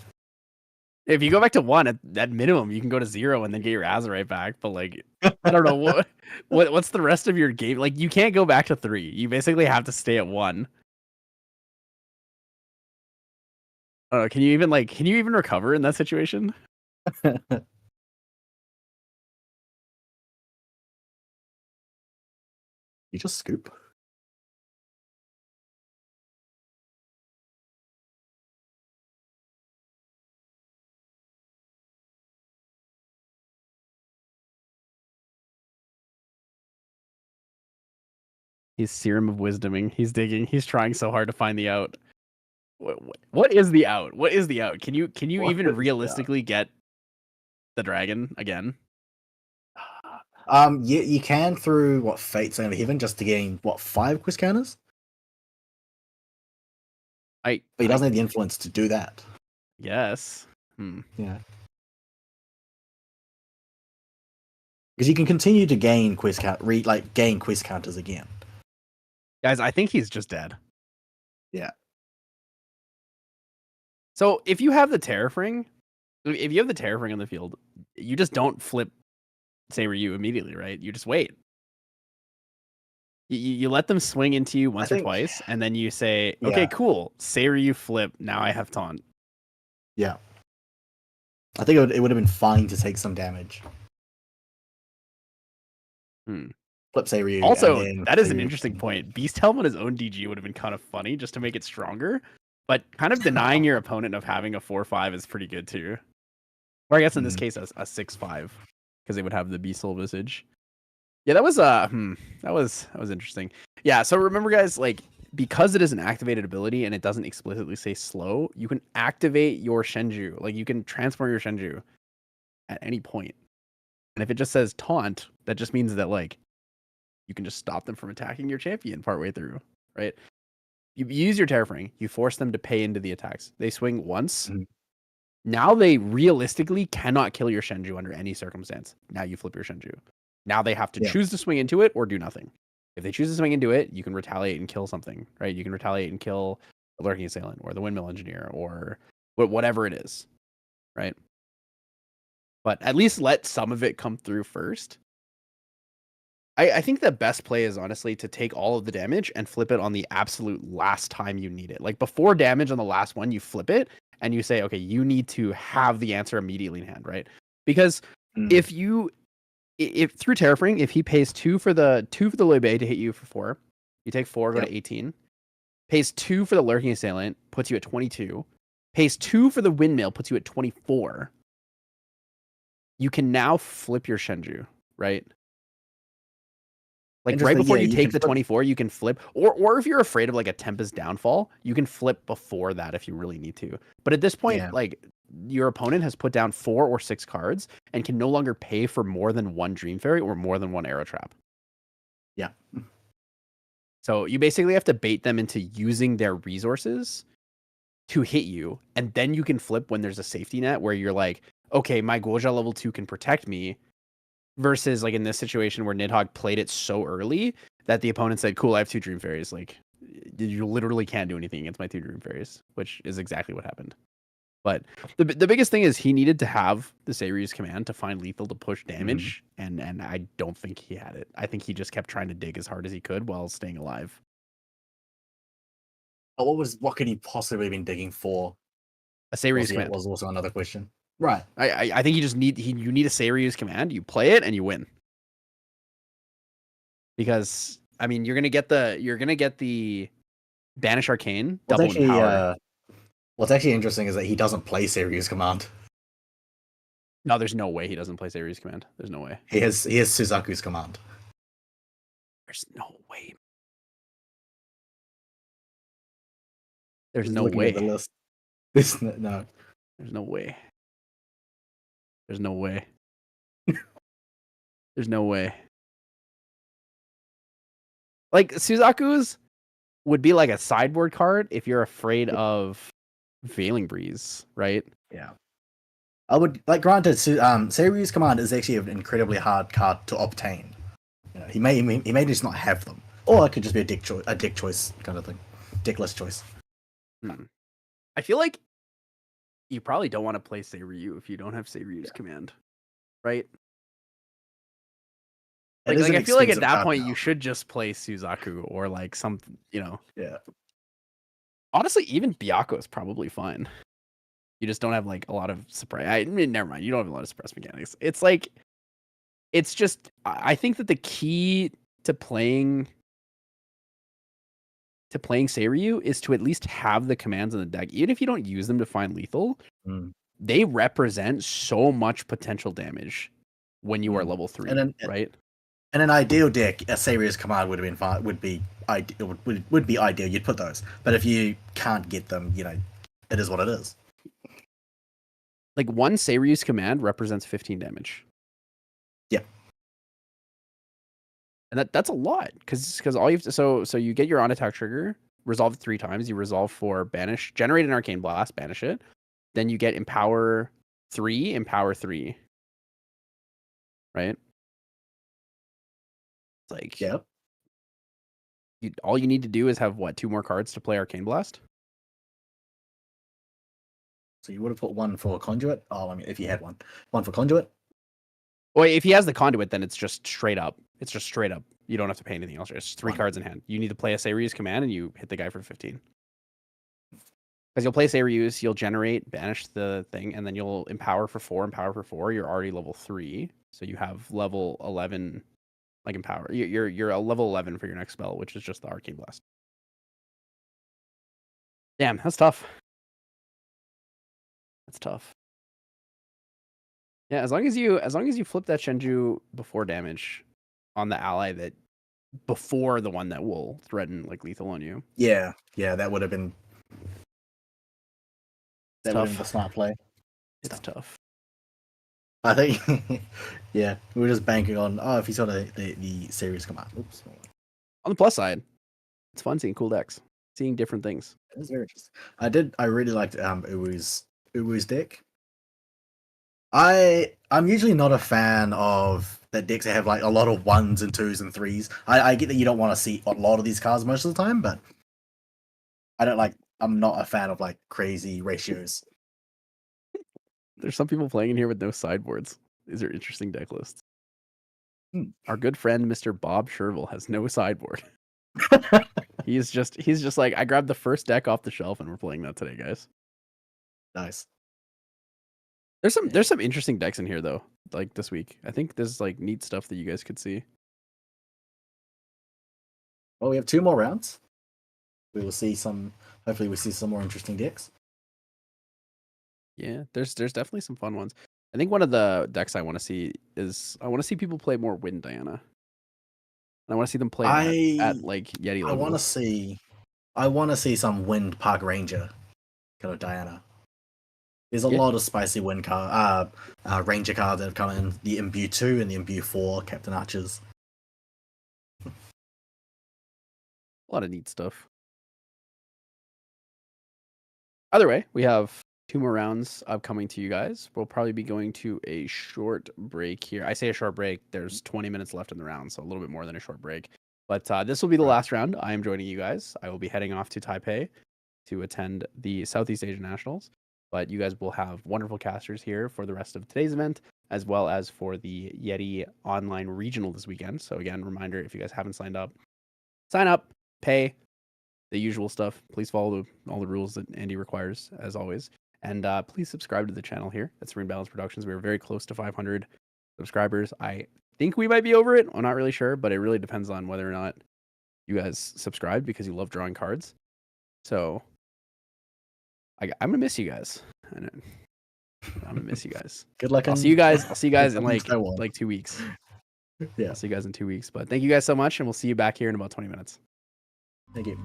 If you go back to 1 at minimum, you can go to 0 and then get your Azurite back. But like, I don't know what's the rest of your game. Like, you can't go back to 3. You basically have to stay at 1. I don't know. Can you even recover in that situation? You just scoop. He's Serum of Wisdoming. He's digging. He's trying so hard to find the out. What is the out? What is the out? Can you even realistically get the dragon again? You can through Fate's Zone of Heaven just to gain 5 quiz counters. But he doesn't have the influence to do that. Yes. Yeah. Because you can continue to gain gain quiz counters again. Guys, I think he's just dead. Yeah. So if you have the Terrafring on the field, you just don't flip Seiryu immediately, right? You just wait. You let them swing into you once or twice, and then you say, okay, cool, Seiryu flip, now I have taunt. Yeah. I think it would have been fine to take some damage. Flip Seiryu. Also, that is an interesting point. Beast Helm on his own DG would have been kind of funny just to make it stronger, but kind of denying your opponent of having a 4/5 is pretty good too. Or I guess in this case, a 6/5, because they would have the Beastal Visage. Yeah, that was that was interesting. Yeah, so remember, guys, like because it is an activated ability and it doesn't explicitly say slow, you can activate your Shenju. Like you can transform your Shenju at any point. And if it just says taunt, that just means that like you can just stop them from attacking your champion partway through, right? You use your Terraforming, you force them to pay into the attacks. They swing once. Mhm. Now they realistically cannot kill your Shenju under any circumstance. Now you flip your Shenju. Now they have to choose to swing into it or do nothing. If they choose to swing into it, you can retaliate and kill something, right? You can retaliate and kill the Lurking Assailant or the Windmill Engineer or whatever it is, right? But at least let some of it come through first. I think the best play is honestly to take all of the damage and flip it on the absolute last time you need it. Like before damage on the last one, you flip it and you say, okay, you need to have the answer immediately in hand, right? Because if through Terraforming, if he pays 2 for the Loy Bay to hit you for 4, you take 4, go to 18. Pays 2 for the Lurking Assailant, puts you at 22. Pays 2 for the Windmill, puts you at 24. You can now flip your Shenju, right? Like right before you take the 24, you can flip. Or if you're afraid of like a Tempest downfall, you can flip before that if you really need to. But at this point, like your opponent has put down 4 or 6 cards and can no longer pay for more than 1 Dream Fairy or more than 1 Arrow Trap. Yeah. So you basically have to bait them into using their resources to hit you, and then you can flip when there's a safety net where you're like, okay, my Goja level 2 can protect me. Versus like in this situation where Nidhogg played it so early that the opponent said, cool, I have 2 Dream Fairies. Like you literally can't do anything against my 2 Dream Fairies, which is exactly what happened. But the biggest thing is he needed to have the Seiryu's command to find lethal to push damage, and I don't think he had it. I think he just kept trying to dig as hard as he could while staying alive. What could he possibly been digging for? A Seiryu's command was also another question. Right. I think you need a Seiryu's command. You play it and you win. Because I mean, you're gonna get the Banish Arcane double in power. What's actually interesting is that he doesn't play Seiryu's command. No, there's no way he doesn't play Seiryu's command. There's no way. He has Suzaku's command. There's no way. There's no way. The list. No. There's no way. There's no way. There's no way. Like Suzaku's would be like a sideboard card if you're afraid of Veiling Breeze, right? Yeah. I would like granted Seiryu's command is actually an incredibly hard card to obtain. You know, he may just not have them. Or it could just be a deck choice kind of thing. Deckless choice. I feel like you probably don't want to play Seiryu if you don't have Seiryu's command. Right? Like I feel like at that point you should just play Suzaku or like some, Yeah. Honestly, even Byakko is probably fine. You just don't have like a lot of surprise. I mean, never mind. You don't have a lot of suppress mechanics. It's like, it's just. I think that the key to playing Seiryu is to at least have the commands in the deck, even if you don't use them to find lethal. They represent so much potential damage when you are level 3, right? In an ideal deck, a Seiryu's command would have been fine. Would be ideal. You'd put those, but if you can't get them, it is what it is. Like 1 Seiryu's command represents 15 damage. Yeah. And that's a lot because all you have to so you get your on attack trigger, resolve it 3 times, you resolve for banish, generate an arcane blast, banish it. Then you get empower 3, empower 3. Right? It's like all you need to do is have 2 more cards to play arcane blast. So you would have put 1 for conduit? Oh, I mean, if you had 1 for conduit? Well, if he has the conduit, then it's just straight up. It's just straight up. You don't have to pay anything else. It's 3 cards in hand. You need to play a Seiryu's command, and you hit the guy for 15. Because you'll play Seiryu's, you'll generate, banish the thing, and then you'll empower for 4, empower for 4. You're already level 3, so you have level 11, like empower. You're a level 11 for your next spell, which is just the arcane blast. Damn, that's tough. That's tough. Yeah, as long as you flip that Shenju before damage on the ally that before the one that will threaten like lethal on you. Yeah, that would have been the smart play. It's tough. I think, yeah, we were just banking on, if you saw the series come out. Oops. On the plus side, it's fun seeing cool decks, seeing different things. It was very interesting. I really liked Uwu's deck. I'm usually not a fan of the decks that have like a lot of 1s and 2s and 3s. I get that you don't want to see a lot of these cards most of the time, but I'm not a fan of like crazy ratios. There's some people playing in here with no sideboards. These are interesting deck lists. Hmm. Our good friend Mr. Bob Sherville has no sideboard. he's just like, I grabbed the first deck off the shelf and we're playing that today, guys. Nice. There's some interesting decks in here though, like this week. I think there's like neat stuff that you guys could see. Well, we have 2 more rounds. We will see hopefully we see some more interesting decks. Yeah, there's definitely some fun ones. I think one of the decks I want to see is I want to see people play more Wind Diana. And I want to see them play at like Yeti level. I want to see some Wind Park Ranger kind of Diana. There's a lot of spicy Wind Ranger cards that have come in. The Imbue 2 and the Imbue 4 Captain Archers. A lot of neat stuff. Either way, we have 2 more rounds upcoming to you guys. We'll probably be going to a short break here. I say a short break. There's 20 minutes left in the round, so a little bit more than a short break. But this will be the last round. I am joining you guys. I will be heading off to Taipei to attend the Southeast Asian Nationals. But you guys will have wonderful casters here for the rest of today's event, as well as for the Yeti Online Regional this weekend. So again, reminder, if you guys haven't signed up, sign up, pay, the usual stuff. Please follow all the rules that Andy requires, as always. And please subscribe to the channel here at Serene Balance Productions. We're very close to 500 subscribers. I think we might be over it. I'm not really sure, but it really depends on whether or not you guys subscribe because you love drawing cards. So I'm gonna miss you guys. I'm gonna miss you guys. Good luck. I'll see you guys in like 2 weeks. Yeah. I'll see you guys in 2 weeks. But thank you guys so much, and we'll see you back here in about 20 minutes. Thank you.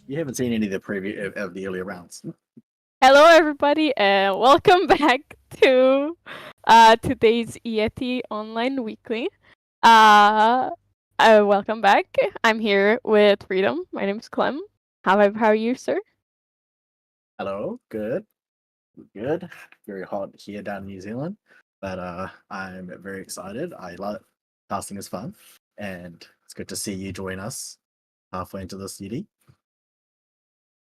You haven't seen any of the preview of the earlier rounds. Hello, everybody, and welcome back to today's Yeti Online Weekly. Welcome back. I'm here with Freedom. My name's Clem. How are you, sir? Hello, good. Very hot here down in New Zealand, but I'm very excited. I love casting is fun, and it's good to see you join us halfway into this Yeti.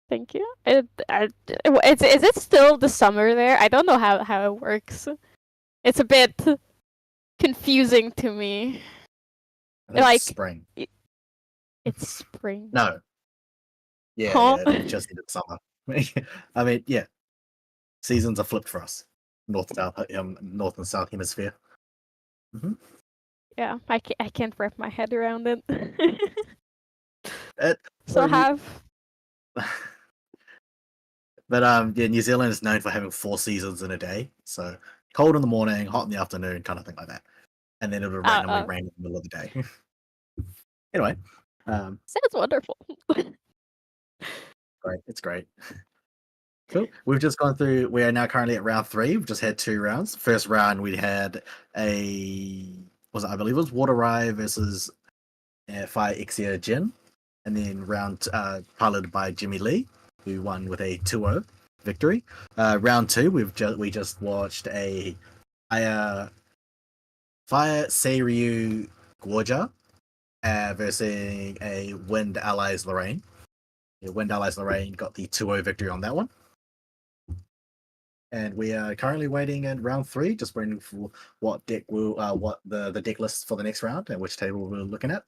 Thank you. Is it still the summer there? I don't know how it works. It's a bit confusing to me. I think Like- it's spring. It's spring. No. Yeah, Huh? yeah, it's just into summer. I mean, yeah. Seasons are flipped for us. North and south hemisphere. Yeah, I can't wrap my head around it. So well, have But yeah, New Zealand is known for having 4 seasons in a day. So cold in the morning, hot in the afternoon, kind of thing like that. And then it'll randomly rain in the middle of the day. Anyway, sounds wonderful. great. It's great. Cool. We've just gone through. We are now currently at round 3. We've just had 2 rounds. First round we had I believe it was Water Rye versus Fire Exia Jin, and then round piloted by Jimmy Lee, who won with a 2-0 victory. Round 2, we just watched a Fire Seiryu Gorja versus a Wind Allies Lorraine. Yeah, Wind Allies Lorraine got the 2-0 victory on that one. And we are currently waiting in round 3, just waiting for what deck will what the deck list for the next round and which table we're looking at.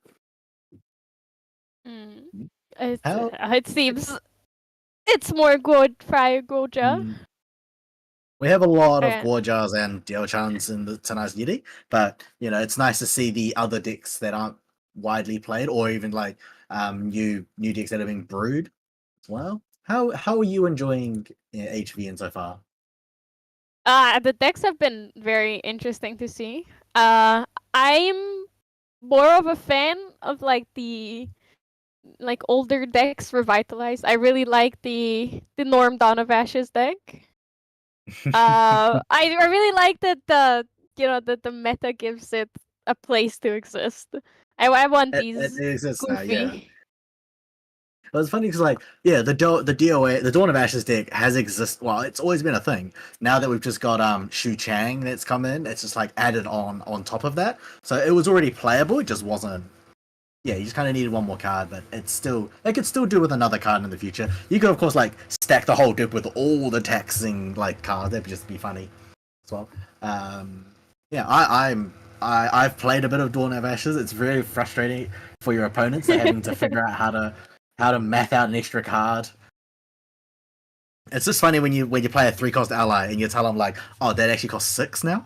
It seems it's more good Fire Goja. We have a lot of Yeah. Gorjas and Diochans in the tonight's Yeti, but you know it's nice to see the other decks that aren't widely played, or even like new decks that are being brewed as well. How are you enjoying HVN so far? The decks have been very interesting to see. I'm more of a fan of the older decks revitalized. I really like the Norm Dawn of Ashes deck. I really like that the meta gives it a place to exist. I want these It exists now, goofy. yeah. Well, it's funny because, like, yeah, the DOA, the Dawn of Ashes deck has existed. Well, it's always been a thing. Now that we've just got Shu Chang that's come in, it's just like added on top of that. So it was already playable. It just wasn't. Yeah, you just kind of needed one more card, but it's still they could still do with another card in the future. You could, of course, like stack the whole deck with all the taxing like cards. That'd just be funny as well. Yeah, I've played a bit of Dawn of Ashes. It's very frustrating for your opponents. They're having to figure out how to math out an extra card. It's just funny when you play a 3-cost ally and you tell them like, oh, that actually costs 6 now.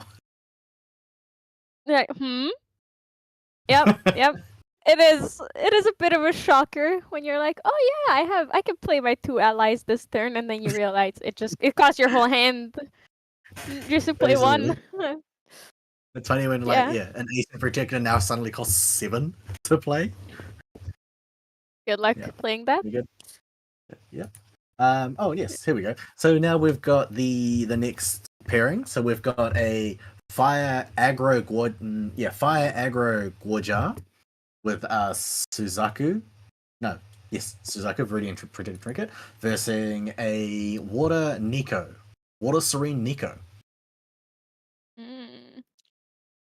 Like, Yep. It is a bit of a shocker when you're like, oh yeah, I can play my 2 allies this turn, and then you realize it costs your whole hand just to play one. It's funny when like an ace in particular now suddenly costs 7 to play. Good luck playing that. Pretty good. Yeah. Oh yes, here we go. So now we've got the next pairing. So we've got a Fire Agro Gorja with Suzaku. Suzaku Viridian Protected Trinket versus a Water Serene Nico.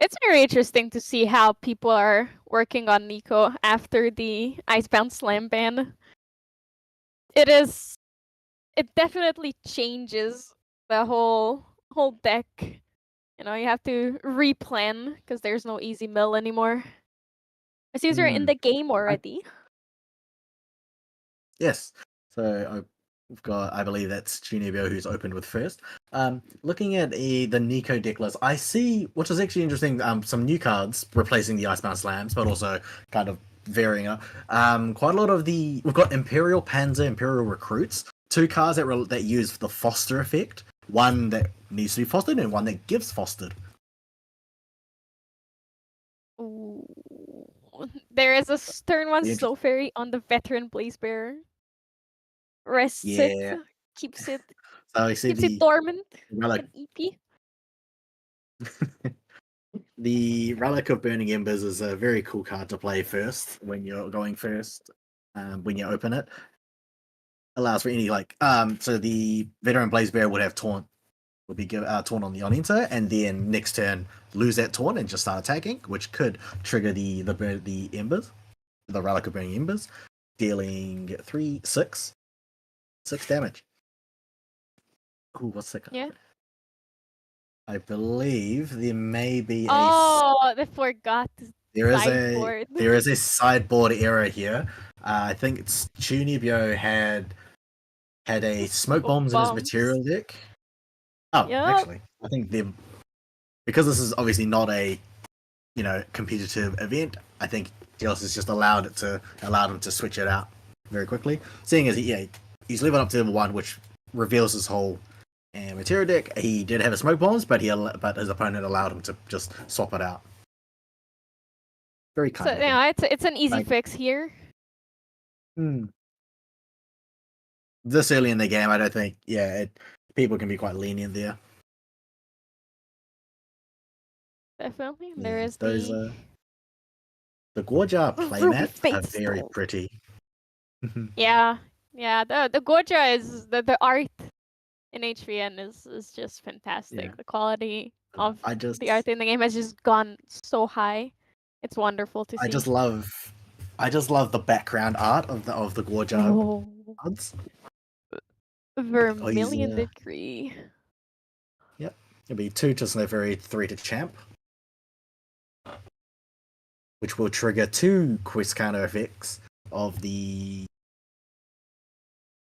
It's very interesting to see how people are working on Nico after the Icebound Slam ban. It definitely changes the whole deck. You know, you have to replan because there's no easy mill anymore. It seems you're in the game already. Yes. So we've got, I believe that's Junebio who's opened with first. Looking at the Nico deck list, I see, which is actually interesting, some new cards replacing the Icebound Slams, but also kind of varying up. Quite a lot of we've got Imperial Panzer, Imperial Recruits, 2 cards that use the foster effect. One that needs to be fostered and one that gives fostered. Ooh. There is a turn 1 The Slow Fairy on the Veteran Blaze Bearer. rests it, Yeah. keeps it So I see dormant relic, and EP. the Relic of Burning Embers is a very cool card to play first when you're going first. When you open it, allows for any so the veteran Blaze Bear would have taunt, would be taunt on the on enter, and then next turn lose that taunt and just start attacking, which could trigger the embers, the Relic of Burning Embers, dealing 6 damage. Ooh, what's that? Yeah. I believe there may be Oh, I forgot. there sideboard. is a sideboard error here. I think it's Chunibyo had a smoke bombs in his material deck. Oh, Yep. actually, I think because this is obviously not a competitive event. I think Geos has just allowed him to switch it out very quickly. Seeing as he's leveled up to level 1, which reveals his whole material deck. He did have a smoke bombs, but his opponent allowed him to just swap it out. Very kind. So yeah, it's an easy fix here. This early in the game, I don't think. People can be quite lenient there. Definitely, there is those the Gorja playmats are very Stone. pretty. Yeah. The Gorja is the art in HVN is just fantastic. Yeah. The quality of the the art in the game has just gone so high. It's wonderful to see. I just love the background art of the Gorja cards. Vermilion Decree. Yep. It'll be 2 to Slivery, 3 to Champ, which will trigger 2 quest counter effects of the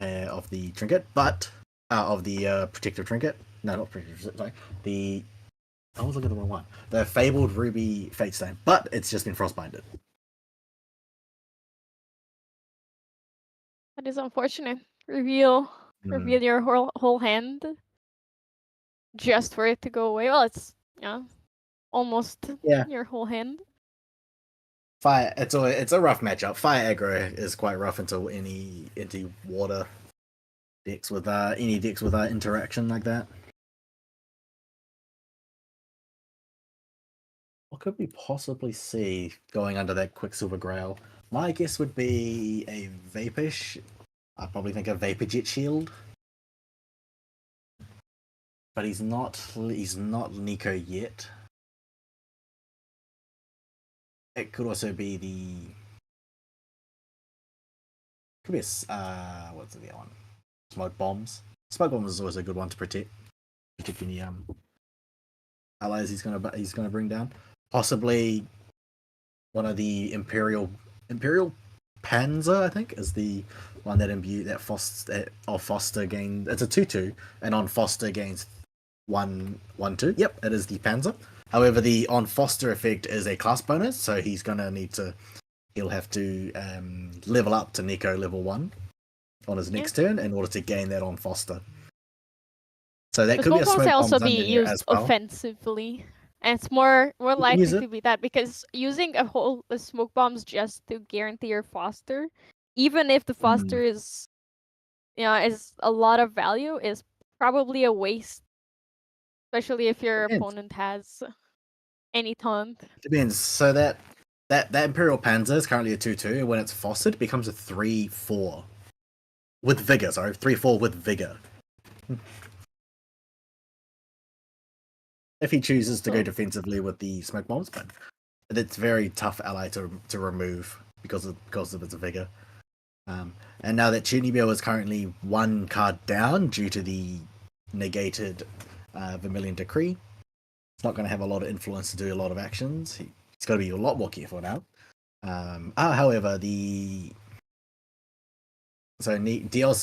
trinket, but of the protective trinket. No, not protective. Sorry, I was looking at the wrong one. The Fabled Ruby Fate Stone, but it's just been frostbinded. That is unfortunate. Reveal your whole hand just for it to go away. Well, it's almost your whole hand. Fire. It's a rough matchup. Fire aggro is quite rough into any water decks with any decks with interaction like that. What could we possibly see going under that Quicksilver Grail? My guess would be a Vapish. I probably think a Vapor Jet Shield. But he's not Nico yet. It could also be could be what's the other one? Smoke bombs. Smoke bombs is always a good one to protect any allies he's gonna bring down. Possibly one of the Imperial Panzer, I think, is the one that Foster gains. It's a 2/2, and on Foster gains 1/2. Yep, it is the Panzer. However, the on Foster effect is a class bonus, so he'll have to level up to Nico level 1 on his next turn in order to gain that on Foster. So that could be a smoke bomb also be used offensively. And it's more likely to be that, because using a smoke bombs just to guarantee your Foster, even if the Foster is a lot of value, is probably a waste. Especially if your opponent has any taunt. Depends. So that Imperial Panzer is currently a 2/2, and when it's fostered, it becomes a 3/4 with vigor. Sorry, 3/4 with vigor. If he chooses to go defensively with the smoke bombs, but it's very tough ally to remove because of its vigor. And now that Chunibyo is currently 1 card down due to the negated Vermilion Decree, it's not going to have a lot of influence to do a lot of actions. He's got to be a lot more careful now. However, Dios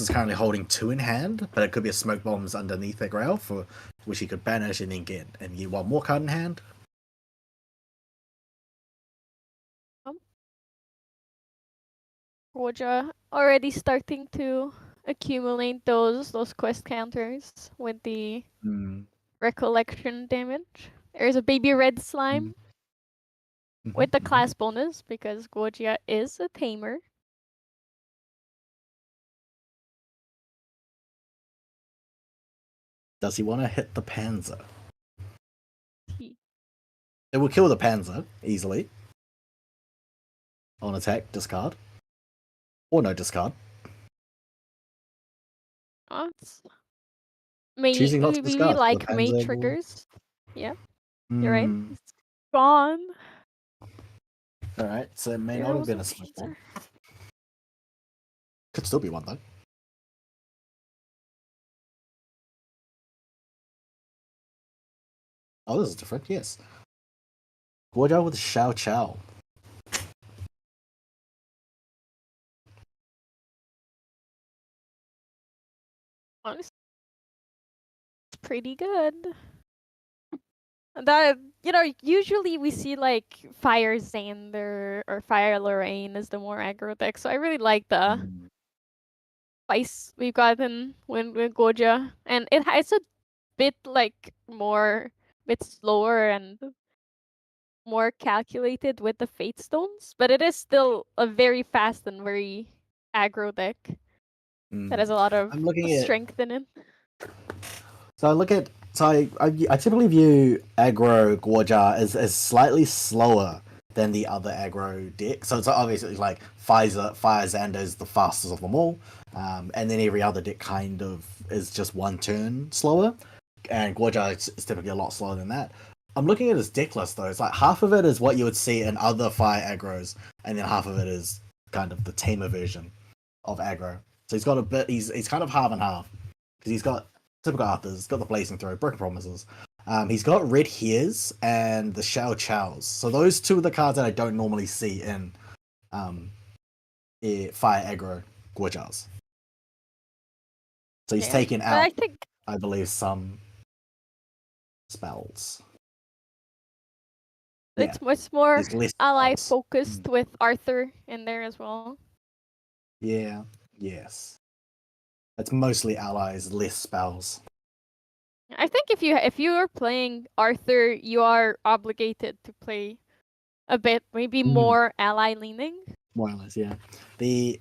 is currently holding 2 in hand, but it could be a smoke bombs underneath the grail for which he could banish and then get 1 more card in hand. Roja already starting to accumulate those quest counters with the recollection damage. There's a baby red slime with the class bonus, because Gorgia is a tamer. Does he want to hit the Panzer? He- It will kill the Panzer easily. On attack, discard. Or no discard. it's- Choosing not to we discard. like The May Panzer will- triggers. Yeah, you're right. Hmm. It's gone. Alright, so it may not have Heroes been a of split Caesar. one. Could still be one though. Oh, this is different, yes. Guoja with Xiao Chao. Honestly, it's pretty good. That usually we see like Fire Xander or Fire Lorraine is the more aggro deck, so I really like the Hmm. spice we've gotten with Goja, and it has a bit like bit slower and more calculated with the Fate Stones, but it is still a very fast and very aggro deck that has a lot of I'm looking at strength in it. So I typically view aggro Guoja as slightly slower than the other aggro deck. So it's obviously like Fire Xander is the fastest of them all, and then every other deck kind of is just one turn slower, and Guoja is typically a lot slower than that. I'm looking at his deck list though. It's like half of it is what you would see in other fire aggros, and then half of it is kind of the tamer version of aggro. So he's got a bit. He's kind of half and half because he's got typical Arthurs. He's got the Blazing Throw, Broken Promises. He's got Red Hairs and the Xiao Chaos. So those two are the cards that I don't normally see in fire aggro Guojas. So he's Yeah, taken but out, I think I believe, some spells. it's much more there's less ally spells. focused with Arthur in there as well. Yeah, yes. It's mostly allies, less spells. I think if you are playing Arthur, you are obligated to play a bit maybe more ally leaning. More or less, yeah. The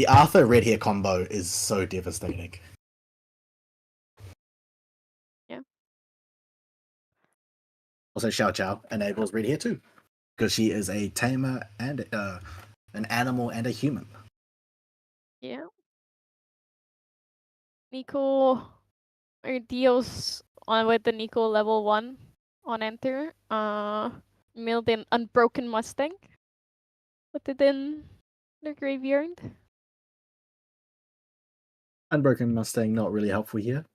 Arthur Red Hair combo is so devastating. Yeah. Also, Xiao Chao enables Red Hair too, because she is a tamer and an animal and a human. Yeah. Nico or deals on with the Nico level 1 on enter. Milled in Unbroken Mustang. Put it in the graveyard. Unbroken Mustang not really helpful here.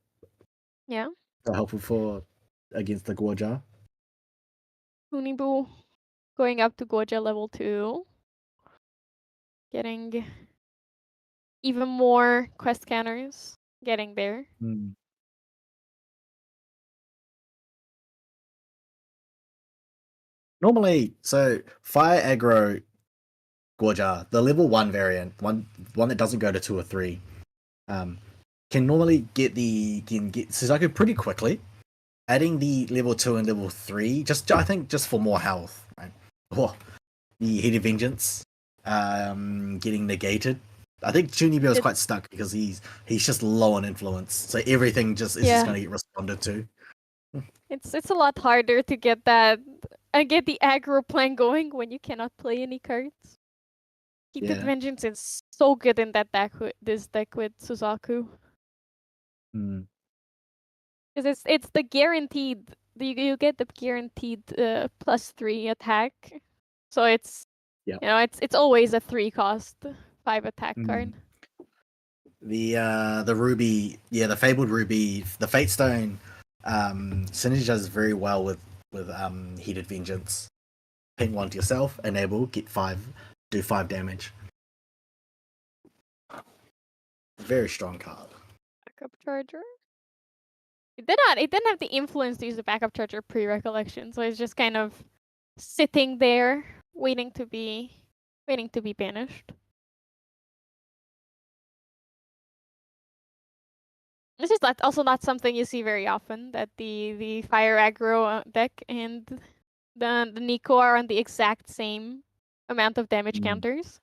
Yeah. Not helpful for against the Guoja. Hunibu going up to Goja level 2. Getting even more quest counters. Getting there. Normally, so fire aggro Guoja, the level 1 variant, one that doesn't go to 2 or 3, can normally get Suzaku pretty quickly. Adding the level 2 and level 3, I think just for more health, right? Oh, the Heat of Vengeance getting negated. I think Chunibyo is quite stuck because he's just low on influence, so everything just is just going to get responded to. It's a lot harder to get that and get the aggro plan going when you cannot play any cards. Heated Vengeance is so good in that deck this deck with Suzaku. Because it's the guaranteed you get the guaranteed +3 attack. So it's it's always a 3 cost 5 attack card. The Ruby, the Fabled Ruby, the Fate Stone synergizes very well with Heated Vengeance. Ping 1 to yourself, enable, get 5, do 5 damage. Very strong card. Backup Charger. It didn't have the influence to use the Backup Charger pre-recollection, so it's just kind of sitting there waiting to be banished. This is also not something you see very often, that the fire aggro deck and the Nico are on the exact same amount of damage counters.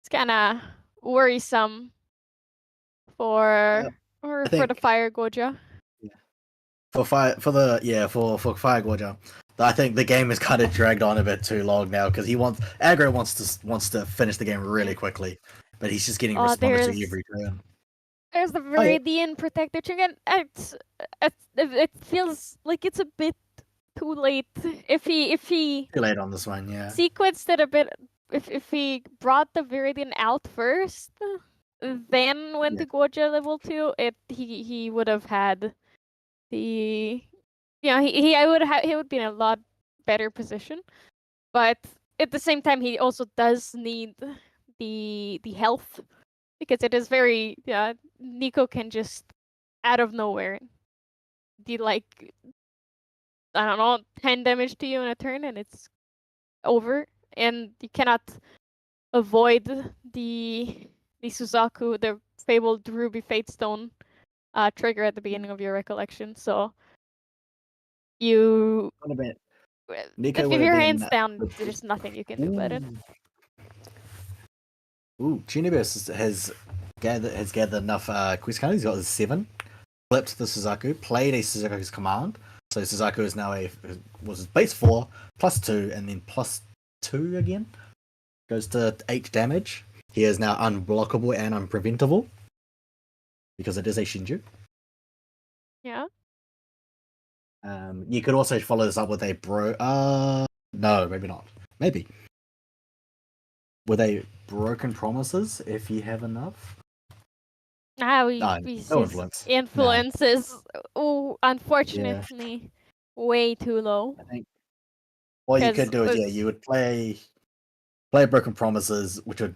It's kinda worrisome for the fire Goja. For Fire Gorger, I think the game has kind of dragged on a bit too long now because Agro wants to finish the game really quickly, but he's just getting Oh, responded to every turn. there's the Oh, yeah. Viridian Protector Trinket. It feels like it's a bit too late. If he Too late on this one, yeah. sequenced it a bit, if he brought the Viridian out first, then went to Gorgia level 2, he would have had the he would be in a lot better position. But at the same time, he also does need the health, because it is very Nico can just out of nowhere do like, I don't know, 10 damage to you in a turn and it's over, and you cannot avoid the Suzaku, the fabled Ruby Fatestone trigger at the beginning of your recollection. So you What a bit. if Nico would your have hands been. down, there's nothing you can do about it. Ooh, Chunibus has gathered enough quest cards. He's got his 7. Flipped the Suzaku, played a Suzaku's command. So Suzaku is now was his base 4, +2, and then +2 again. Goes to 8 damage. He is now unblockable and unpreventable because it is a Shinju. Yeah. You could also follow this up with a no, maybe not. Maybe. With a Broken Promises if you have enough. No influence. Influence is unfortunately way too low. I think what you could do is you would play Broken Promises, which would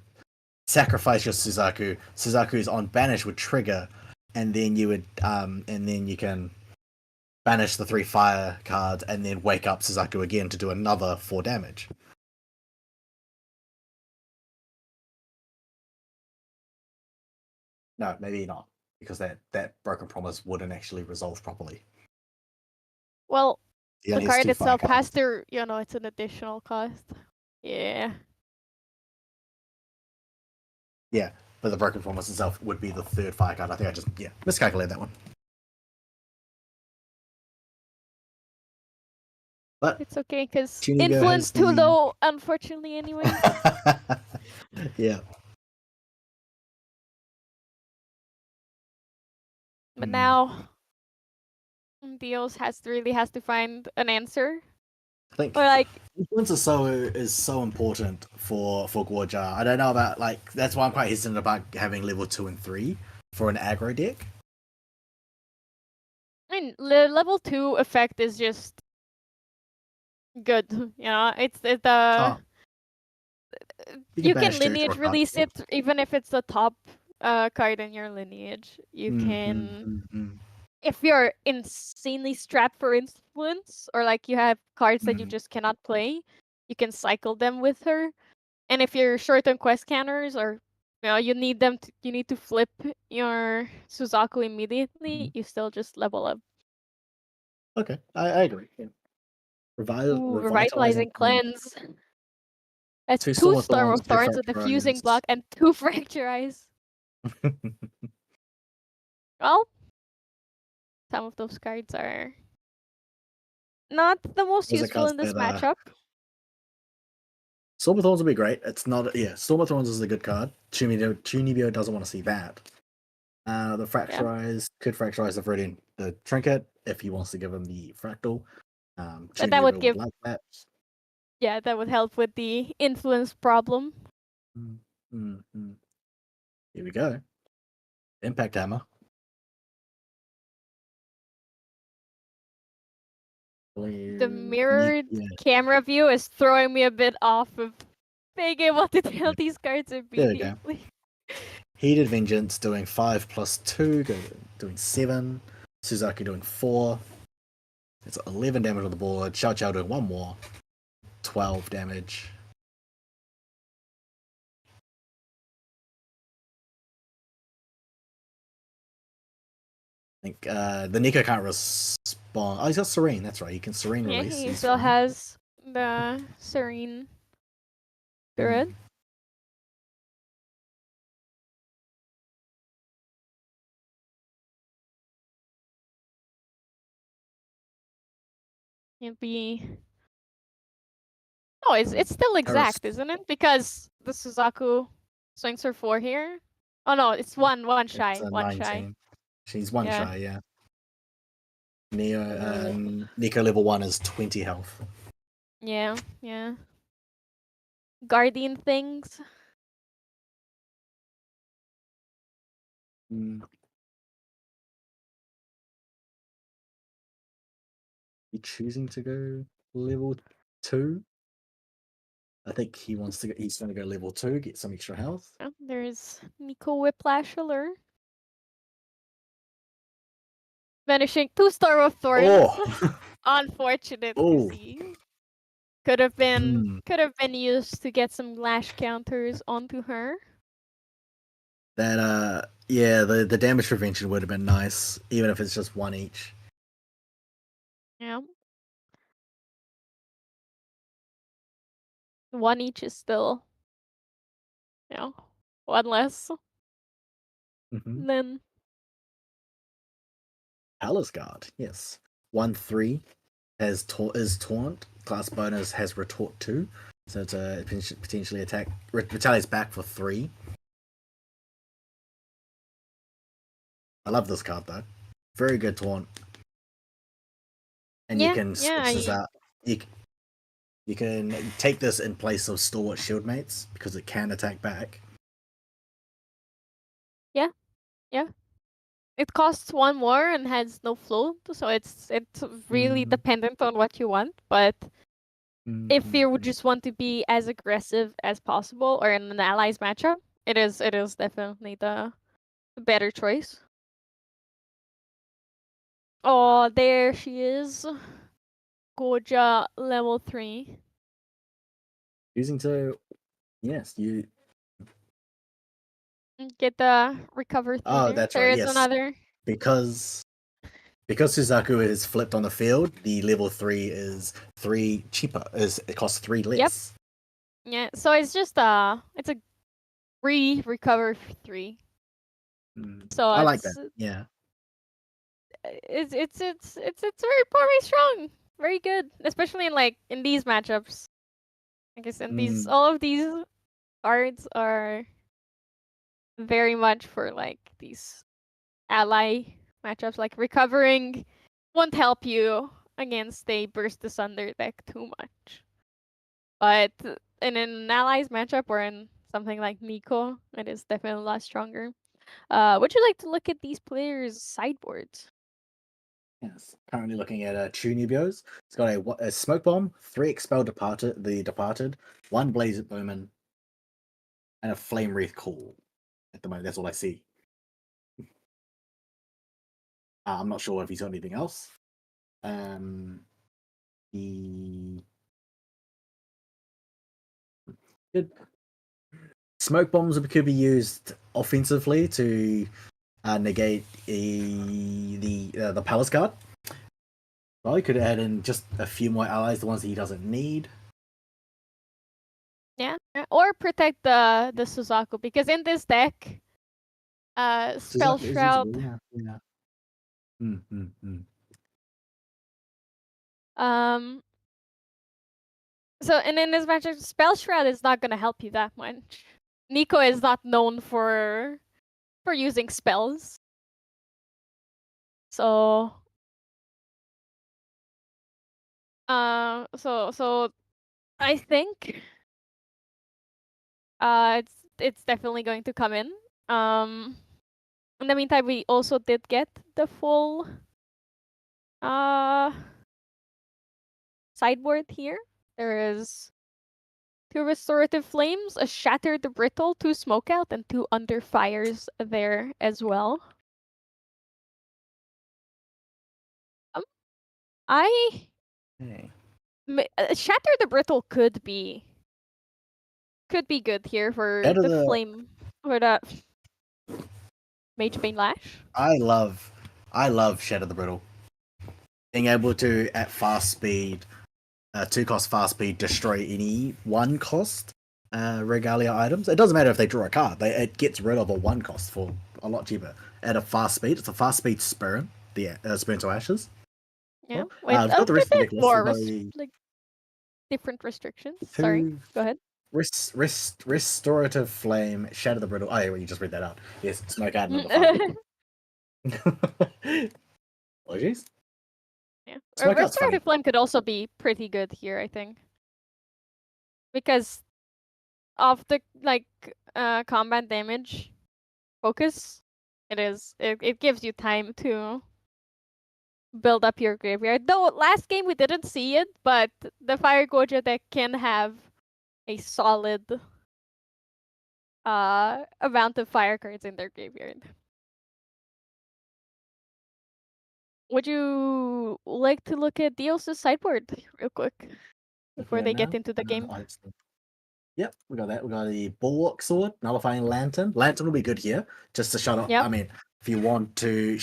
sacrifice your Suzaku. Suzaku's on banish would trigger, and then you would and then you can banish the 3 fire cards and then wake up Suzaku again to do another 4 damage. No, maybe not, because that Broken Promise wouldn't actually resolve properly. Well, He the only has card 2 fire itself has cards. to, it's an additional cost. Yeah. Yeah, but the Broken Promise itself would be the 3rd fire card. I think I just miscalculated that one. But It's okay, because Chunigo influence has too the- low, unfortunately, anyway. Yeah. But now, Dios has to find an answer. I think Or like, influence is so important for Gorja. I don't know about that's why I'm quite hesitant about having level 2 and 3 for an aggro deck. I mean, level 2 effect is just good. It's the you can banish 2 lineage for a release card. it even if it's the top card in your lineage. You can, if you're insanely strapped for influence, or like you have cards that you just cannot play, you can cycle them with her. And if you're short on quest counters, or you need to flip your Suzaku immediately, you still just level up. Okay, I agree. Yeah. Revitalizing cleanse. That's 2 two Storm Storm Thorns, of 2 Thorns with the fusing block and 2 Fracturize. Well, some of those cards are not the most Those are useful cards in this that, matchup. Storm Thorns would be great. It's not. Storm Thorns is a good card. Chunibyo doesn't want to see that. The Fracturize could Fracturize the Trinket if he wants to give him the Fractal. But that would give, like that. yeah, that would help with the influence problem. Mm-hmm. Here we go. Impact Hammer. The mirrored camera view is throwing me a bit off of being able to tell these cards immediately. Heated Vengeance doing 5 plus 2, doing 7. Suzaku doing 4. It's 11 damage on the board. Xiao Xiao doing 1 more. 12 damage. I think the Nico can't respond. Oh, he's got Serene. That's right. He can Serene release. Yeah, he still has the Serene Spirit. It'd be. Oh, it's still exact, isn't it? Because the Suzaku swings for 4 here. Oh no, it's one shy, It's a one shy. 19. She's one Yeah. shy, yeah. Nico level 1 is 20 health. Yeah, yeah. Guardian things. Mm. You choosing to go level 2? I think he wants to. He's going to go level 2, get some extra health. Oh, there's Nico Whiplash alert. Vanishing 2-star of Thorns. Oh, Unfortunate Oh. to see. Could have been used to get some lash counters onto her. that yeah, the damage prevention would have been nice, even if it's just 1 each. Yeah. 1 each is still, you know, 1 less. Mm-hmm. Then Palace Guard, yes, 1/3 is taunt. Class bonus has retort 2, so it's a potentially attack retaliates back for 3. I love this card though. Very good taunt. And you can switch this out. You can take this in place of Stalwart Shieldmates because it can attack back. yeah. It costs 1 more and has no float, so it's really dependent on what you want. But if you would just want to be as aggressive as possible, or in an allies matchup, it is definitely the better choice. Oh, there she is. Goja level 3. Using to, yes, you. Get the recover through Oh, there. that's There right. is Yes, another. because Suzaku is flipped on the field, the level 3 is 3 cheaper. It costs 3 less. Yeah, so it's just it's a recover 3. So I like that. Yeah. It's very strong. Very good, especially in these matchups. I guess all of these cards are very much for these ally matchups. Like recovering won't help you against a burst asunder deck too much, but in an allies matchup or in something like Nico, it is definitely a lot stronger. Would you like to look at these players' sideboards? Yes. Currently looking at Chunibios. It's got a smoke bomb, 3 expel the departed, 1 blaze at bowman, and a flame wreath call. At the moment, that's all I see. I'm not sure if he's got anything else. Smoke bombs could be used offensively to negate the palace guard. Well, he could add in just a few more allies, the ones that he doesn't need. Yeah, or protect the Suzaku, because in this deck, Spell Suzaku is Shroud. usable, yeah. So and in this matchup, Spell Shroud is not gonna help you that much. Nico is not known for using spells. So so I think it's definitely going to come in. In the meantime, we also did get the full sideboard here. There is 2 Restorative Flames, a Shatter the Brittle, 2 Smokeout, and 2 Under Fires there as well. Shatter the Brittle could be good here for the flame, for the Magebane Lash. I love Shatter the Brittle. Being able to at fast speed, 2 cost fast speed, destroy any 1 cost regalia items. It doesn't matter if they draw a card; it gets rid of a 1 cost for a lot cheaper at a fast speed. It's a fast speed Spirin, the Spirin to Ashes. Yeah, Well, with we've got the rest of the bit deck list. more We've got the like different restrictions. Sorry, two go ahead. restorative flame, shatter the brittle. Oh, yeah, well, you just read that out. Yes, smoke out number 5. Apologies. Yeah, Smoke out's funny. restorative flame could also be pretty good here, I think, because of the combat damage focus. It gives you time to build up your graveyard. Though last game we didn't see it, but the Fire Goja deck can have a solid amount of fire cards in their graveyard. Would you like to look at Dios' sideboard real quick before they get into the game? Yep, we got that. We got the Bulwark Sword, Nullifying Lantern. Lantern will be good here, just to shut off. Yep. I mean, if you want to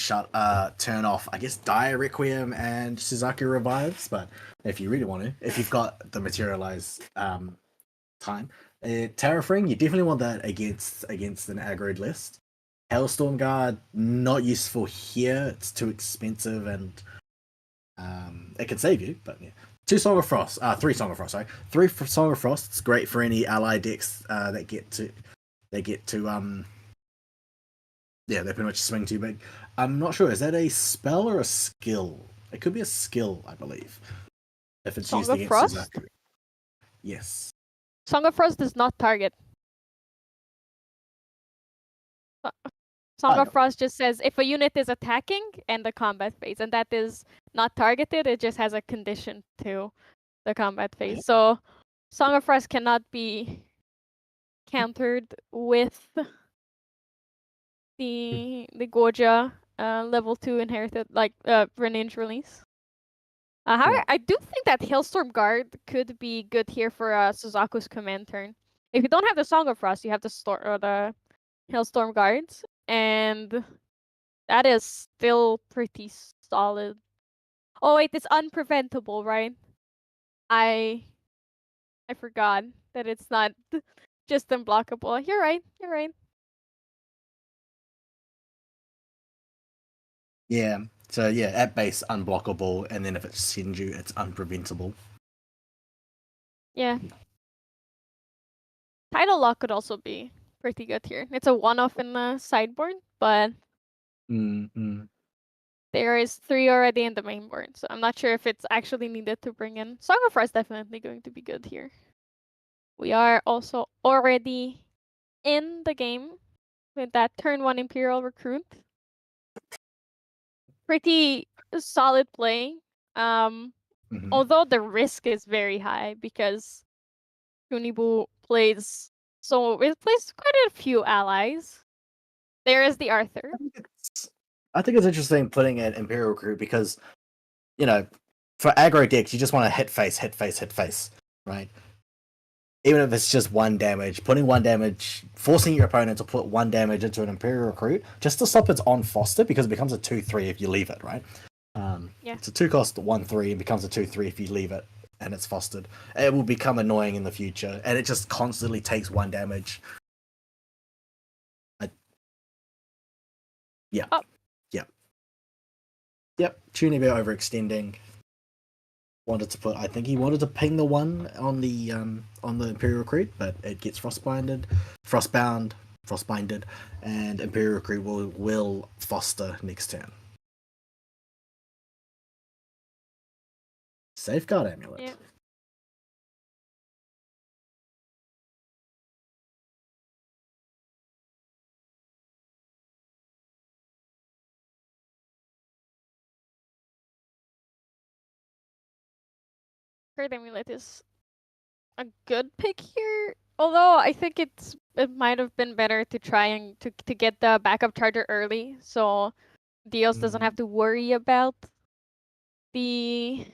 turn off, I guess, Dire Requiem and Suzaku Revives, but if you really want to, if you've got the materialize time. Terrafring, you definitely want that against an aggroed list. Hailstorm Guard, not useful here. It's too expensive and it can save you, but yeah. 3 Song of Frost, sorry. 3 Song of Frost. It's great for any ally decks that get to they pretty much swing too big. I'm not sure, is that a spell or a skill? It could be a skill, I believe. If it's Song used of against Frost? Suzaku. Yes. Song of Frost does not target. Song of Frost just says if a unit is attacking and the combat phase, and that is not targeted, it just has a condition to the combat phase. So Song of Frost cannot be countered with the Goja level 2 inherited Renange release. However, I do think that Hailstorm Guard could be good here for Suzaku's command turn. If you don't have the Song of Frost, you have the Hailstorm Guards, and that is still pretty solid. Oh wait, it's unpreventable, right? I forgot that it's not just unblockable. You're right. Yeah. So yeah, at base unblockable, and then if it sends you, it's unpreventable. Yeah. Tidal Lock could also be pretty good here. It's a one-off in the sideboard, but there is 3 already in the main board, so I'm not sure if it's actually needed to bring in. Song of Frost definitely going to be good here. We are also already in the game with that turn 1 Imperial Recruit. Pretty solid play. Although the risk is very high because Kunibu plays quite a few allies. There is the Arthur. I think it's interesting putting an Imperial Recruit because, for aggro decks, you just want to hit face, right? Even if it's just 1 damage, putting 1 damage, forcing your opponent to put 1 damage into an Imperial Recruit just to stop its on foster because it becomes a 2/3 if you leave it, right? It's a 2 cost 1/3 and becomes a 2/3 if you leave it and it's fostered. It will become annoying in the future, and it just constantly takes 1 damage. Yeah. Oh. Yep. Tunibe overextending. I think he wanted to ping the 1 on the Imperial Recruit, but it gets frostbinded, and Imperial Recruit will foster next turn. Safeguard Amulet. Yeah. Great Amulet is a good pick here. Although I think it might have been better to try and to get the backup charger early, so Dios doesn't have to worry about the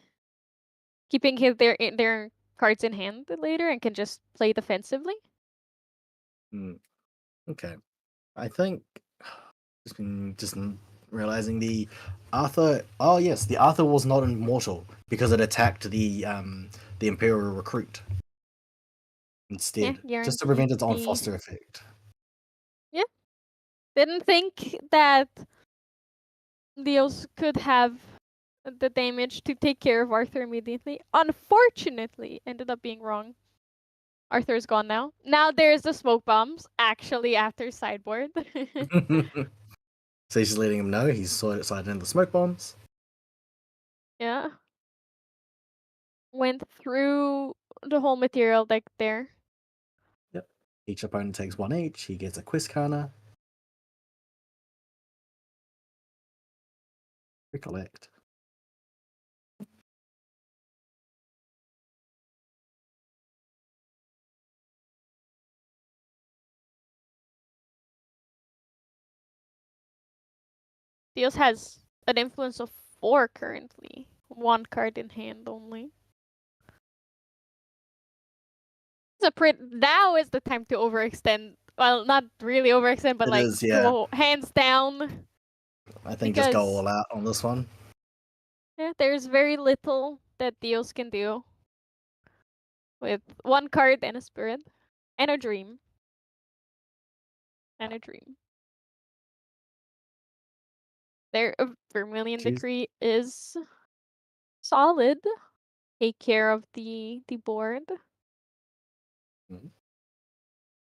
keeping their cards in hand later and can just play defensively. Okay, I think just realizing the Arthur. Oh yes, the Arthur was not immortal because it attacked the Imperial Recruit instead, just to prevent its on foster effect. Yeah, didn't think that Dios could have the damage to take care of Arthur immediately. Unfortunately, ended up being wrong. Arthur's gone now. Now there's the smoke bombs, actually, after sideboard. So he's just letting him know he's sided in the smoke bombs. Yeah. Went through the whole material deck there. Yep. Each opponent takes 1 each. He gets a Quizcarner. Recollect. Dios has an influence of 4 currently. 1 card in hand only. Now is the time to overextend. Well, not really overextend, but It like is, yeah. go hands down. I think just go Because- all out on this one. Yeah, there's very little that Dios can do with 1 card and a spirit and a dream. And a dream. Their Vermilion Jeez. Decree is solid. Take care of the board. Mhm.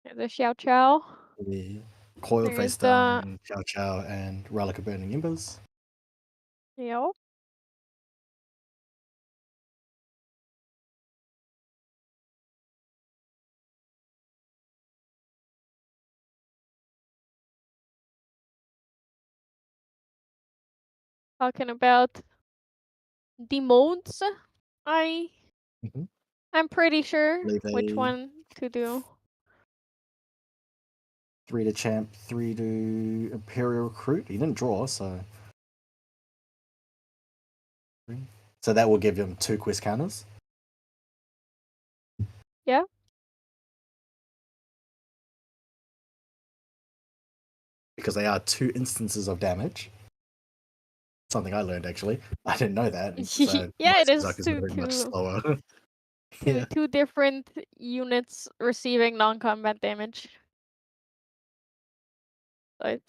The Xiao Chao. The Coiled There's Face Down, Chow Chow, and Relic of Burning Embers. Yep. Talking about the modes, Mhm. I'm pretty sure Believe which they- one to do. 3 to Champ, 3 to Imperial Recruit. He didn't draw, so. So that will give him 2 quiz counters. Yeah. Because they are 2 instances of damage. Something I learned actually. I didn't know that. So Yeah, most it is Berserkers two- would have been much two- slower. Yeah. 2 different units receiving non-combat damage. So it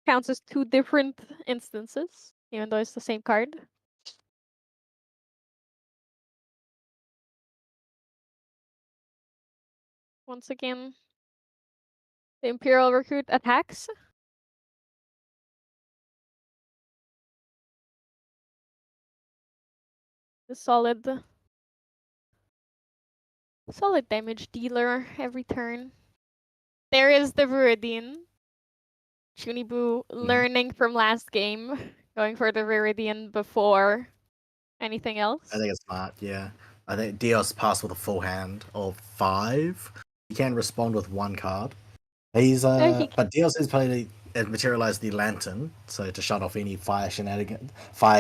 counts as 2 different instances, even though it's the same card. Once again, the Imperial Recruit attacks. The solid damage dealer every turn. There is the Viridian. Chunibu learning from last game, going for the Viridian before anything else. I think it's smart, yeah. I think Dios passed with a full hand of 5. He can respond with 1 card. He's but Dios has materialized the lantern, so to shut off any fire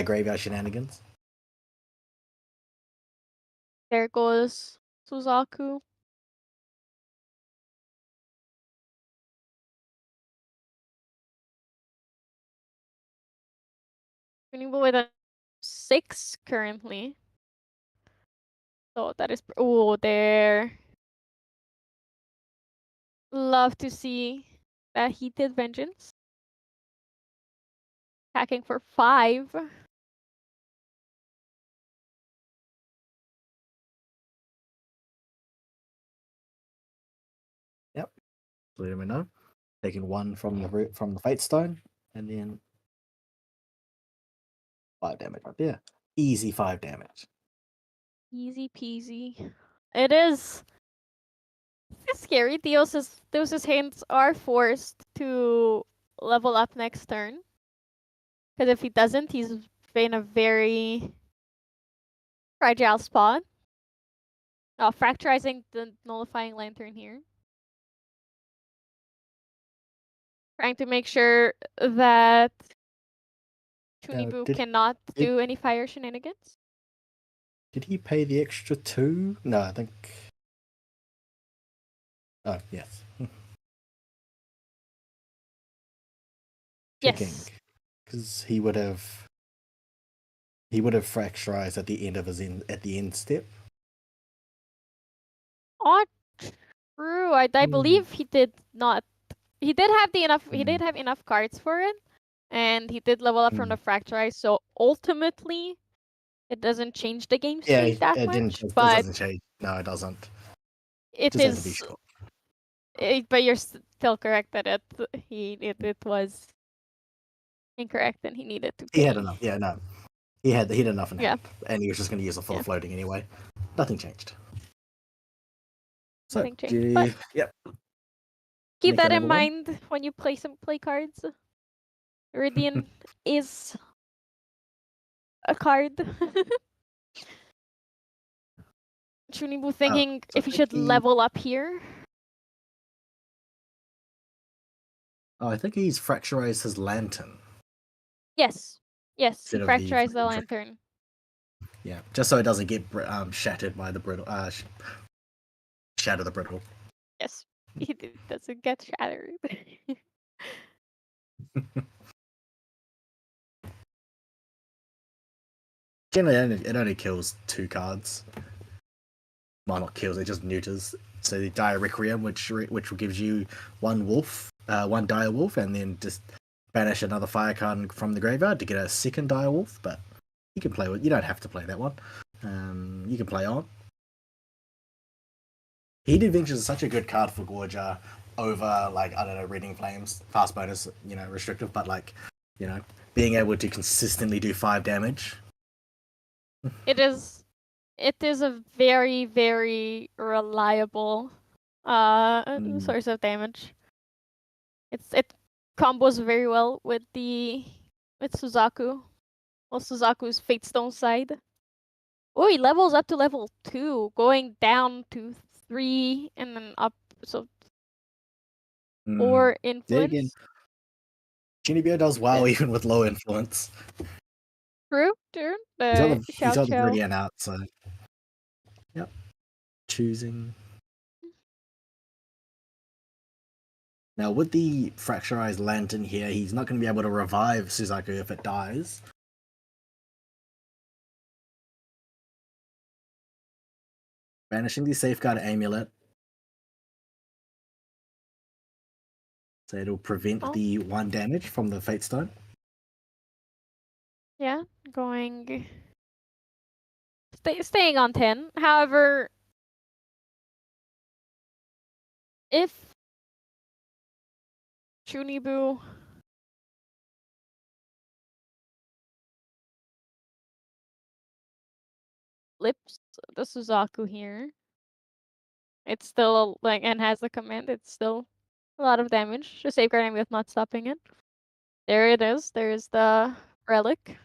graveyard shenanigans. There goes Suzaku. Chunibu with a 6 currently. So that is there. Love to see that Heated Vengeance. Attacking for 5. Yep. Let me know. Taking 1 from the Fate Stone, and then 5 damage right there. Easy 5 damage. Easy peasy. It is. It's scary. Dios's hands are forced to level up next turn. Because if he doesn't, he's in a very fragile spot. Fracturizing the Nullifying Lantern here. Trying to make sure that Chunibu cannot do any fire shenanigans. Did he pay the extra 2? No, I think. Oh, yes. Checking. Yes. Because he would have fracturized at the end step. Oh, true. I believe he did not. He did have enough. He did have enough cards for it, and he did level up from the Fracturize, so ultimately, it doesn't change the game Yeah, state that it much, it but doesn't change. No, it doesn't. it Just have to be is. sure. But you're still correct that it was incorrect, and he needed to pay. He had enough. Yeah, no. He had enough in Yeah. hand, and he was just going to use it for the floating anyway. Nothing changed. So, Nothing changed. But yep. keep Nico that in level 1. mind when you play some play cards. Iridian is a card. Shunibu thinking so if he should level up here. Oh, I think he's fracturized his lantern. Yes. Yes, he Instead of the fracturized the fucking lantern. Yeah, just so it doesn't get shattered by the brittle. Shatter the brittle. Yes. It doesn't get shattered. Generally, it only kills 2 cards. Well, not kills; it just neuters. So the Dire Requiem, which gives you 1 wolf, 1 dire wolf, and then just banish another fire card from the graveyard to get a second dire wolf. But you can play with. You don't have to play that one. You can play on. Heat Adventures is such a good card for Gorgia over, like, I don't know, Reading Flames, fast bonus, restrictive, but, like, being able to consistently do 5 damage. It is a very, very reliable source of damage. It combos very well with Suzaku. Well, Suzaku's Fatestone side. Oh, he levels up to level 2, going down to 3 and then up, so 4 influence. Again, Jinibyo does well even with low influence. True. He's got the Viridian out, so yep. Choosing. Now with the fracturized lantern here, he's not going to be able to revive Suzaku if it dies. Banishing the safeguard amulet. So it'll prevent the 1 damage from the Fate Stone. Yeah, staying on 10. However, if Shunibu flips the Suzaku here, it's still and has the command, it's still a lot of damage. Just safeguarding with not stopping it. There it is. There is the relic.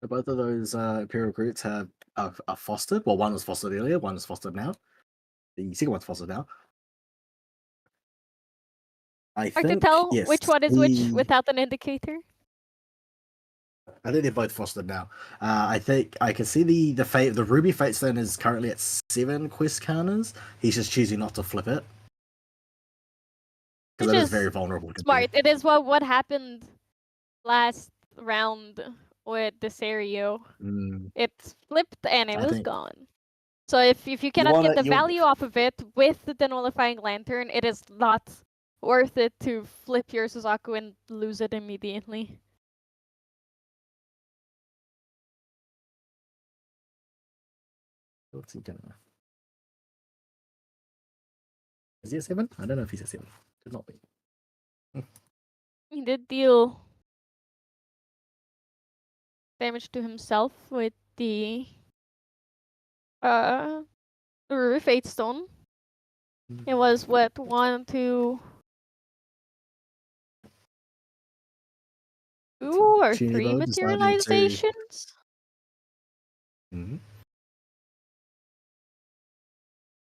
Both of those Imperial Recruits are fostered. Well, one was fostered earlier, one is fostered now. The second one's fostered now. I Hard think, to tell yes, which one is which without an indicator. I think they're both fostered now. I think I can see the Ruby Fatestone is currently at 7 quest counters. He's just choosing not to flip it. Because it is very vulnerable. Smart. It is what happened last round with the Serio. It flipped and it was gone. So if you cannot get the value off of it with the nullifying lantern, it is not worth it to flip your Suzaku and lose it immediately. What's he gonna? Is he a 7? I don't know if he's a 7. Could not be. He did deal damage to himself with the Ruby Fatestone. It was what, 1, 2, 2 or 3 materializations? Mm-hmm.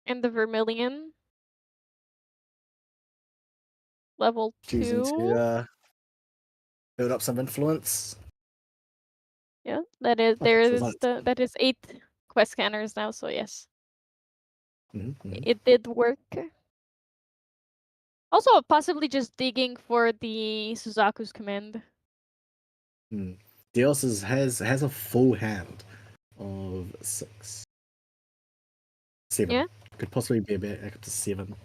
And the Vermilion. Level 2. Choosing to build up some influence. Yeah, that is that is 8 quest scanners now, so yes. Mm-hmm. It did work. Also, possibly just digging for the Suzaku's command. Dios has a full hand of 6. 7. Yeah. Could possibly be a bit up to 7.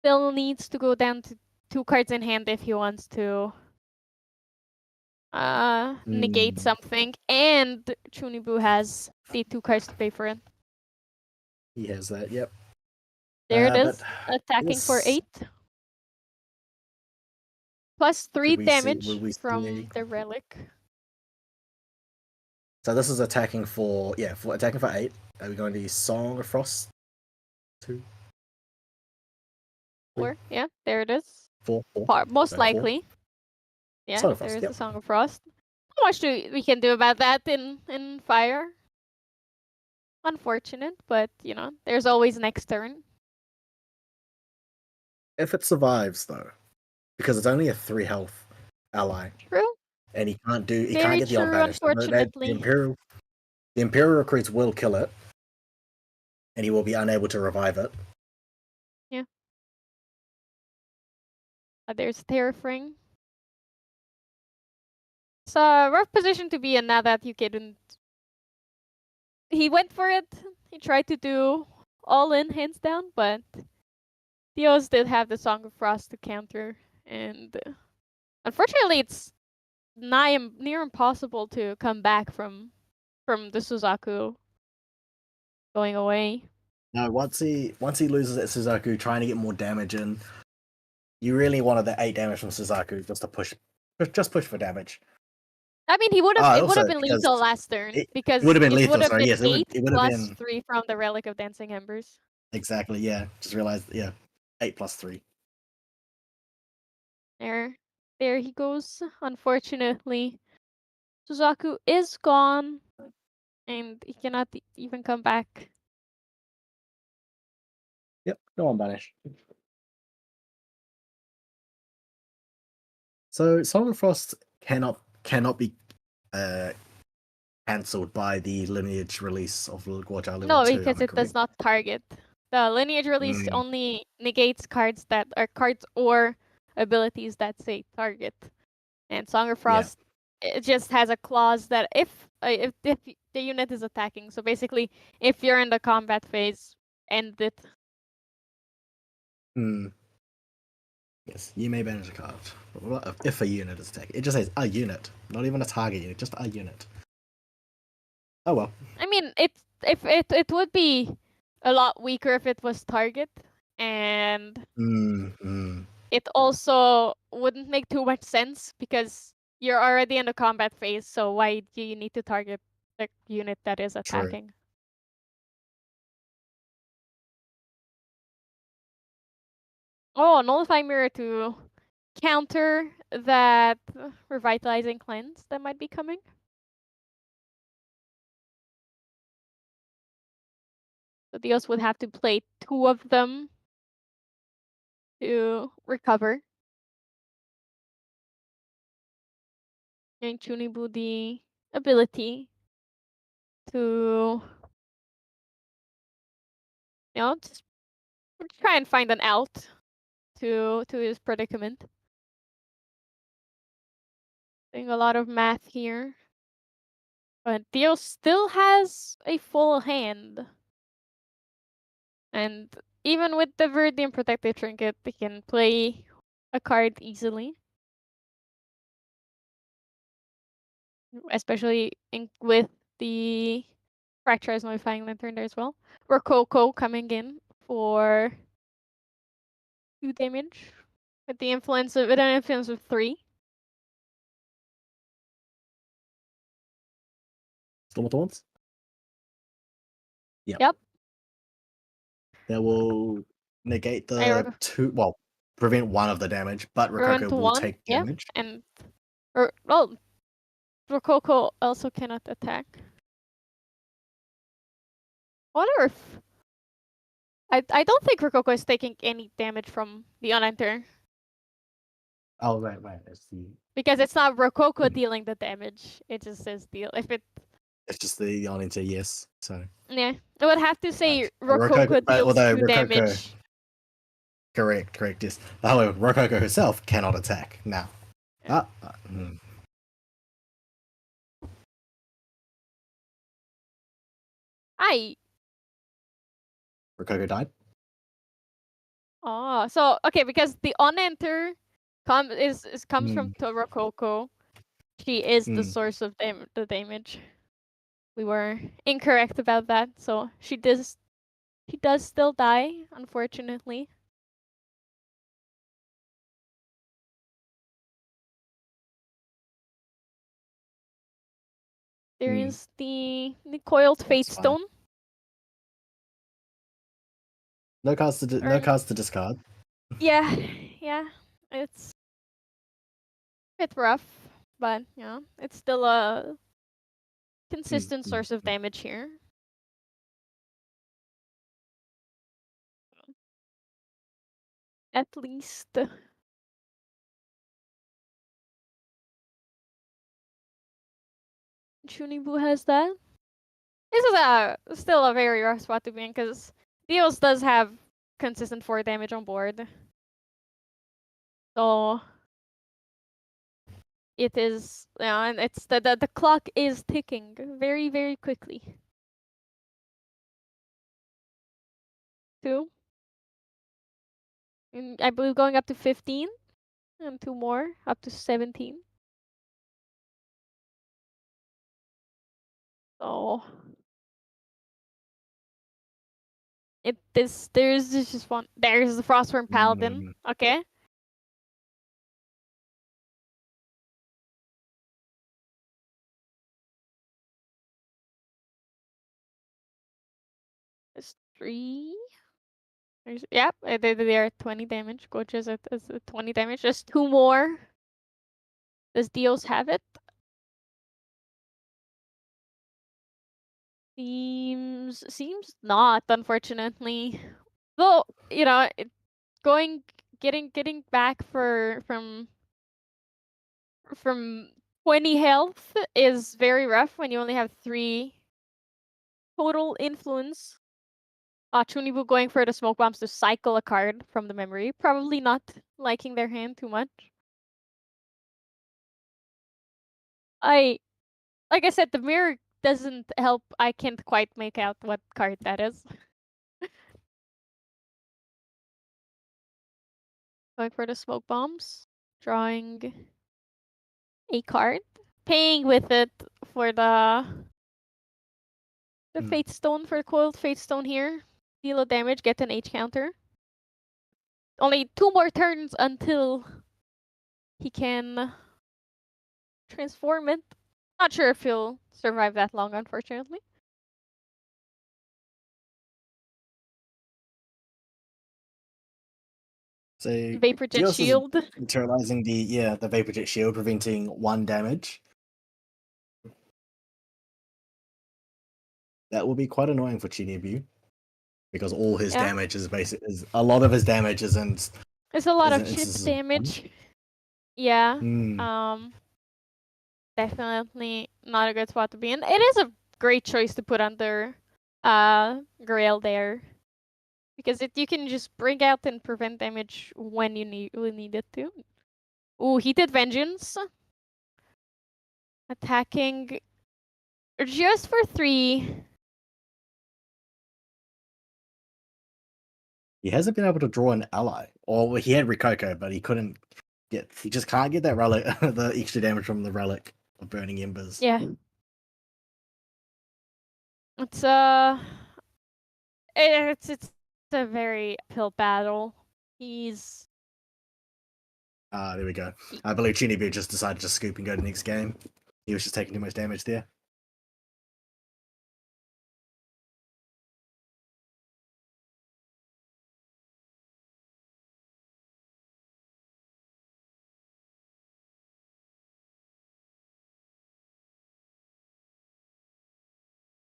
Still needs to go down to 2 cards in hand if he wants to negate something. And Chunibu has the 2 cards to pay for it. He has that, yep. There it is. But Attacking for this- 8. Plus 3 will damage we from see- the relic. So this is attacking for attacking for 8. Are we going to use Song of Frost? 2. 4. Yeah, there it is. 4. 4. Most So 4. likely. Yeah, Song of Frost, there is yep. the Song of Frost. Not much we can do about that in Fire. Unfortunate, but there's always next turn. If it survives though, because it's only a 3 health ally, True. and he can't Very get the true, unbanished. unfortunately. The Imperial Recruits will kill it, and he will be unable to revive it. Yeah. There's Terrafring. It's a rough position to be in now that you couldn't. He went for it. He tried to do all in, hands down, but Dios did have the Song of Frost to counter, and unfortunately, it's near impossible to come back from the Suzaku going away. No, once he loses at Suzaku, trying to get more damage in, you really wanted the 8 damage from Suzaku just to push for damage. I mean, he would have. It would also, have been lethal last turn because would have been lethal. would have Sorry, been yes, 8 it would have plus been 3 from the Relic of Dancing Embers. exactly. Yeah, just realized. Yeah, 8 plus 3. There he goes. Unfortunately, Suzaku is gone, and he cannot even come back. Yep, no one banished. So Song of Frost cannot be cancelled by the lineage release of Guoja level No, 2. because it does not target. The lineage release only negates cards that are cards or abilities that say target. And Song of Frost, it just has a clause that if the unit is attacking, so basically if you're in the combat phase, end it. Yes, you may banish a card. If a unit is attacking. It just says a unit, not even a target unit, just a unit. Oh well. I mean, it would be a lot weaker if it was target, and it also wouldn't make too much sense because you're already in the combat phase, so why do you need to target the unit that is attacking? True. Oh, Nullify Mirror to counter that Revitalizing Cleanse that might be coming. So Dios would have to play 2 of them to recover. And Chunibu the ability to just try and find an out to his predicament. Doing a lot of math here. But Dios still has a full hand. And even with the Viridian Protective Trinket, he can play a card easily. Especially with the Fracturized Notifying Lantern there as well. Rococo coming in for 2 damage with an influence of 3. Storm Taunts? Yep. That will negate the 2. Well, prevent 1 of the damage, but Rococo will take damage. And Rococo also cannot attack. Wonder if I don't think Rococo is taking any damage from the Unenter. Oh right. It's Because it's not Rococo dealing the damage. It just says deal. It's just the Unenter, yes. So yeah, I would have to say Rococo Rococo deals 2 Rococo, damage. Correct. Yes. However, Rococo herself cannot attack now. I Rococo died. Oh, so okay, because the on-enter comes from Torokoko. She is the source of the damage. We were incorrect about that, so she does still die, unfortunately. There is the coiled fate fine. stone. No cards to discard. Yeah, it's a bit rough, but yeah, it's still a consistent source of damage here. At least. Shunibu has that. This is still a very rough spot to be in because Dios does have consistent 4 damage on board. So it is, and it's the clock is ticking very, very quickly. 2. And I believe going up to 15. And 2 more, up to 17. So there's just one. There's the Frostworm Paladin. Okay. There's 3. Yep, they are 20 damage. Goches at 20 damage. Just 2 more. Does Dios have it? Seems not, unfortunately. Though, getting back from 20 health is very rough when you only have 3 total influence. Chunibu going for the smoke bombs to cycle a card from the memory. Probably not liking their hand too much. Like I said, the mirror doesn't help. I can't quite make out what card that is. Going for the smoke bombs. Drawing a card. Paying with it for the Fate Stone, for the coiled Fate Stone here. Deal a damage, get an H counter. Only 2 more turns until he can transform it. Not sure if he'll survive that long, unfortunately. So Vapor Jet Dios is Shield. materializing the Vapor Jet Shield, preventing 1 damage. That will be quite annoying for Shinibu, because all his damage is a lot of his damage isn't. There's a lot of chip damage. Yeah. Definitely not a good spot to be in. It is a great choice to put under Grail there. Because you can just bring out and prevent damage when you need it to. Ooh, Heated Vengeance. Attacking just for 3. He hasn't been able to draw an ally. Or he had Rikoko, but he just can't get that relic, the extra damage from the relic of Burning Embers. Yeah. It's a very uphill battle. He's there we go. I believe Shinibu just decided to scoop and go to the next game. He was just taking too much damage there.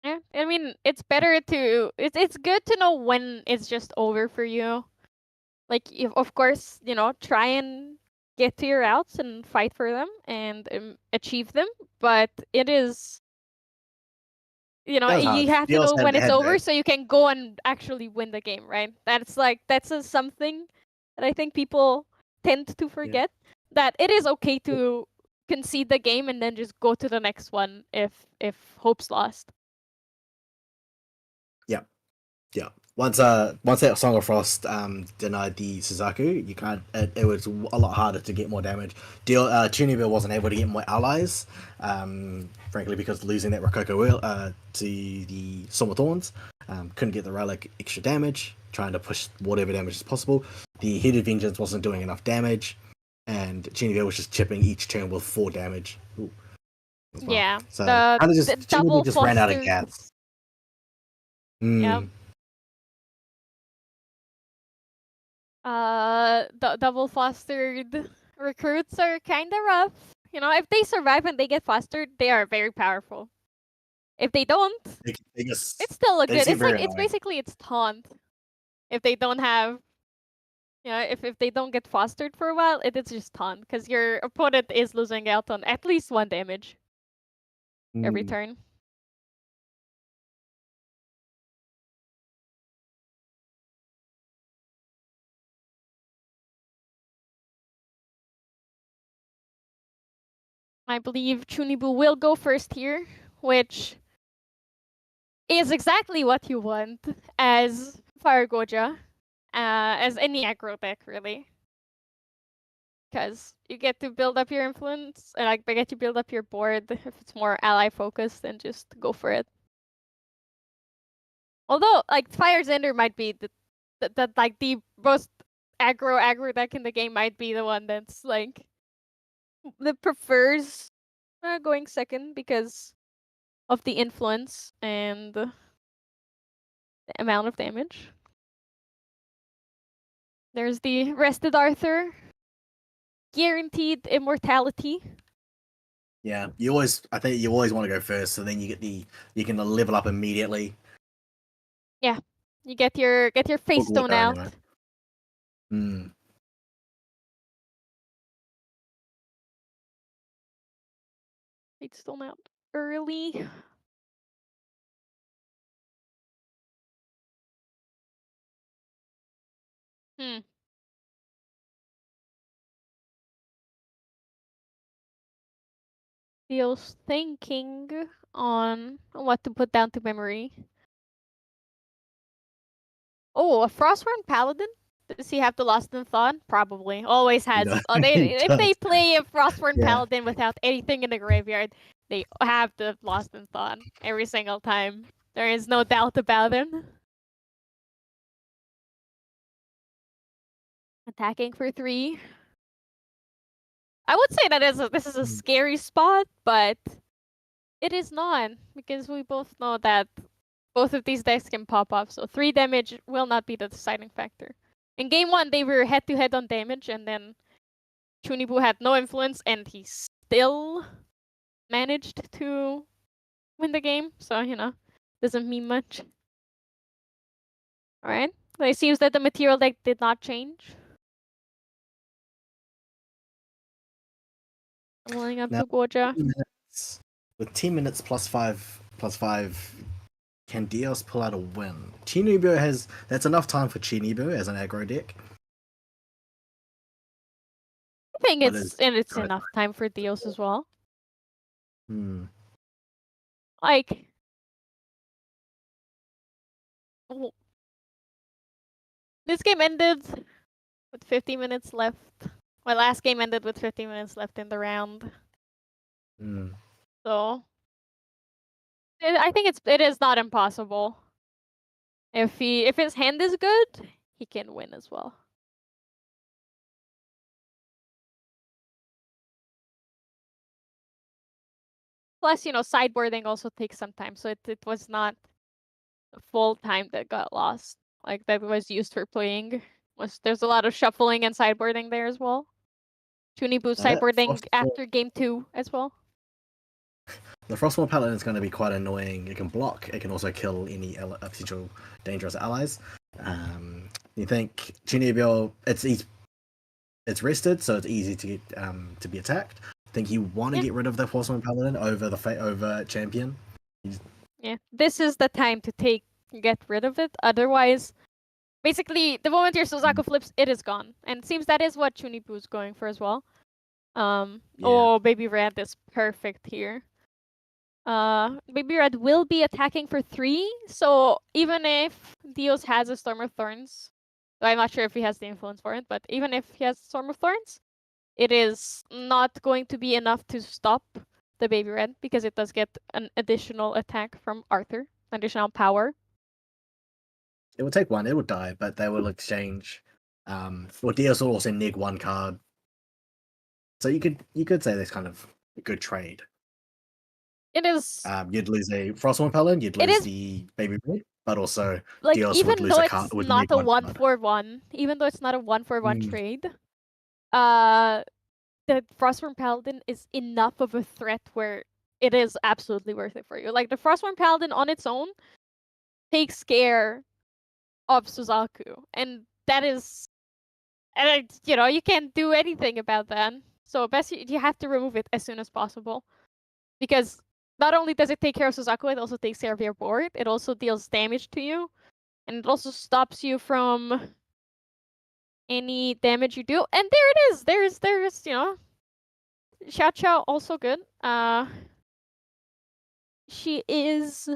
Yeah, I mean, it's better to it's good to know when it's just over for you. Like, if, of course, try and get to your outs and fight for them and achieve them, but it is, you have to know when it's over so you can go and actually win the game, right? That's something that I think people tend to forget. That it is okay to concede the game and then just go to the next one if hope's lost. Yeah. Once that Song of Frost denied the Suzaku, you can't. It was a lot harder to get more damage. Chunibyo wasn't able to get more allies, frankly, because losing that Rococo to the Storm of Thorns, couldn't get the relic extra damage. Trying to push whatever damage is possible. The Heated Vengeance wasn't doing enough damage, and Chunibyo was just chipping each turn with 4 damage. Ooh, as well. Yeah, So the double Chunibyo just ran out of fostered. gas. Yep. The double fostered recruits are kind of rough. You know, if they survive and they get fostered, they are very powerful. If they don't, it's still a good. It's basically it's taunt. If they don't have, if they don't get fostered for a while, it is just taunt because your opponent is losing out on at least 1 damage every turn. I believe Chunibu will go first here, which is exactly what you want as Fire Goja, as any aggro deck, really. Because you get to build up your influence, like, get to build up your board if it's more ally focused, then just go for it. Although, like, Fire Zender might be the most aggro deck in the game, might be the one that's, like, that prefers going second because of the influence and the amount of damage. There's the Rested Arthur. Guaranteed immortality. Yeah, I think you always want to go first, so then you can level up immediately. Yeah, you get your face stone out. Anyway. Face stone out early. Feels thinking on what to put down to memory. Oh, a Frostborn Paladin? Does he have the Lost in Thought? Probably. Always has. If they play a Frostborn Paladin without anything in the graveyard, they have the Lost in Thought every single time. There is no doubt about it. Attacking for 3. I would say that this is a scary spot, but it is not, because we both know that both of these decks can pop off, so 3 damage will not be the deciding factor. In game 1, they were head-to-head on damage, and then Chunibu had no influence, and he still managed to win the game, so, doesn't mean much. Alright, so it seems that the material deck did not change. Rolling up to Goja. With 10 minutes plus 5, can Dios pull out a win? Chunibyo that's enough time for Chunibyo as an aggro deck. I think it's enough time for Dios as well. Like, this game ended with 50 minutes left. My last game ended with 50 minutes left in the round. So I think it is not impossible. If his hand is good, he can win as well. Plus, sideboarding also takes some time, so it was not the full time that got lost. Like, that was used for playing. There's a lot of shuffling and sideboarding there as well. Chunibu sideboarding after game 2 as well. The Frostborn Paladin is going to be quite annoying. It can block. It can also kill any potential dangerous allies. You think Chunibyo, it's rested, so it's easy to get to be attacked. Think you want to get rid of the Frostborn Paladin over champion? Yeah, this is the time to get rid of it. Otherwise, basically, the moment your Suzaku flips, it is gone. And it seems that is what Chunibu's going for as well. Yeah. Oh, Baby Red is perfect here. Baby Red will be attacking for 3, so even if Dios has a Storm of Thorns, I'm not sure if he has the influence for it, but even if he has Storm of Thorns, it is not going to be enough to stop the Baby Red, because it does get an additional attack from Arthur, additional power. It will take 1, it will die, but they will exchange. Well, Dios will also neg 1 card. So you could say that's kind of a good trade. It is You'd lose a Frostborn Paladin, you'd It lose is- the Baby Red, but also like, Dios even would lose though a card. it's Would not neg a 1 card. 1-for-1, even though it's not a 1-for-1 Mm. trade, the Frostborn Paladin is enough of a threat where it is absolutely worth it for you. Like, the Frostborn Paladin on its own takes care of Suzaku, and that is, and you can't do anything about that. So best you have to remove it as soon as possible, because not only does it take care of Suzaku, it also takes care of your board. It also deals damage to you, and it also stops you from any damage you do. And there it is. There's Xiao Xiao also good. She is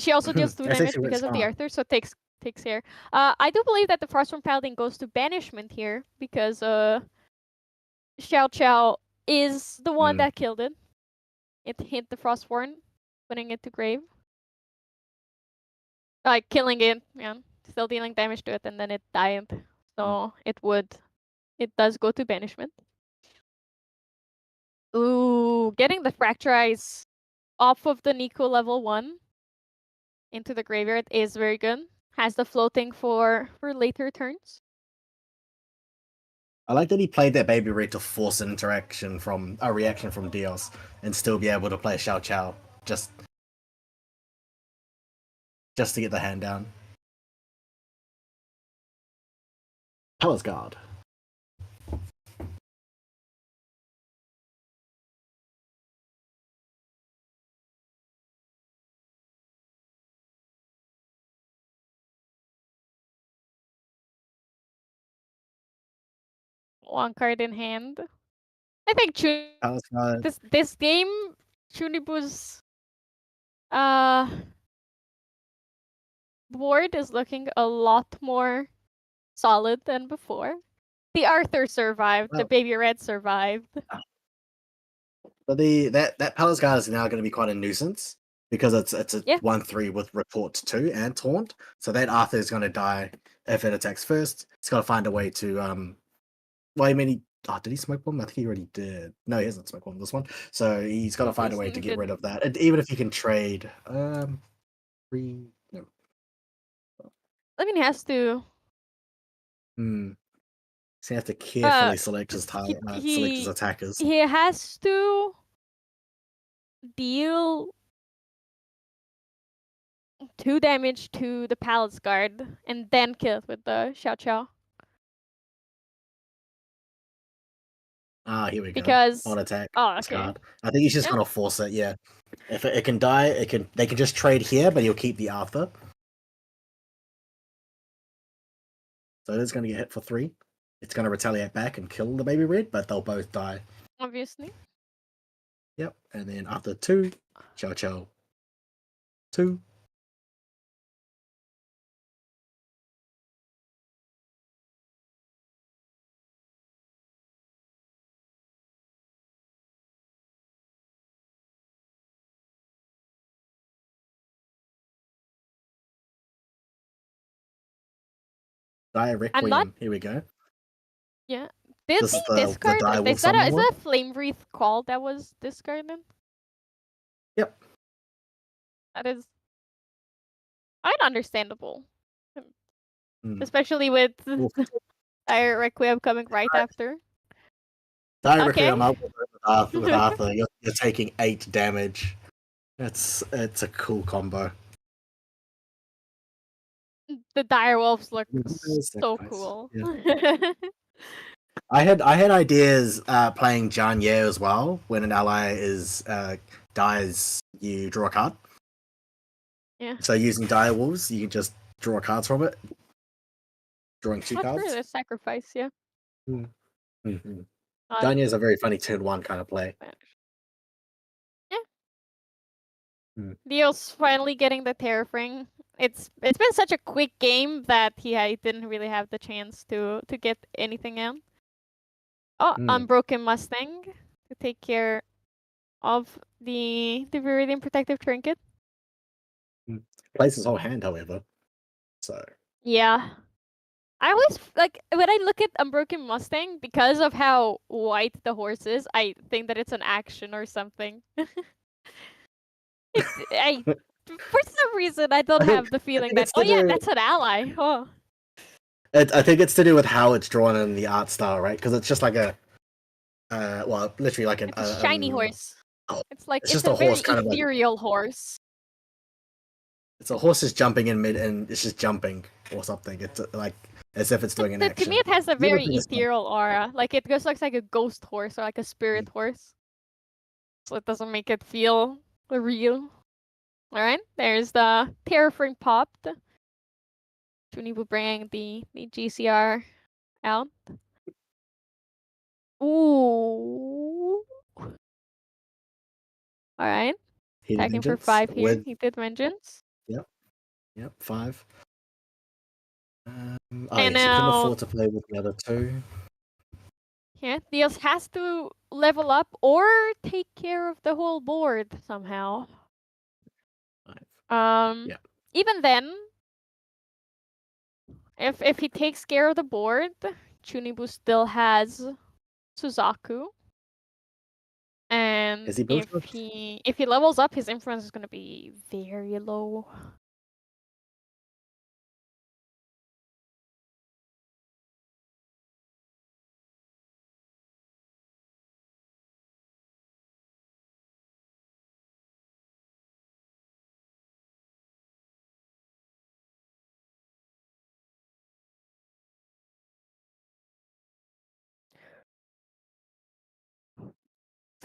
she also deals 2 That's damage actually because of the smart. Arthur, so takes care. I do believe that the Frostborn Paladin goes to banishment here, because Xiao Xiao is the one that killed it. It hit the Frostborn, putting it to grave. Like, killing it, yeah. Still dealing damage to it, and then it died. So it does go to banishment. Ooh, getting the Fracturize off of the Nico level 1 into the graveyard is very good. Has the floating for later turns. I like that he played that Baby Red to force an reaction from Dios and still be able to play Xiao Qiao just to get the hand down. Palace Guard. One card in hand. I think Palace Guard. this game, Chunibu's board is looking a lot more solid than before. The Arthur survived. The Well- Baby Red survived. But that Palace Guard is now going to be quite a nuisance because it's a 1/3 with Report 2 and Taunt. So that Arthur is going to die if it attacks first. It's got to find a way to well, I mean, did he smoke bomb? I think he already did. No, he hasn't smoked bomb this one. So he's got to find a way to get rid of that. And even if he can trade, no. I mean, he has to. So you have to carefully select his select his attackers. He has to deal 2 damage to the Palace Guard and then kill it with the Xiao Qiao. Here we go. Because on attack. Oh, okay. Card. I think he's just gonna force it. Yeah, if it can die, they can just trade here, but he'll keep the Arthur. So it is gonna get hit for 3. It's gonna retaliate back and kill the Baby Red, but they'll both die. Obviously. Yep, and then after 2, Xiao Qiao 2. Requiem. Here we go. Yeah. Did This is he the discard? Direwolf Is that Summon one? a Flame Wreath call that was discarded? Yep. That is quite understandable. Hmm. Especially with Oof. Dire Requiem coming right after. Dire Okay. Requiem up with Arthur. You're taking 8 damage. It's a cool combo. The dire wolves look Nice, so nice. cool. Yeah. I had ideas playing Jan Ye as well. When an ally dies, you draw a card. Yeah. So using dire wolves, you can just draw cards from it. Drawing 2 Not cards. sure, there's sacrifice, yeah. Mm-hmm. Uh, Danya is a very funny turn 1 kind of play. Yeah. Hmm. Dio's finally getting the terrafring. It's been such a quick game that he didn't really have the chance to get anything in. Oh, Unbroken Mustang to take care of the Viridian Protective Trinket. Plays his whole hand, however. So Yeah. I always like when I look at Unbroken Mustang, because of how white the horse is, I think that it's an action or something. For some reason I don't have the feeling that that's an ally. Oh. I think it's to do with how it's drawn in the art style, right? Because it's just like a well, literally like a shiny horse. Oh, it's like it's it's just a a very horse kind of like- ethereal horse. It's a horse just jumping in mid and it's just jumping or something. It's like as if it's doing an action. To me, it has a very think it's fun. ethereal aura. Like it just looks like a ghost horse or like a spirit horse. So it doesn't make it feel real. Alright, there's the terrafring popped. Juni will bring the GCR out. Ooh. Alright. Attacking for 5 here. with He did vengeance. Yep, 5. Oh And yes, you couldn't now- afford to play with the other 2. Yeah, Diaz has to level up or take care of the whole board somehow. 5. Yeah. Even then, if he takes care of the board, Chunibu still has Suzaku. And Is he built up? if he levels up, his influence is gonna be very low.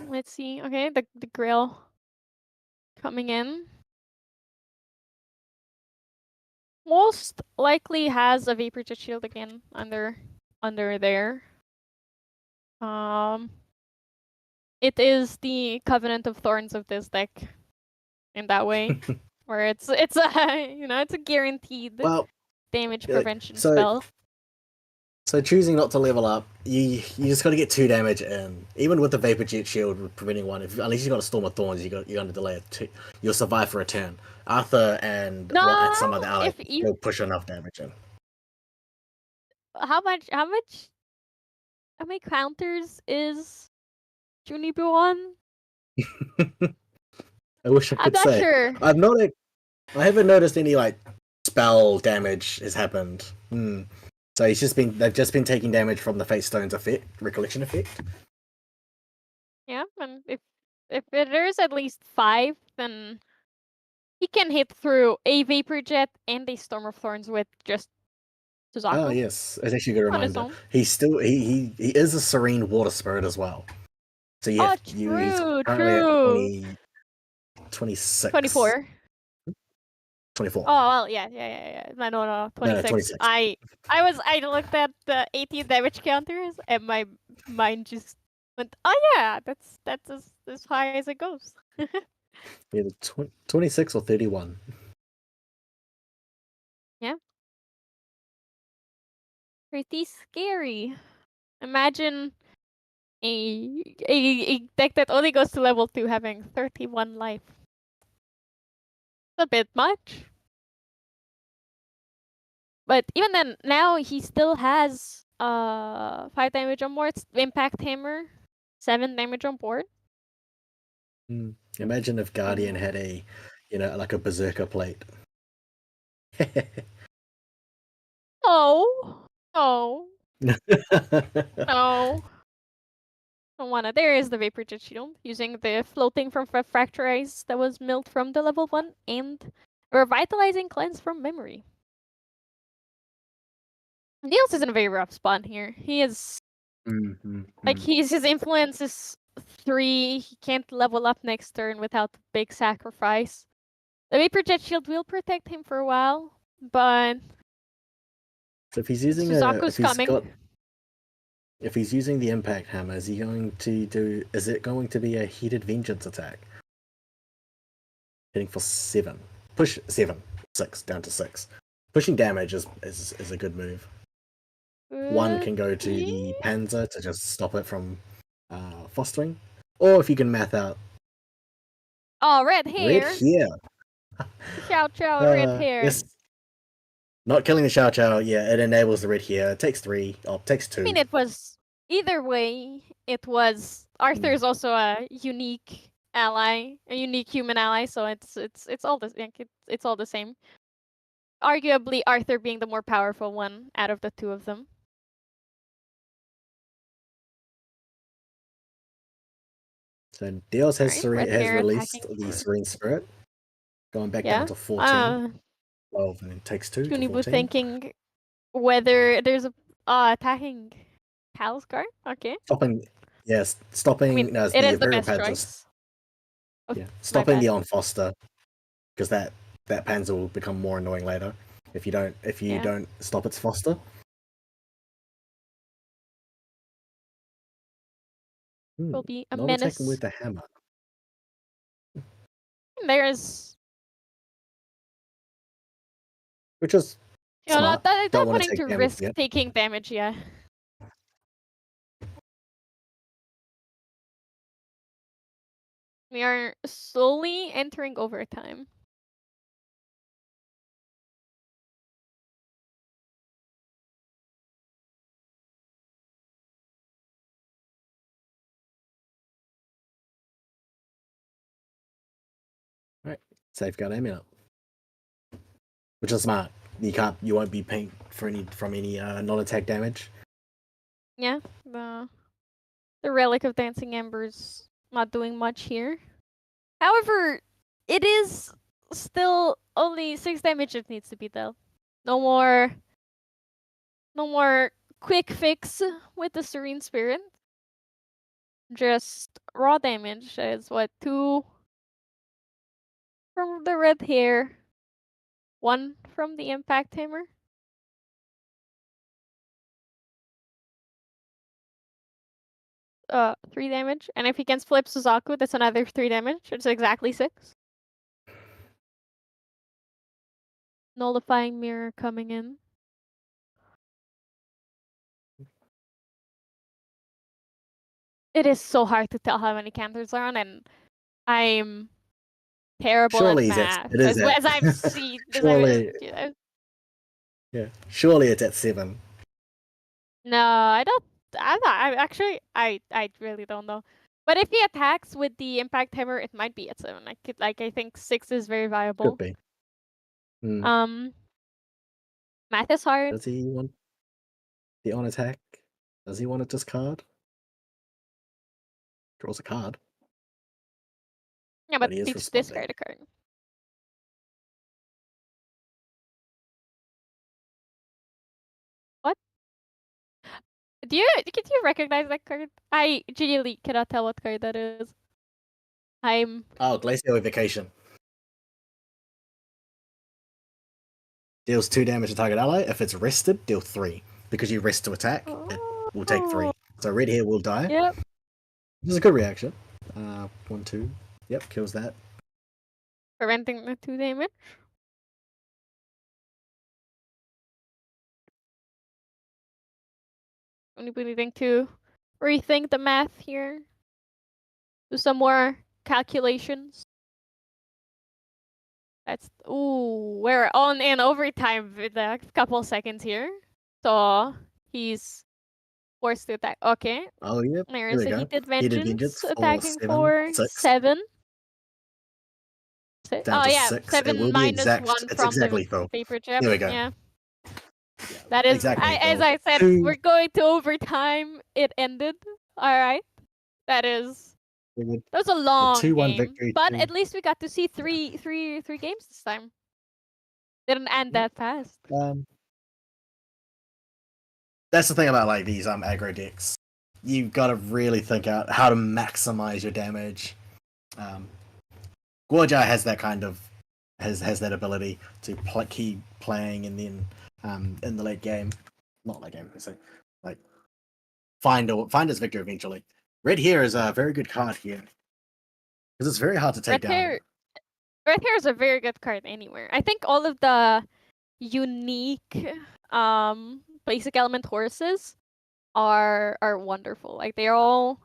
Let's see. Okay, the grill coming in. Most likely has a Vapor Jet Shield again under there. It is the Covenant of Thorns of this deck in that way. Where it's a it's a guaranteed damage prevention spell. So choosing not to level up, you just got to get 2 damage in. Even with the Vapor Jet Shield preventing 1, unless you got a Storm of Thorns, you're gonna delay it. You'll survive for a turn. Arthur and some other allies will push enough damage in. How many counters is Junibu on? I wish I could I'm not sure. I haven't noticed any like spell damage has happened. So they've just been taking damage from the Fate Stone's effect, Recollection effect. Yeah, and if there's at least 5, then he can hit through a Vapor Jet and a Storm of Thorns with just Suzaku. Oh yes, it's actually a good reminder. He's still he is a Serene Water Spirit as well. So yeah, he's currently at 26. 24. 24. Oh well, yeah. No, 26. 26. I looked at the 18 damage counters and my mind just went, oh yeah, that's as high as it goes. Either 26 or 31. Yeah. Pretty scary. Imagine a deck that only goes to level 2 having 31 life. It's a bit much. But even then, now he still has 5 damage on board. Impact Hammer, 7 damage on board. Imagine if Guardian had a, like a Berserker plate. No. Don't wanna. There is the Vapor Jet Shield, using the floating from Fracturize that was milled from the level 1 and Revitalizing Cleanse from Memory. Niels is in a very rough spot here. He is like his influence is 3. He can't level up next turn without big sacrifice. The Vapor Jet Shield will protect him for a while, but So if he's using Suzaku's coming. if he's using the Impact Hammer, is he going to do? Is it going to be a Heated Vengeance attack? Hitting for 7. Push 6 down to 6. Pushing damage is a good move. One can go to the Panzer to just stop it from fostering, or if you can math out Oh, red hair. red hair. Chow, red hair. Yes. Not killing the Chow, yeah, it enables the red hair. It takes 3. Oh, it takes 2. I mean, it was either way. It was Arthur's also a unique ally, a unique human ally. So it's all the it's all the same. Arguably, Arthur being the more powerful one out of the two of them. So Dios has Alright, red hair released attacking the for- Serene Spirit, going back down to 14. 12, and it takes 2 to Shunibu 14. thinking whether there's a attacking Cal's guard. Okay. Stopping, yes, stopping. I mean, no, it is the Imperial best Panzer. choice. Oh, Yeah, stopping bad. the on Foster, because that Panzer will become more annoying later if you don't stop its Foster. Will be a Not menace. attacking with the hammer. There's Which is smart. not Don't wanna wanting take to damage risk yet. taking damage, yeah. We are slowly entering overtime. Safeguard amulet, which is smart. You won't be paying for any non-attack damage. Yeah, the Relic of Dancing Embers not doing much here. However, it is still only 6 damage it needs to be dealt. No more quick fix with the Serene Spirit. Just raw damage is what, 2 from the red hair, 1 from the impact hammer. Uh, 3 damage, and if he can flip Suzaku, that's another 3 damage. It's exactly 6. Nullifying mirror coming in. It is so hard to tell how many counters are on, and I'm terrible Surely at it's math. it is As I've seen, Surely, you know. yeah. Surely it's at 7. No, I don't. I actually, I really don't know. But if he attacks with the impact hammer, it might be at 7. I think 6 is very viable. Could be. Hmm. Math is hard. Does he want the on attack? Does he want to discard? Draws a card. Yeah, but he is needs to responding. discard a card. What? Can you recognize that card? I genuinely cannot tell what card that is. Oh, Glacial Evocation. Deals 2 damage to target ally. If it's rested, deal 3. Because you rest to attack, it will take 3. So red hair will die. Yep. This is a good reaction. 1, 2. Yep, kills that. Preventing the 2 damage. Only needing to rethink the math here. Do some more calculations. That's we're on in overtime with a couple seconds here. So he's forced to attack. Okay. Oh, yep. There's we a go. Heated Heated Vengeance Vengeance attacking for for 6. 7. Down to yeah, 6. It 7 will be minus exact. 1 It's from exactly the full. paper chip. There we go. Yeah. That is, exactly as full. I said, 2. we're going to overtime. It ended. All right. That was a long 2-1 game, victory. but at least we got to see three games this time. Didn't end that fast. That's the thing about like these aggro decks. You've got to really think out how to maximize your damage. Guoja has that kind of has that ability to keep playing, and then in the late game, not late game, so like find his victory eventually. Red hair is a very good card here because it's very hard to take down. Red hair is a very good card anywhere. I think all of the unique basic element horses are wonderful. Like they all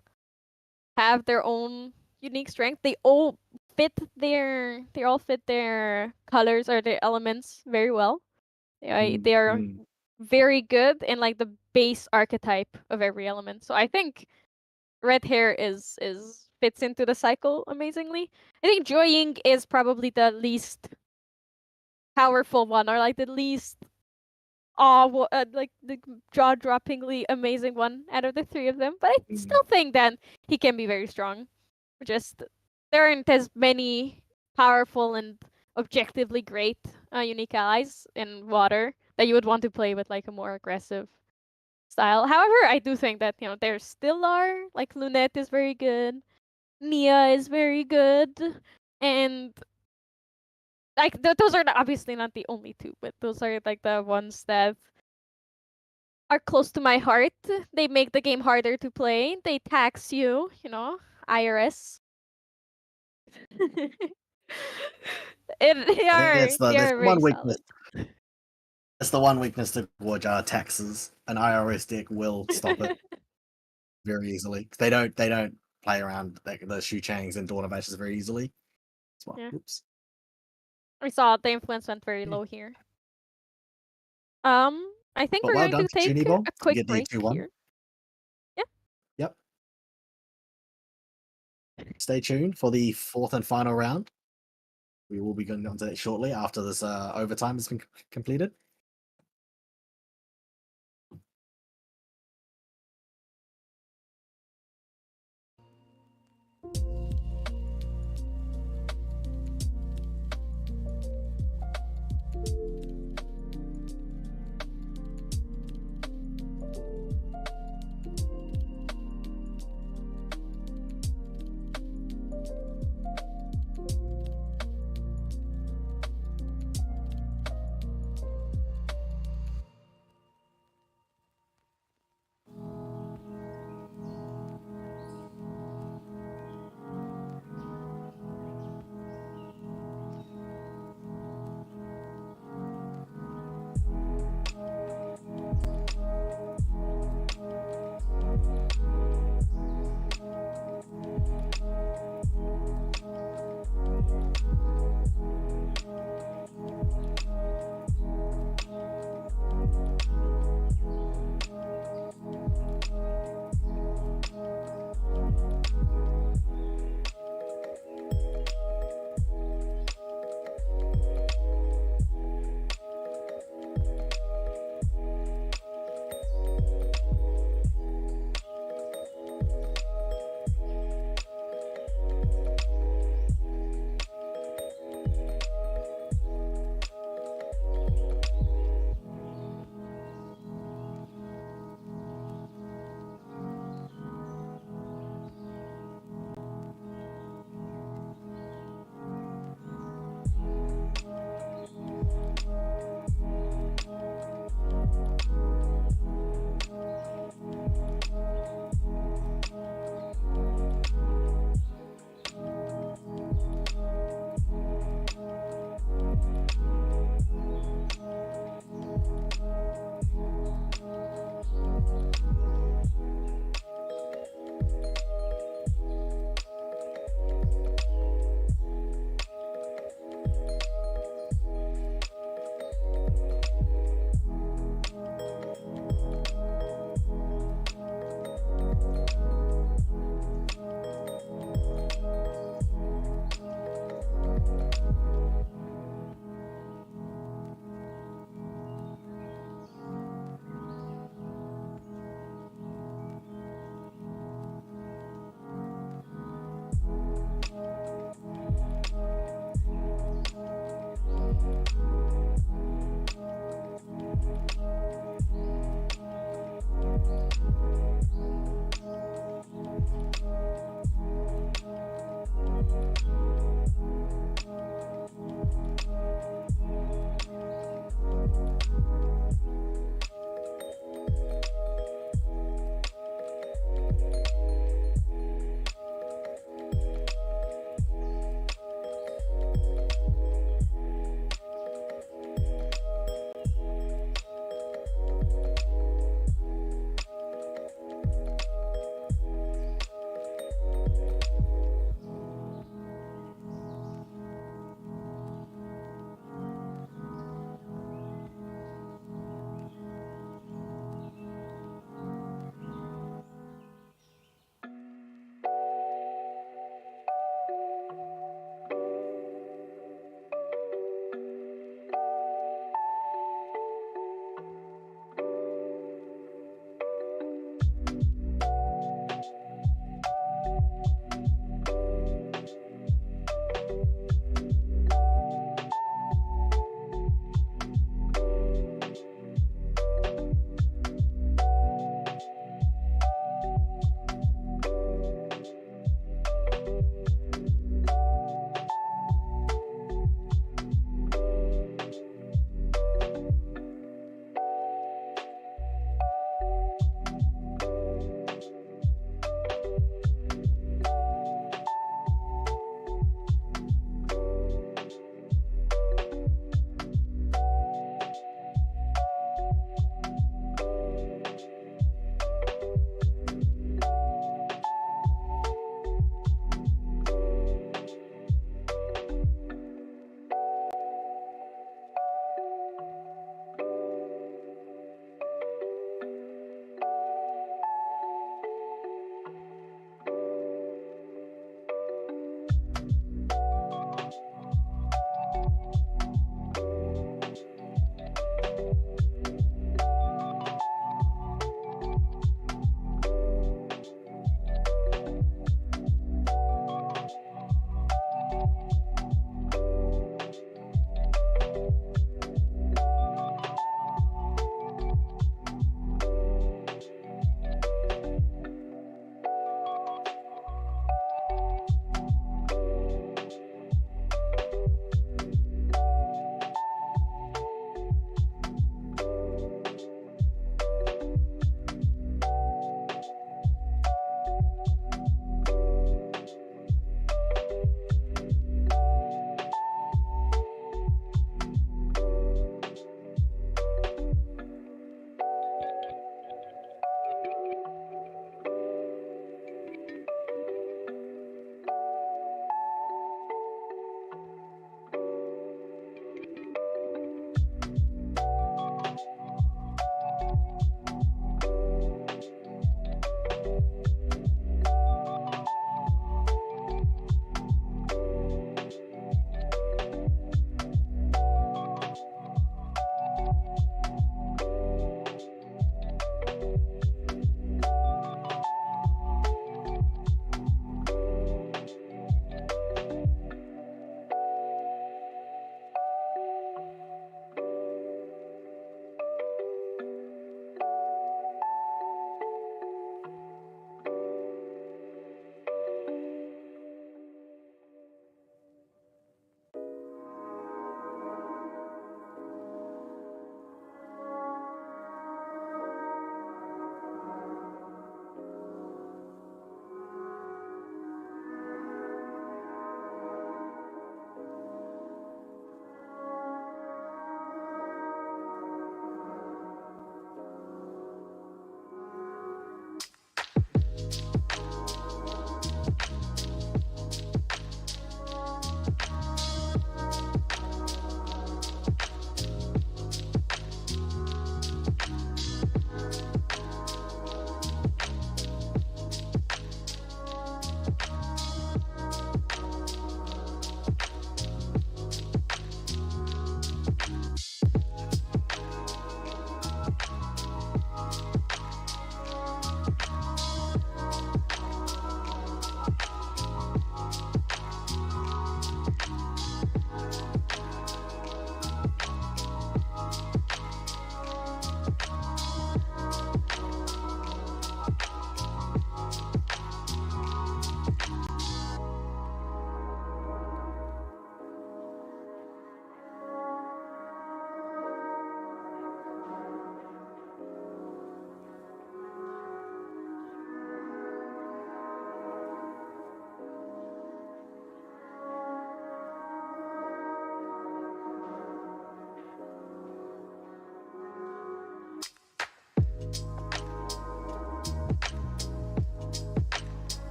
have their own unique strength. They all fit their colors or their elements very well. They are very good in like the base archetype of every element. So I think red hair is fits into the cycle amazingly. I think Joying is probably the least powerful one, or like the least like the jaw-droppingly amazing one out of the three of them. But I still think that he can be very strong. Just there aren't as many powerful and objectively great unique allies in water that you would want to play with like a more aggressive style. However, I do think that there still are, like, Lunette is very good, Nia is very good, and like those are obviously not the only two, but those are like the ones that are close to my heart. They make the game harder to play. They tax you, IRS. They That's are the very one weakness. solid. That's the one weakness to Gorge taxes. An IRS deck will stop it very easily. They don't play around the Shu Changs and Dawn of Ashes very easily. Well, Yeah. oops. We saw the influence went very low here. I think But we're well going done to to take Junibol a to quick get the break 2-1. here. Yeah. Yep. Stay tuned for the fourth and final round. We will be going on to that shortly after this overtime has been completed.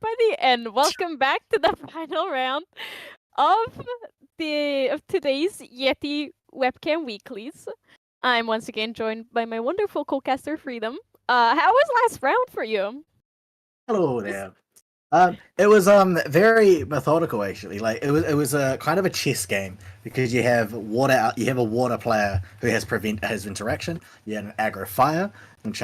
everybody, and welcome back to the final round of today's Yeti Webcam Weeklies. I'm once again joined by my wonderful co-caster Freedom. How was last round for you? Hello there. It was very methodical actually. Like it was a kind of a chess game because you have a water player who has interaction. You have an aggro fire, which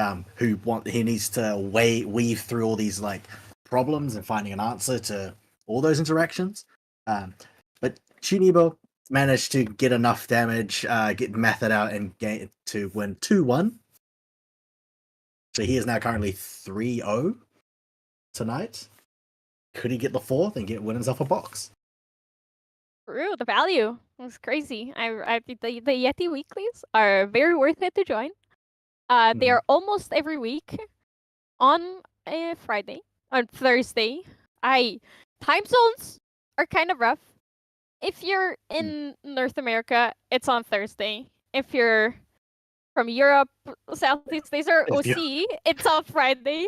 he needs to weave through all these like problems and finding an answer to all those interactions. But Shenu managed to get enough damage, get Method out, and gain to win 2-1. So he is now currently 3-0 tonight. Could he get the fourth and win himself a box? True, the value was crazy. The Yeti Weeklies are very worth it to join. They are almost every week on a Friday, on Thursday. Time zones are kind of rough. If you're in North America, it's on Thursday. If you're from Europe, Southeast Asia, or OC, it's on Friday.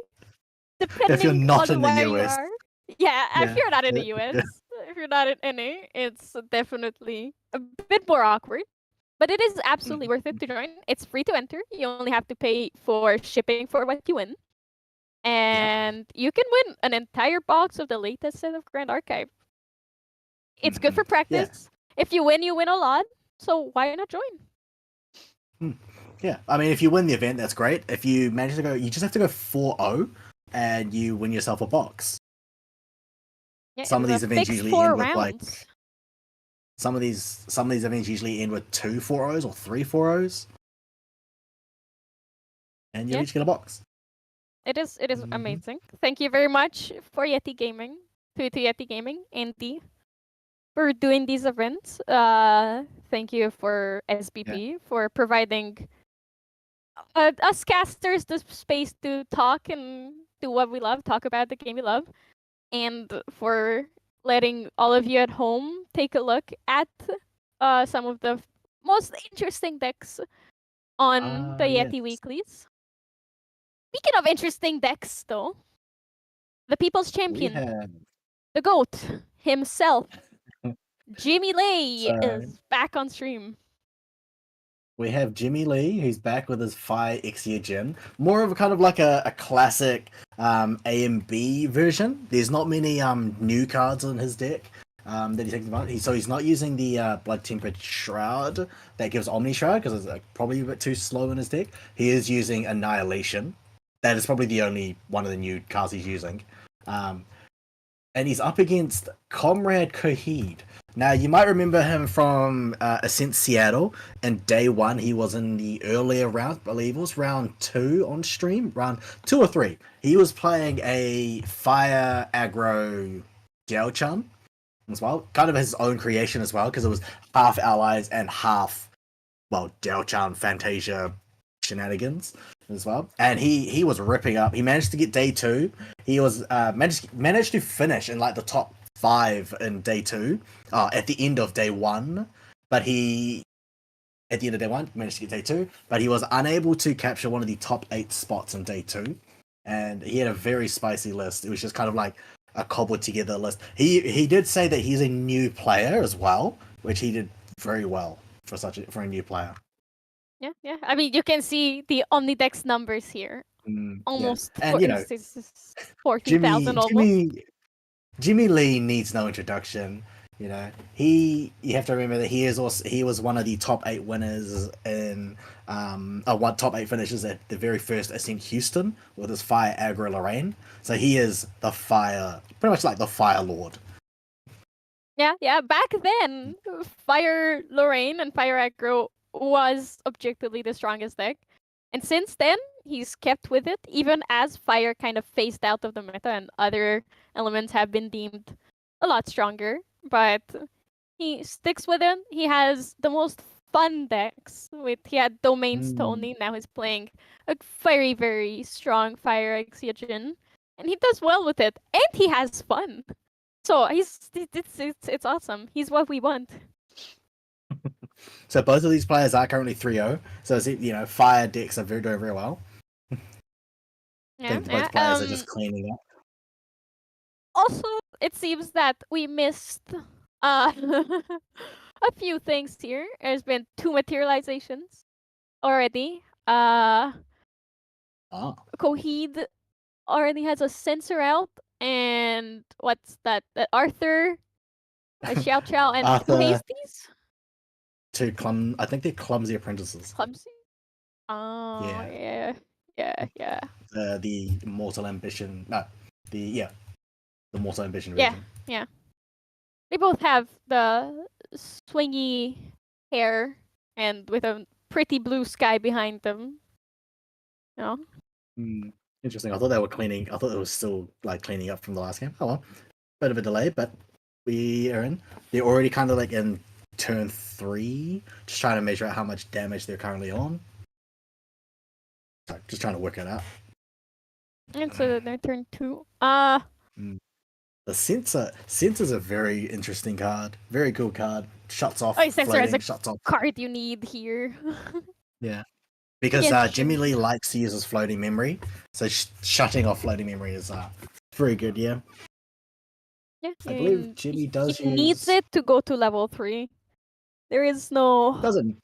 Depending if you're not on in the where US. you are. Yeah, if you're not in the Yeah. US, if you're not in NA, it's definitely a bit more awkward. But it is absolutely worth it to join. It's free to enter. You only have to pay for shipping for what you win. And you can win an entire box of the latest set of Grand Archive. It's good for practice. If you win a lot. So why not join? Yeah, I mean, if you win the event, that's great. If you manage to go, you just have to go 4-0 and you win yourself a box. Yeah, Some of these events usually end with like rounds. some of these events usually end with 2 4-0s or 3 4-0s, and you'll each get a box. It is amazing. Thank you very much for Yeti Gaming, to Yeti Gaming, Andy, for doing these events. Thank you for SBP for providing us casters the space to talk and do what we love, talk about the game we love, and for letting all of you at home take a look at some of the most interesting decks on the Yeti Weeklies. Speaking of interesting decks, though, the People's Champion, the GOAT himself, Jimmy Lay, is back on stream. We have Jimmy Lee, who's back with his Fire Exiogen. More of a kind of like a classic A and B version. There's not many new cards in his deck that he takes advantage. So he's not using the Blood Tempered Shroud that gives Omni Shroud because it's probably a bit too slow in his deck. He is using Annihilation. That is probably the only one of the new cards he's using. And he's up against Comrade Coheed. Now, you might remember him from Ascent Seattle, and day 1 he was in the earlier round, I believe it was round 2 on stream, round 2 or 3. He was playing a Fire Agro Diao-chan as well, kind of his own creation as well, because it was half allies and half, Diao-chan Fantasia shenanigans as well. And he was ripping up. He managed to get day 2. He was managed to finish in like the top 5 in day 2 at the end of day 1, but at the end of day 1 managed to get day 2, but he was unable to capture one of the top 8 spots in day 2, and he had a very spicy list. It was just kind of like a cobbled together list. He did say that he's a new player as well, which he did very well for a new player. Yeah. I mean, you can see the Omnidex numbers here. Almost, and 14,000 almost. Jimmy Lee needs no introduction. You know, you have to remember that he was one of the top 8 winners in top 8 finishes at the very first Ascent Houston with his Fire Agro Lorraine. So he is the pretty much like the Fire Lord. Yeah. Back then, Fire Lorraine and Fire Agro was objectively the strongest deck. And since then, he's kept with it, even as Fire kind of phased out of the meta and other elements have been deemed a lot stronger. But he sticks with it. He has the most fun decks. He had Domains Tony, now he's playing a very, very strong Fire Exiogen. And he does well with it. And he has fun. So it's awesome. He's what we want. So both of these players are currently 3-0. So Fire decks are doing very well. I think both players are just cleaning up. Also, it seems that we missed a few things here. There's been 2 materializations already. Coheed already has a sensor out, and what's that? Arthur, a Xiao Chow, and 2 Arthur, Hasties? I think they're clumsy apprentices. Clumsy? Oh, Yeah. yeah. The Mortal Ambition. No, the Mortal Ambition Yeah, region. yeah. They both have the swingy hair and with a pretty blue sky behind them. No? Interesting. I thought they were cleaning. I thought it was still like cleaning up from the last game. Oh well, bit of a delay, but we are in. They're already kind of like in turn 3, just trying to measure out how much damage they're currently on. So, just trying to work it out. And so they're turn 2. The sensor's a very interesting card. Very cool card. Shuts off. Oh, sensor has floating, a shuts off. card you need here. Yeah. Because Yes, Jimmy Lee likes to use his floating memory, so shutting off floating memory is very good. Yeah, Yeah, I believe Jimmy does he use. needs it to go to level 3. There is no. Doesn't.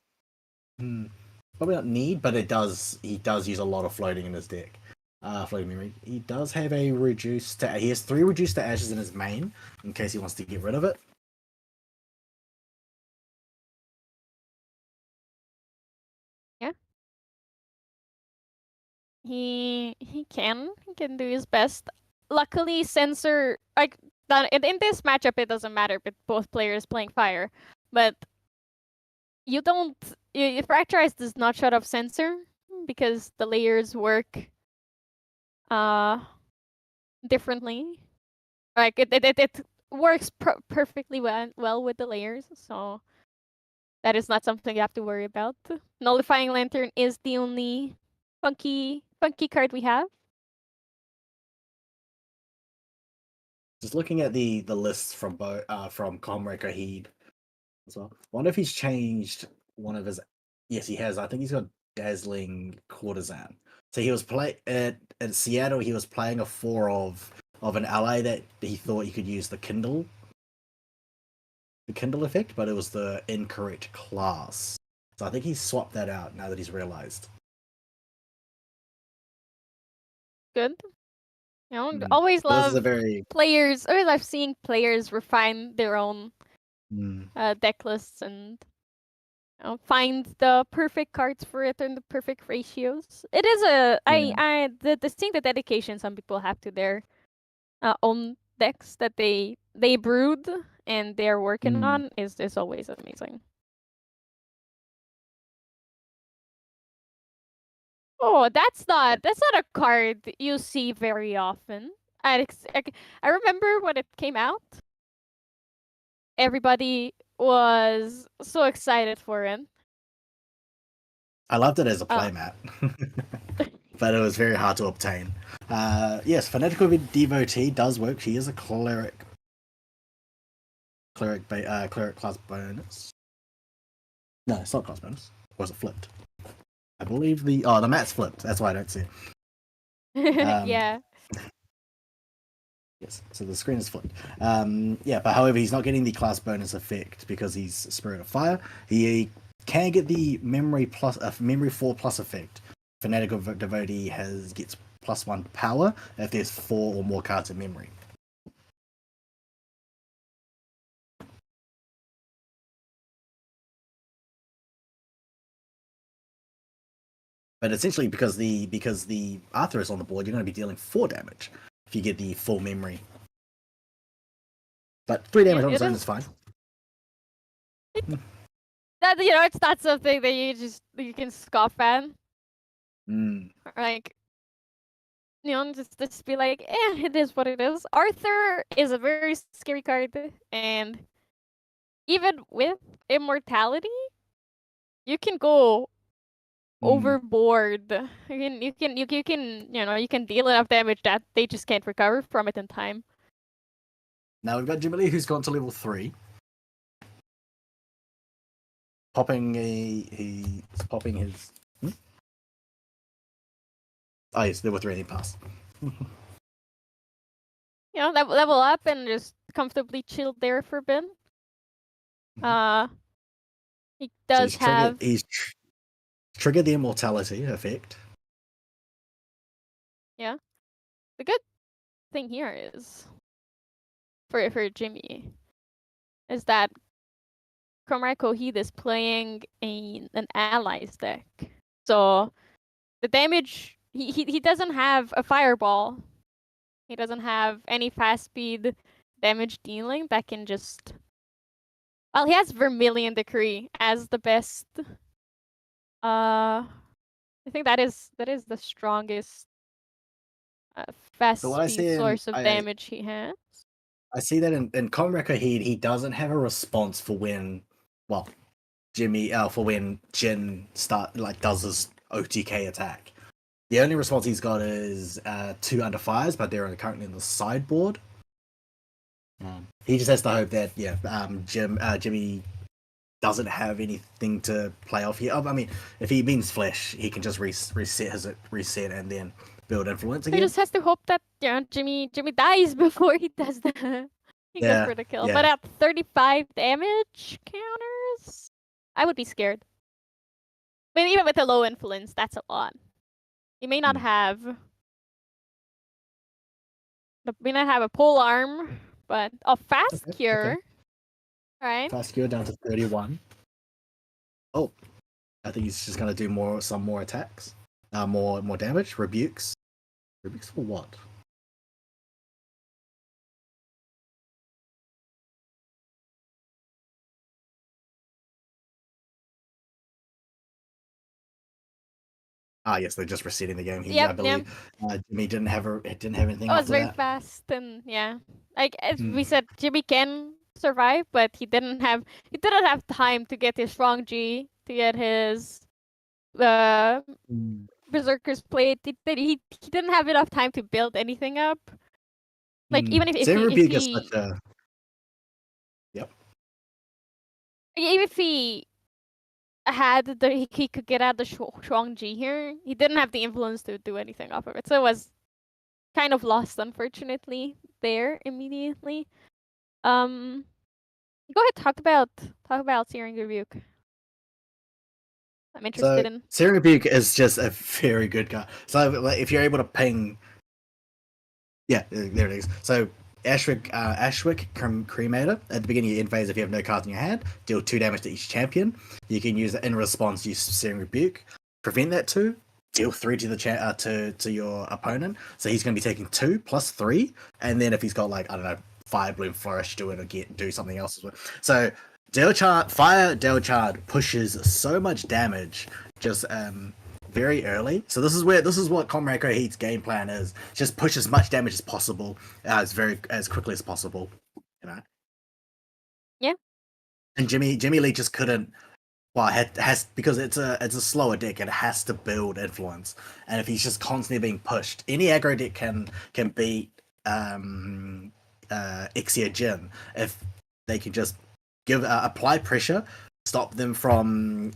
Probably not need, but it does. He does use a lot of floating in his deck. Floating memory. He does have a reduced. He has 3 reduced to ashes in his main, in case he wants to get rid of it. Yeah. He can do his best. Luckily, sensor like that in this matchup it doesn't matter with both players playing fire, but you don't. Fracturize does not shut off sensor because the layers work differently. Like it works perfectly well with the layers, so that is not something you have to worry about. Nullifying Lantern is the only funky card we have. Just looking at the lists from Comrade Coheed as well. Wonder if he's changed one of his. Yes, he has. I think he's got Dazzling Courtesan. So he was at Seattle. He was playing a 4 of an ally that he thought he could use the Kindle effect, but it was the incorrect class. So I think he's swapped that out now that he's realized. Good. You know, always love players. Always love seeing players refine their own deck lists and find the perfect cards for it and the perfect ratios. It is the seeing the dedication some people have to their own decks that they brewed and they're working on is always amazing. Oh, that's not a card you see very often. I remember when it came out, everybody was so excited for it. I loved it as a playmat, but it was very hard to obtain. Yes, Fanatical Devotee does work. She is a cleric class bonus. No, it's not class bonus. Or was it flipped? I believe the mat's flipped. That's why I don't see it. Yeah. Yes, so the screen is flipped. But however, he's not getting the class bonus effect because he's Spirit of Fire. He can get the memory 4 plus effect. Fanatical Devotee gets +1 power if there's 4 or more cards in memory. But essentially, because the Arthur is on the board, you're going to be dealing 4 damage if you get the full memory. But 3 damage on its own is fine. That it's not something that you can scoff at. Like, just be like, it is what it is. Arthur is a very scary card, and even with immortality, you can go overboard. You can deal enough damage that they just can't recover from it in time. Now we've got Jimmy Lee, who's gone to level 3. He's popping his. Oh yes, level 3 and he passed. level up and just comfortably chill there for a bit. He does have. He's triggered the immortality effect. Yeah. The good thing here is for Jimmy is that Comrade Coheed is playing an allies deck. So the damage he doesn't have a fireball. He doesn't have any fast speed damage dealing that can just. Well, he has Vermilion Decree as the best. I think that is the strongest fast So what I speed see source of damage he has. I see that in Comrade Coheed, he doesn't have a response for when, well, for when Jin does his OTK attack. The only response he's got is 2 under fires, but they're currently in the sideboard. He just has to hope that Jimmy doesn't have anything to play off here. I mean, if he means flesh, he can just reset and then build influence again. He just has to hope that Jimmy dies before he does that. He goes for the kill. But at 35 damage counters, I would be scared. I mean, even with a low influence, that's a lot. He may not have. May not have a pole arm, but fast cure. Okay. Right. Fast cure down to 31. Oh, I think he's just gonna do some more attacks, more damage. Rebukes for what? Yes, they're just resetting the game. I believe Jimmy didn't have anything. Oh, it's very fast, and like as we said, Jimmy can survive, but he didn't have time to get his strong G, to get his Berserker's Plate. He didn't have enough time to build anything up. Like even if he even if he had he could get out the strong G here, he didn't have the influence to do anything off of it. So it was kind of lost, unfortunately, there immediately. Go ahead, talk about Serene Rebuke. I'm interested in. Serene Rebuke is just a very good card. So if you're able to ping, there it is. So Ashwick Cremator at the beginning of your end phase, if you have no cards in your hand, deal 2 damage to each champion. You can use it in response. Use Serene Rebuke, prevent that 2. Deal 3 to the to your opponent. So he's going to be taking 2 plus 3, and then if he's got Fire Bloom Flourish, do it or do something else as well. So Fire Delchard pushes so much damage just very early. So this is what Comrade Coheed's game plan is. Just push as much damage as possible, as quickly as possible. Yeah. And Jimmy Lee just couldn't. Well, has because it's a slower deck. It has to build influence, and if he's just constantly being pushed, any aggro deck can beat Ixia Jin if they can just apply pressure, stop them from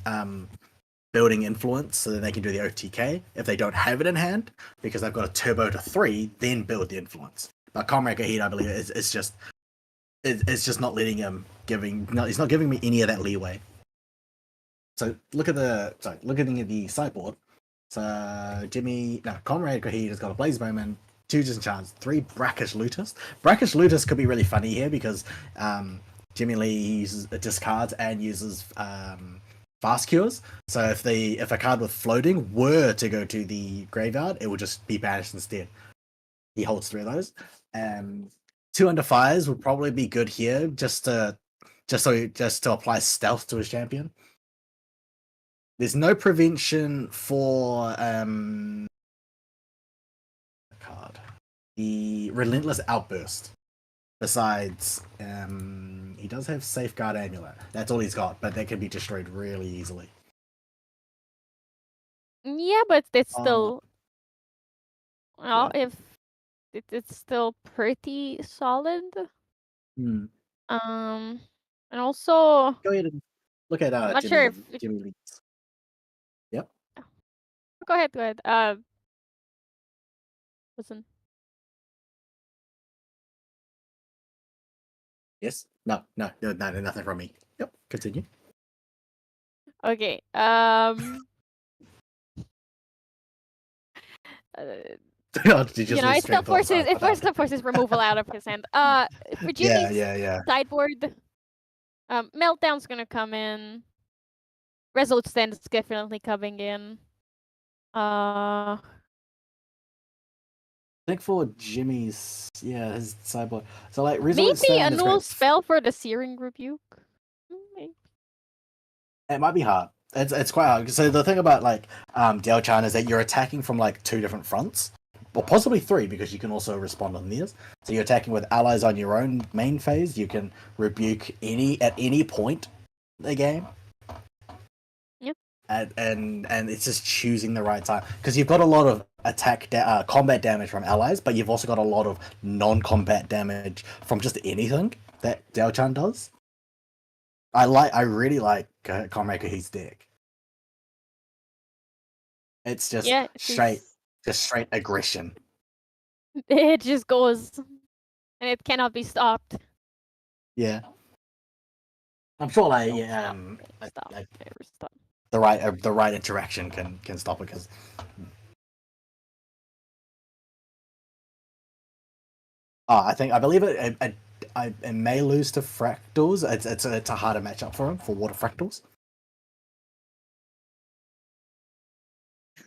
building influence, so then they can do the OTK. If they don't have it in hand, because they've got a turbo to 3, then build the influence. But Comrade Coheed, I believe, it's just not letting him he's not giving me any of that leeway. So look at the sideboard. So Comrade Coheed has got a Blaze Bowman, 2 Disenchants, 3 Brackish Looters. Brackish Looters could be really funny here because Jimmy Lee discards and uses fast cures. So if a card with floating were to go to the graveyard, it would just be banished instead. He holds 3 of those. 2 under fires would probably be good here, just to apply stealth to his champion. There's no prevention for the Relentless Outburst. Besides, he does have Safeguard Amulet. That's all he's got, but that can be destroyed really easily. Yeah, but it's still. If it's still pretty solid. And also. Go ahead and look at I'm not sure if Jimmy Lee's. Yep. Go ahead. Listen. Yes. No, nothing from me. Yep. Continue. Okay. Did You know, it still forces removal out of his hand. For Jimmy's yeah. sideboard, Meltdown's gonna come in. Resolute Stand is definitely coming in. I think for Jimmy's, his sideboard. So like, Resolute Maybe Stand a is null great. spell for the Searing Rebuke. Maybe. It might be hard. It's quite hard. So the thing about like Diao-chan is that you're attacking from like 2 different fronts, or possibly 3 because you can also respond on theirs. So you're attacking with allies on your own main phase. You can rebuke at any point in the game. Yep. And it's just choosing the right time because you've got a lot of combat damage from allies, but you've also got a lot of non-combat damage from just anything that Diao-chan does. I really like Comrade Kahit's deck. It's just straight aggression. It just goes, and it cannot be stopped. Yeah, I'm sure like Stop. the right interaction can stop it because. I believe it may lose to Fractals. It's a harder matchup for him for Water Fractals.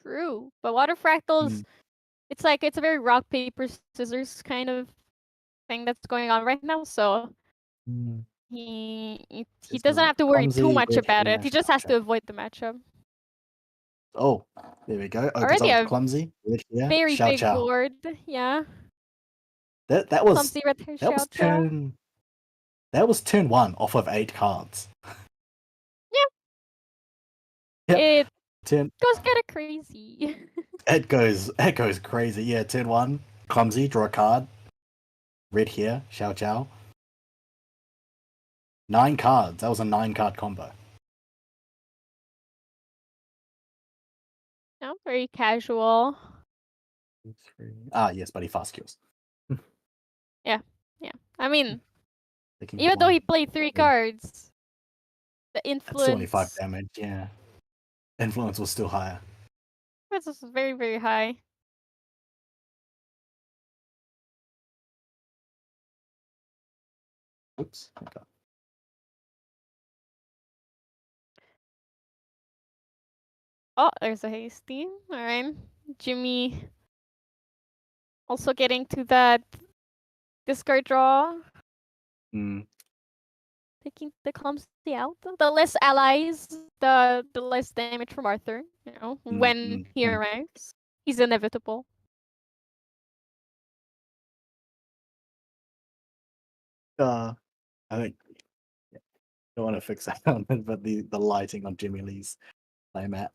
True, but Water Fractals, it's a very rock paper scissors kind of thing that's going on right now. So he doesn't have to worry too much about it. He just has to avoid the matchup. Oh, there we go. Opens Already up a Clumsy. very Xiao big Xiao. board. Yeah. That was Clumsy red hair that was Xiao Xiao. turn. That was turn 1 off of 8 cards. Yeah. It Turn. goes kind of crazy. It goes crazy. Yeah, turn 1, Clumsy, draw a card. Red here, Xiao Xiao. 9 cards. That was a 9-card combo. No, very casual. Yes, but he fast kills. Yeah. I mean, even though he played 3 cards, the influence. 25 damage. Yeah, influence was still higher. This is very, very high. Oops. Okay. Oh, there's a hasty. All right, Jimmy. Also getting to that discard draw. Taking the clumsy out. The less allies, the less damage from Arthur. You know, when he arrives, he's inevitable. I think don't want to fix that element, but the lighting on Jimmy Lee's playmat.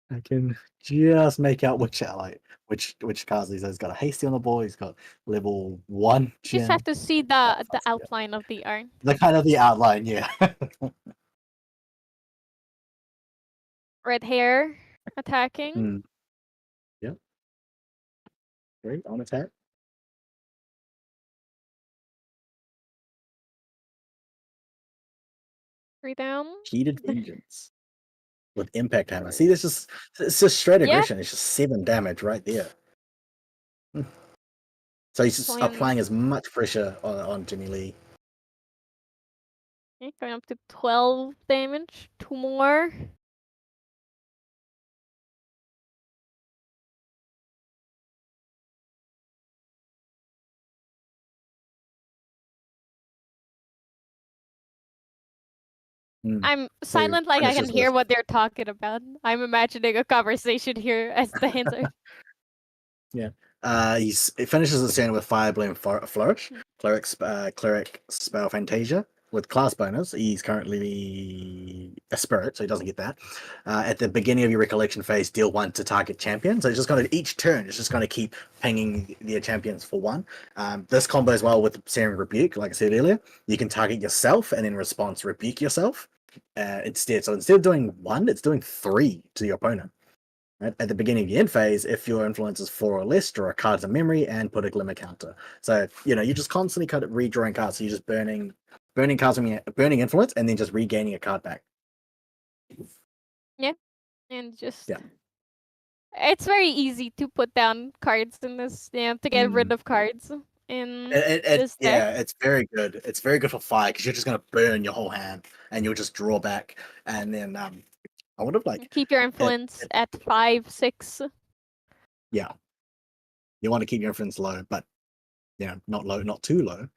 I can just make out which cards he's got a hasty on the board. He's got level 1. You just have to see the outline of the art. The outline, yeah. Red hair attacking. Yep. Great on attack. 3 down. Heated Vengeance with Impact Hammer. See, it's just straight aggression. It's just 7 damage right there. So he's just applying as much pressure on Jimmy Lee. Okay, going up to 12 damage. 2 more. I'm silent like I can hear what they're talking about. I'm imagining a conversation here as the hands are. Yeah. He finishes the turn with Fire Bloom Flourish, Cleric Spell Fantasia with class bonus. He's currently a spirit, so he doesn't get that. At the beginning of your recollection phase, deal 1 to target champion. So it's just going to each turn, it's just going to keep pinging the champions for 1. This combo as well with Serene Rebuke, like I said earlier, you can target yourself and in response rebuke yourself instead. So instead of doing 1, it's doing 3 to your opponent. Right? At the beginning of your end phase, if your influence is 4 or less, draw a card to memory and put a glimmer counter. So you're just constantly redrawing cards. So you're just burning cards from burning influence and then just regaining a card back. Yeah, and just Yeah. It's very easy to put down cards in this, to get rid of cards in this deck. Yeah, it's very good. It's very good for fire because you're just gonna burn your whole hand and you'll just draw back and then I would have keep your influence at 5, 6. Yeah. You want to keep your influence low, but not low, not too low.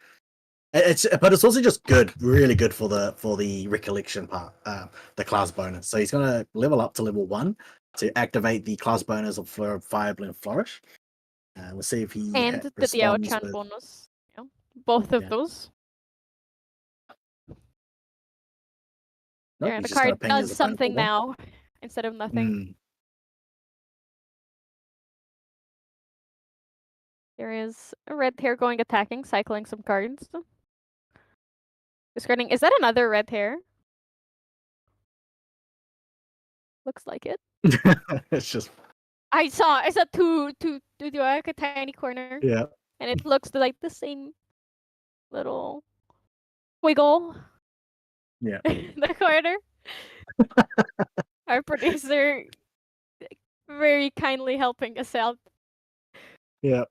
But it's also just good, really good for the recollection part, the class bonus. So he's gonna level up to level 1 to activate the class bonus of Fire Blend Flourish. We'll see if he and the responds Diao-chan with... bonus. Both of those. Nope, the he's just gonna card ping his does opponent for something 1. now instead of nothing. There is a red hair going attacking, cycling some cards. Discarding. Is that another red hair? Looks like it. It's just... I saw two like a tiny corner. Yeah. And it looks like the same little wiggle. Yeah. The corner. Our producer very kindly helping us out. Yeah.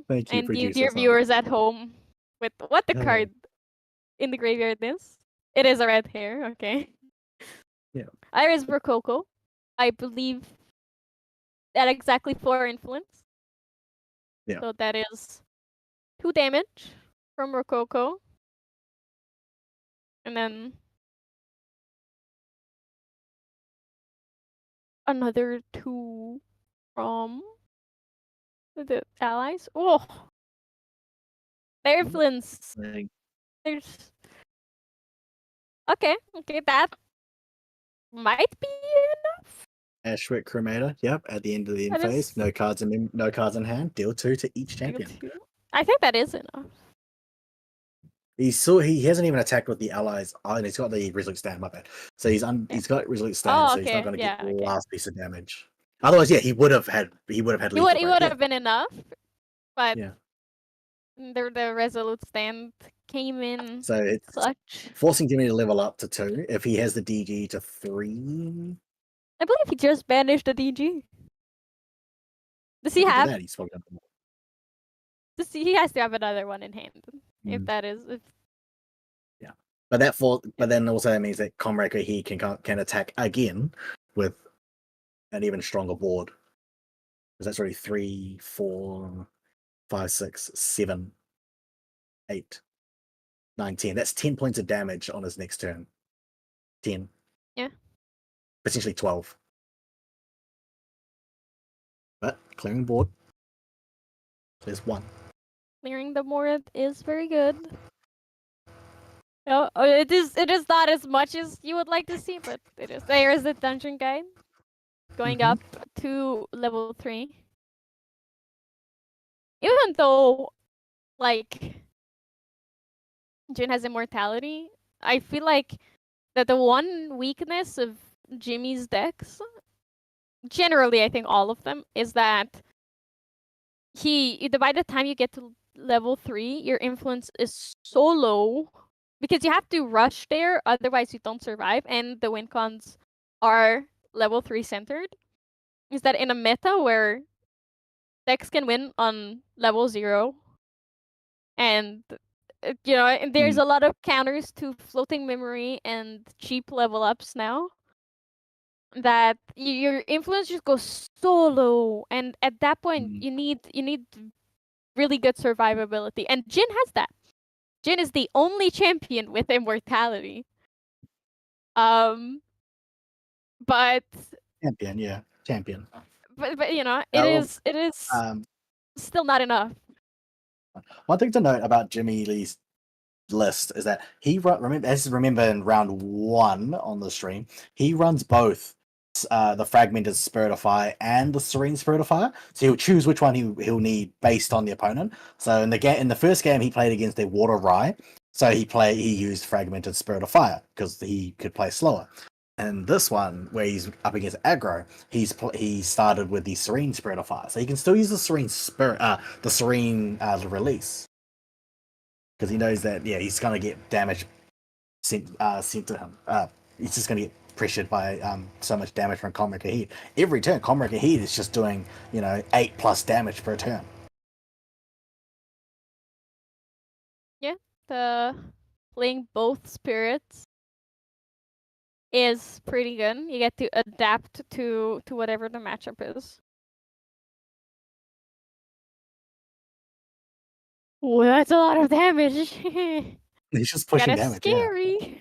Thank you, and producer. dear viewers at home, with what the card in the graveyard is. It is a red hair, okay. Yeah. Iris Rococo. I believe at exactly 4 influence. Yeah. So that is 2 damage from Rococo. And then another 2 from the allies. Oh, their influence. There's okay. That might be enough. Ashwick Cremator. Yep. At the end of the end phase, no cards in hand. Deal 2 to each champion. I think that is enough. He hasn't even attacked with the allies. Oh, and he's got the Resolute Stand. My bad. So he's got Resolute Stand, so he's not going to get the last piece of damage. Otherwise, yeah, he would have had. He would have been enough, but the Resolute Stand came in. So it's forcing Jimmy to level up to 2. If he has the DG to 3, I believe he just banished the DG. Does he have? That, He has to have another one in hand. If that is, yeah. But then also that means that Comraker he can attack again with an even stronger board. Because that's already 3, 4, 5, 6, 7, 8, 9, 10. That's 10 points of damage on his next turn. 10. Yeah. Potentially 12. But clearing board. There's 1. Clearing the board is very good. No, it is not as much as you would like to see, but it is. There is the dungeon guide going up to level 3. Even though, like, Jin has immortality, I feel like that the one weakness of Jimmy's decks, generally I think all of them, is that by the time you get to level 3, your influence is so low because you have to rush there, otherwise you don't survive, and the win cons are level 3 centered. Is that in a meta where decks can win on level 0, and and there's a lot of counters to floating memory and cheap level ups now, that your influence just goes so low, and at that point you need really good survivability, and Jin has that. Jin is the only champion with immortality. But champion. But it is still not enough. One thing to note about Jimmy Lee's list is that remember in round 1 on the stream, he runs both the Fragmented Spirit of Fire and the Serene Spirit of Fire. So he'll choose which one he'll need based on the opponent. So in the first game he played against a Water Rye, so he used Fragmented Spirit of Fire because he could play slower. And this one, where he's up against Agro, he started with the Serene Spirit of Fire, so he can still use the Serene Spirit, the Serene release, because he knows that he's gonna get damage sent to him. He's just gonna get pressured by so much damage from Comrade Heat. Every turn, Comrade Heat is just doing 8+ damage per turn. The playing both spirits is pretty good. You get to adapt to whatever the matchup is. Oh, that's a lot of damage. He's just pushing Kinda damage. scary. Yeah.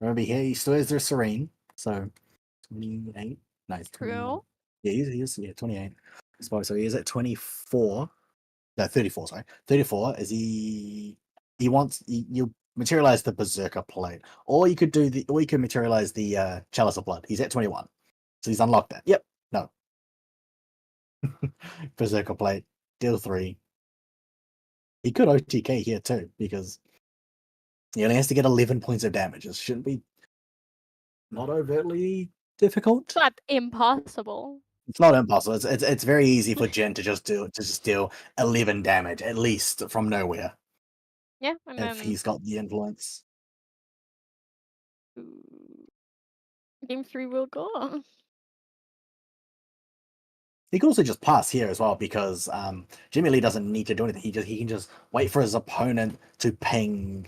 Remember, he still has their Serene, so 28. Nice. True. Yeah, he is 28. I suppose so. He is at 24. No, 34. Sorry, 34. Is he? He wants you materialize the Berserker Plate, or you could materialize the Chalice of Blood. He's at 21, so he's unlocked that. Yep. No. Berserker Plate, deal 3. He could OTK here too, because he only has to get 11 points of damage. It shouldn't be not overtly difficult. It's not impossible. It's not impossible. It's very easy for Jin to just deal 11 damage at least from nowhere. Yeah, and If then he's got the influence. game 3 will go on. He can also just pass here as well, because Jimmy Lee doesn't need to do anything. He can just wait for his opponent to ping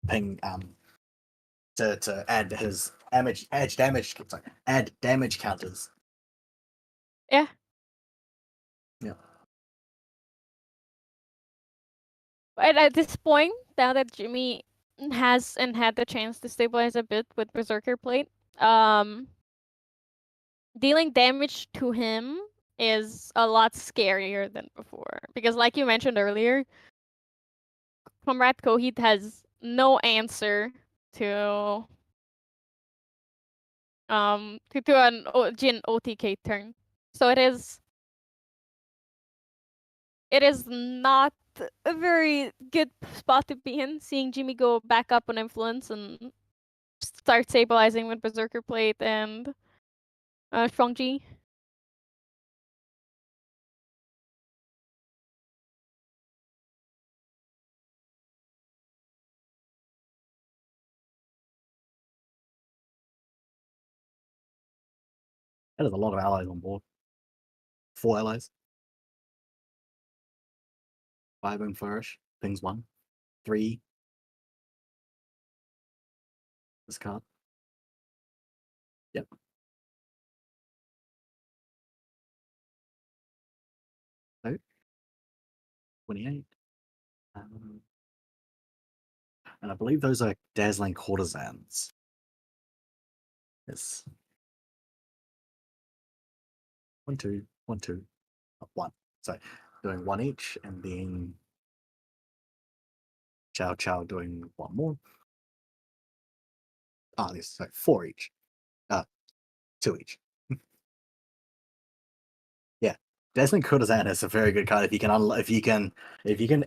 to add his add damage counters. Yeah. Yeah. But at this point, now that Jimmy has and had the chance to stabilize a bit with Berserker Plate, dealing damage to him is a lot scarier than before. Because like you mentioned earlier, Comrade Kohit has no answer to an Jin OTK turn. So it is not a very good spot to be in, seeing Jimmy go back up on influence and start stabilizing with Berserker Plate and Strong G. That is a lot of allies on board. 4 allies. 5 in flourish. Things 1. 3. This card. Yep. So 28. And I believe those are dazzling courtesans. Yes. 1, 2, 1, 2, 1. So doing 1 each, and then Chow doing 1 more. This is 4 each. 2 each. Yeah, Dazzling Courtesan is a very good card if you can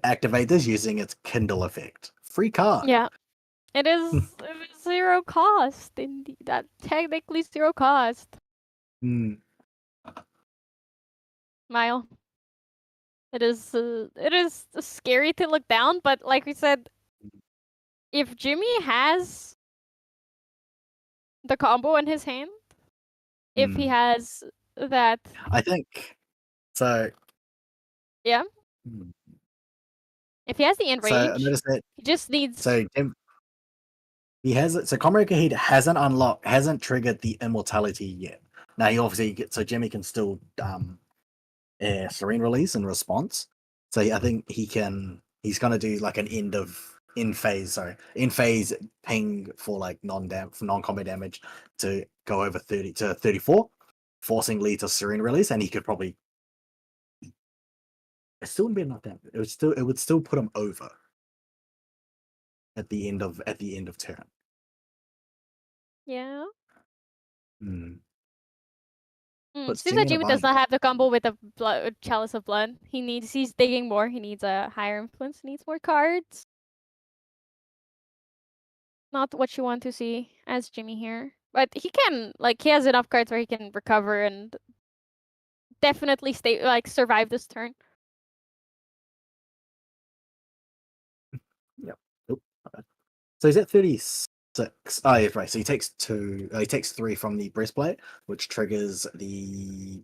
activate this using its Kindle effect. Free card. Yeah. It is 0 cost. Indeed, that technically 0 cost. Mile. It is scary to look down, but like we said, if Jimmy has the combo in his hand, if he has that, I think so. Yeah. If he has the enrage, So I noticed that he just needs. He has it. So Comrade Kahid hasn't triggered the immortality yet. Now he obviously so Jimmy can still Serene release in response. So I think he's gonna do like an in phase ping for like non-combat damage to go over 30 to 34, forcing Lee to Serene release, and he could probably it still wouldn't be enough damage. It would still put him over at the end of turn. Yeah. But Seems that Jimmy does not have the combo with the Chalice of Blood. He's digging more. He needs a higher influence. He needs more cards. not what you want to see as Jimmy here. But he can, like, he has enough cards where he can recover and definitely stay, like, survive this turn. Yep. Oop, my bad. So he's at 36. Oh, yeah, right. So he takes 2. He takes 3 from the breastplate, which triggers the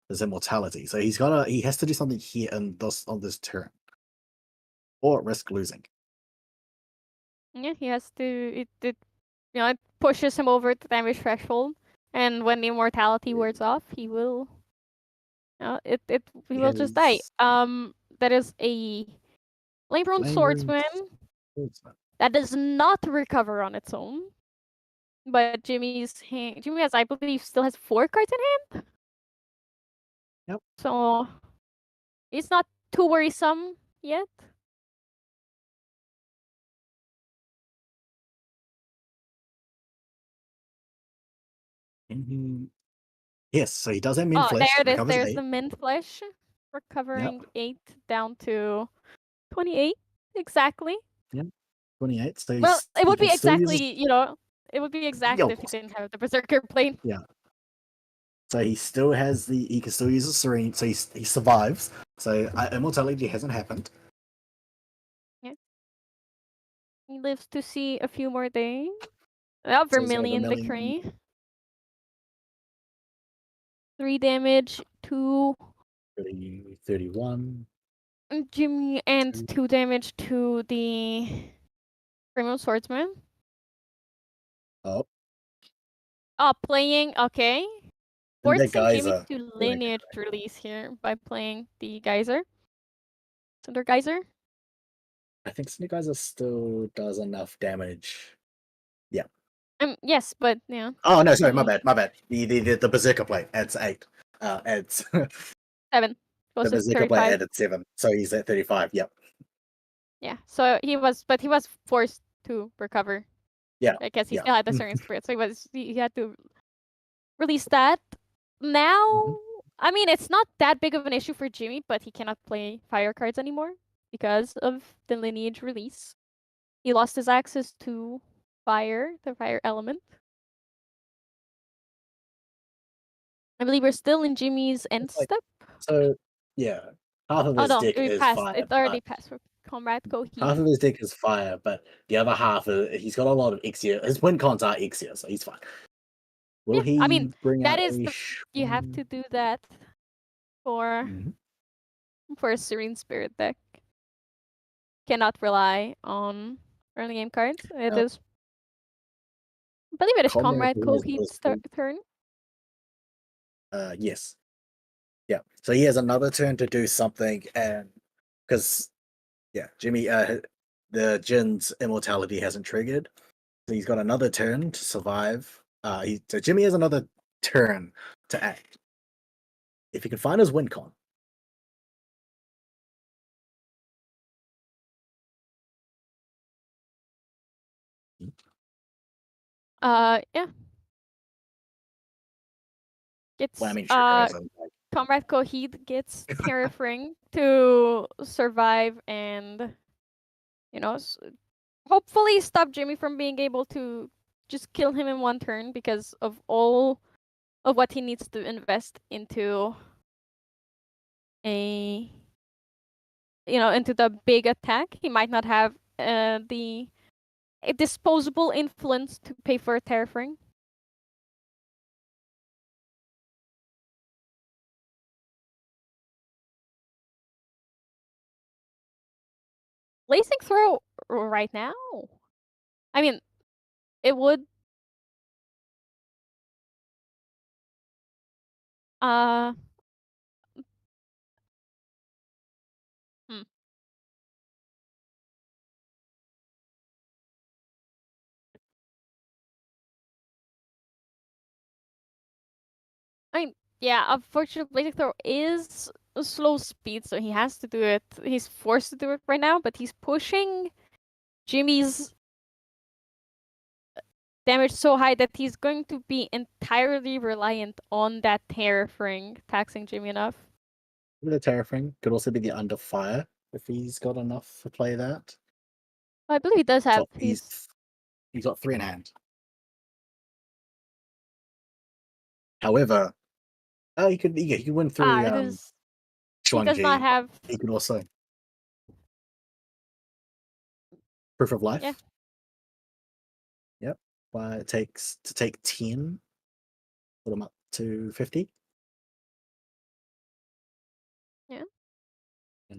his immortality. So he has to do something here on this turn, or risk losing. Yeah, he has to. It it pushes him over the damage threshold, and when the immortality wears off, he will. He will just die. That is a Flame-Rune Swordsman that does not recover on its own. But Jimmy has, I believe, still has 4 cards in hand. Yep. So it's not too worrisome yet. Yes, so he does have Mint Oh, Flesh. there it is. Recovers There's 8. the Mint Flesh, recovering 8 down to 28 exactly. 28. So Well, it would he be can still use exactly, his- it would be exact Yeah, of if he course. didn't have the Berserker plane. Yeah. So he still has he can still use the Serene, so he survives. So immortality hasn't happened. Yeah. He lives to see a few more days. Oh, So he's got a Vermilion Vermilion Decree. 3 damage to 31. Jimmy and 2 damage to the Criminal Swordsman. Oh, Oh, playing, okay. and the Forcing Jimmy Geyser. to lineage release here by playing the Geyser. Cinder Geyser. I think Snake Geyser still does enough damage. Yeah. Yes, but yeah. Oh no, sorry, my bad. The Berserker plate adds 8. Adds 7. the Goes to Berserker plate 35. added 7. So he's at 35. Yep. Yeah. So he was forced to recover. Yeah. I guess he yeah. still had the Serene Spirit, so he had to release that. Now, I mean, it's not that big of an issue for Jimmy, but he cannot play fire cards anymore because of the lineage release. He lost his access to fire, the fire element. I believe we're still in Jimmy's end like- step. So yeah, half of Oh his no, deck we is passed. fire. It already but passed for Comrade Coheed. Half of his deck is fire, but the other half he's got a lot of Exia. His win cons are Exia, so he's fine. Will Yeah, he I mean, bring that out is you have to do that for a Serene Spirit deck. Cannot rely on early game cards. It No. is. I believe it is Comrade Comrade Coheed is Coheed's turn. Yes. Yeah. So he has another turn to do something, and because Jimmy, the Jin's immortality hasn't triggered, so he's got another turn to survive. So Jimmy has another turn to act. If he can find his win con. Yeah. Gets Well, I mean, sure, as in, like, Comrade Coheed gets Terrafring to survive and, hopefully stop Jimmy from being able to just kill him in one turn because of all of what he needs to invest into into the big attack. He might not have the disposable influence to pay for a Terrafring. Blazing Throw right now? I mean, it would. Hmm. I mean, yeah, unfortunately, Blazing Throw is a slow speed, so he has to do it. He's forced to do it right now, but he's pushing Jimmy's damage so high that he's going to be entirely reliant on that Terrafring taxing Jimmy enough. the Terrafring could also be the Under Fire if he's got enough to play that. I believe he does have So he's He's got 3 in hand. However, he could win through It is. He Shuang does not Ji. have. He could also proof of life. Yeah. Yep. It takes to take 10, put him up to 50. Yeah.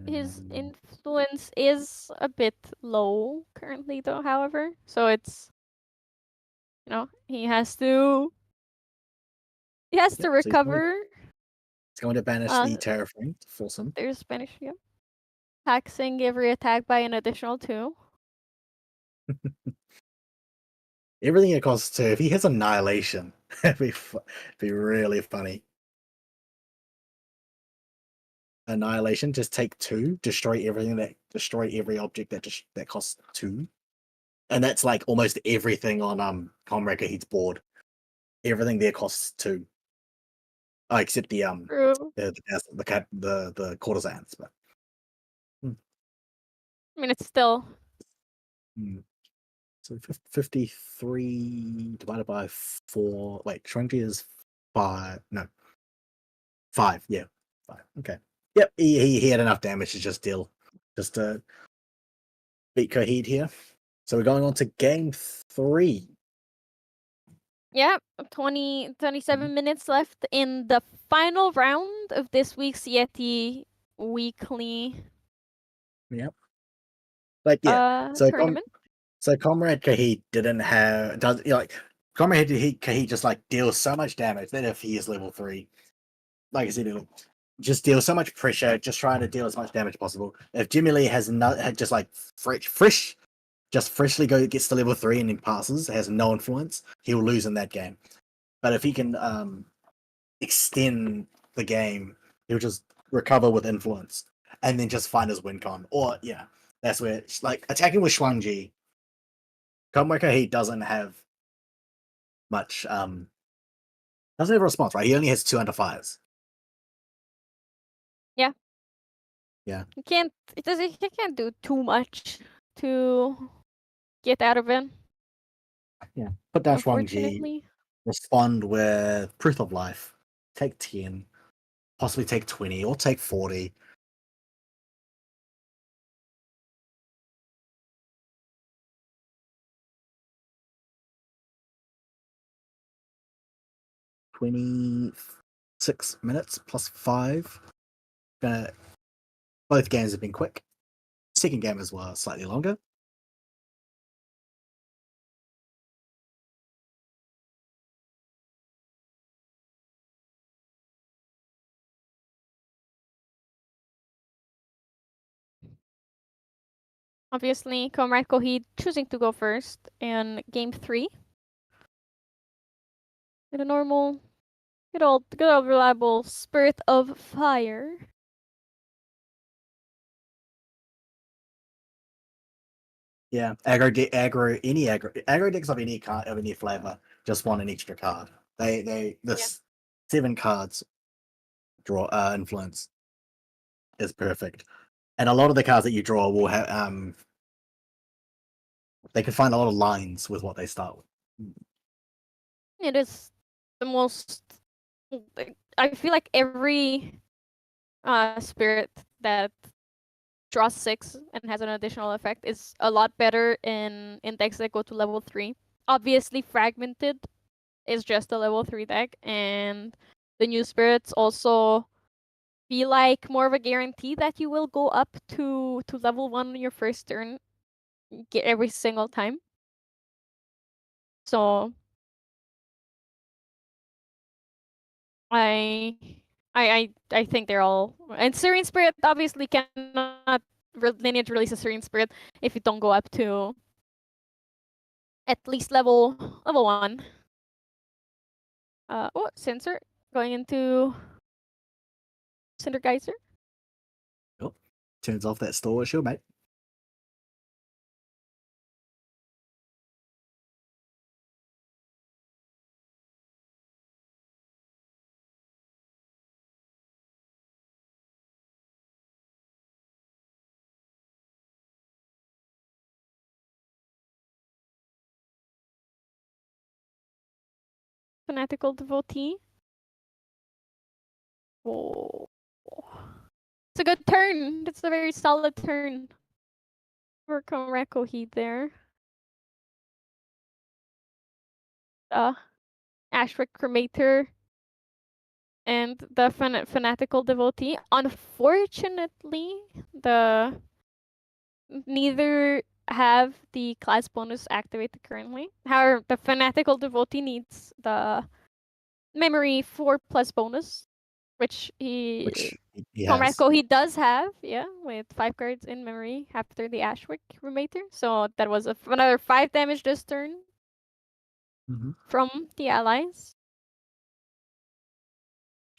His influence is a bit low currently, though. However, so it's he has to Yep, so recover. It's going to banish the Terraforming to force him. There's Spanish. Yep. Taxing every attack by an additional 2. Everything it costs 2. If he has Annihilation, it'd be really funny. Annihilation, just take 2, destroy every object that costs 2, and that's like almost everything on Comrade Heat's board. Everything there costs 2, except the True. the courtesans. But I mean, it's still. So 53 divided by 4. Wait, Shrinky is 5. No, 5. Yeah, 5. Okay. Yep, he had enough damage to just to beat Coheed here. So we're going on to game 3. Yep, 27 minutes left in the final round of this week's Yeti weekly. Yep. Like tournament. So Comrade Coheed Comrade Coheed just like deals so much damage that if he is level 3, like I said, it'll just deal so much pressure, just trying to deal as much damage as possible. If Jimmy Lee has just like freshly gets to level 3 and then passes, has no influence, he'll lose in that game. But if he can extend the game, he'll just recover with influence and then just find his win con. Or that's where like attacking with Shuangji, Comrade he doesn't have much doesn't have a response, right? He only has 2 under fires. Yeah. Yeah. He can't do too much to get out of it. Yeah. Put down Shuangji, Unfortunately. respond with Proof of Life, take 10, possibly take 20 or take 40. $26 plus 5. Both games have been quick. Second game as well, slightly longer. Obviously, Comrade Coheed choosing to go first in game 3. With a normal, good old reliable Spirit of Fire. Yeah, aggro decks of any card of any flavor just want an extra card. This 7 cards draw influence is perfect, and a lot of the cards that you draw will have they can find a lot of lines with what they start with. It is the most. I feel like every spirit that draws 6 and has an additional effect is a lot better in decks that go to level 3. Obviously, Fragmented is just a level 3 deck, and the new spirits also feel like more of a guarantee that you will go up to level 1 on your first turn every single time. So I think they're all, and Serene Spirit obviously cannot lineage release a Serene Spirit if you don't go up to at least level 1. Sensor going into Cinder Geyser. Oh, turns off that store shield, mate. Fanatical Devotee. Oh. It's a good turn. It's a very solid turn. Work on Reko Heat there. Ashwick Cremator and the Fanatical Devotee. Unfortunately, neither have the class bonus activated currently. However, the Fanatical Devotee needs the memory 4+ bonus, which he Comrade has. Kohi does have, yeah, with 5 cards in memory after the Ashwick Remater. So that was another 5 damage this turn from the allies.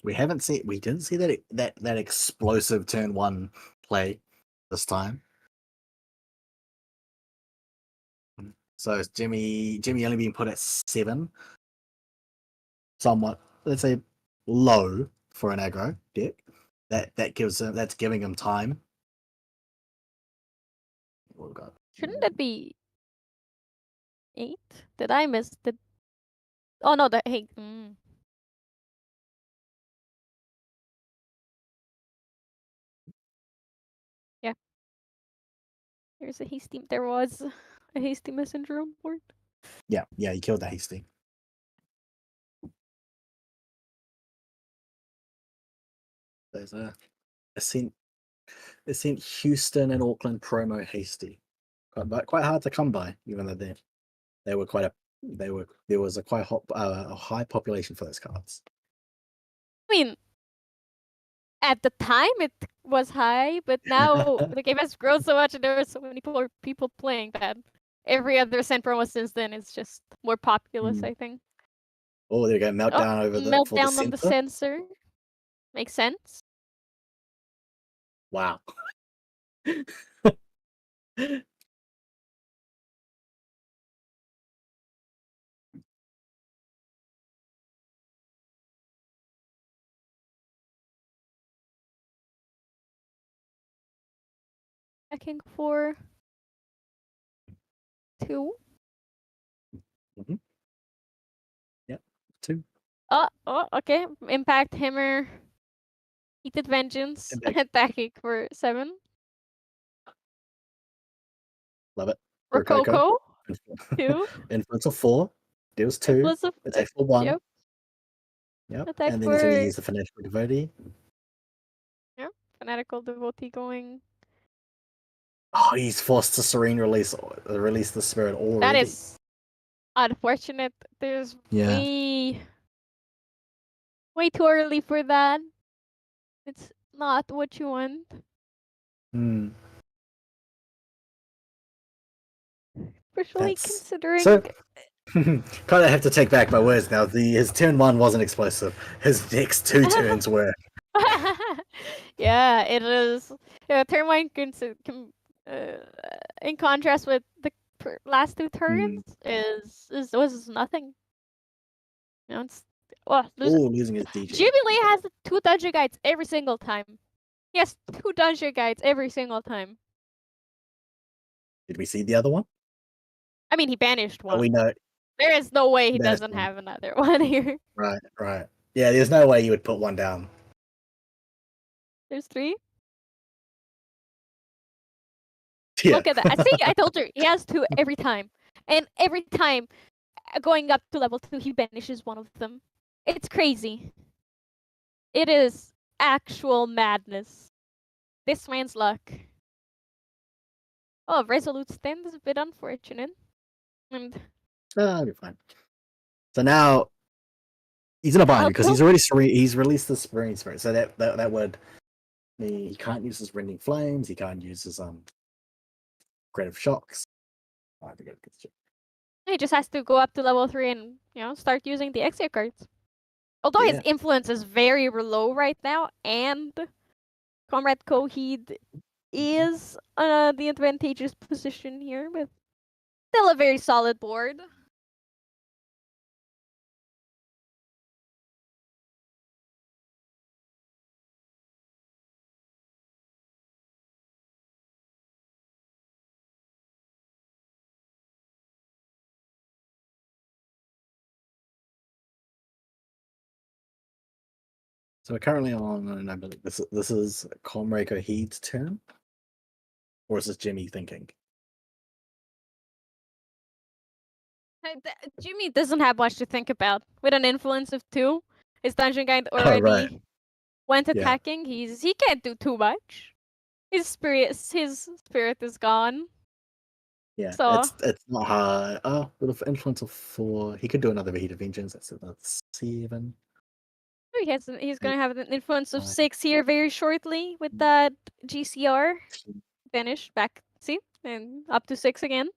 We didn't see that explosive turn 1 play this time. So it's Jimmy only being put at 7. Somewhat, let's say, low for an aggro deck. That's giving him time. What we got? Shouldn't it be 8? Did I miss the? Oh no, the hey. Yeah. There's a hasty. There was a hasty messenger on board. Yeah, he killed the hasty. There's a sent Houston and Auckland promo hasty. Quite hard to come by, even though there was a quite a high population for those cards. I mean, at the time it was high, but now the game has grown so much and there are so many people playing that every other Sand promo since then is just more populous, I think. Oh, there you go. Meltdown Meltdown on the sensor. Makes sense. Wow. Checking for 2. Yep, 2. Oh, okay. Impact Hammer. Heated Vengeance. Attacking for 7. Love it. Rococo. 2. Influence of 4. Deals 2. Attack for 1. Yep. Attack and then for... he's going to use the Fanatical Devotee. Yep. Fanatical Devotee going. Oh, he's forced to Serene release the spirit already. That is unfortunate. There's way too early for that. It's not what you want. Especially considering... So, kind of have to take back my words now. His turn 1 wasn't explosive. His next 2 turns were. Yeah, it is. Turn 1 in contrast with the last 2 turns was nothing. You know, it's losing his DJ. Jubilee has 2 dungeon guides every single time. He has 2 dungeon guides every single time. Did we see the other one? I mean, he banished one. We know. There is no way he doesn't have another one here. Right. Yeah, there's no way you would put one down. There's 3. Yeah. Look at that. I see. I told you he has 2 every time, and every time going up to level 2, he banishes one of them. It's crazy. It is actual madness. This man's luck. Oh, Resolute Stand is a bit unfortunate. And I'll be fine. So now he's in a bind because he's already he's released the Serene Spirit. So that would mean he can't use his Rending Flames. He can't use his Creative Shocks. I have to get this check. he just has to go up to level 3 and start using the Exia cards. Although his influence is very low right now, and Comrade Coheed is the advantageous position here, with still a very solid board. So we're currently on, I believe this is Comrade Heed's turn, or is this Jimmy thinking? Jimmy doesn't have much to think about. With an influence of 2, his dungeon guide Oh, already right. went Yeah. attacking. He can't do too much. His spirit is gone. Yeah, So it's not hard. Oh, with an influence of 4, he could do another Heat of Vengeance. That's 7. he's gonna have an influence of Fine. 6 here very shortly with that GCR finish back. See, and up to 6 again.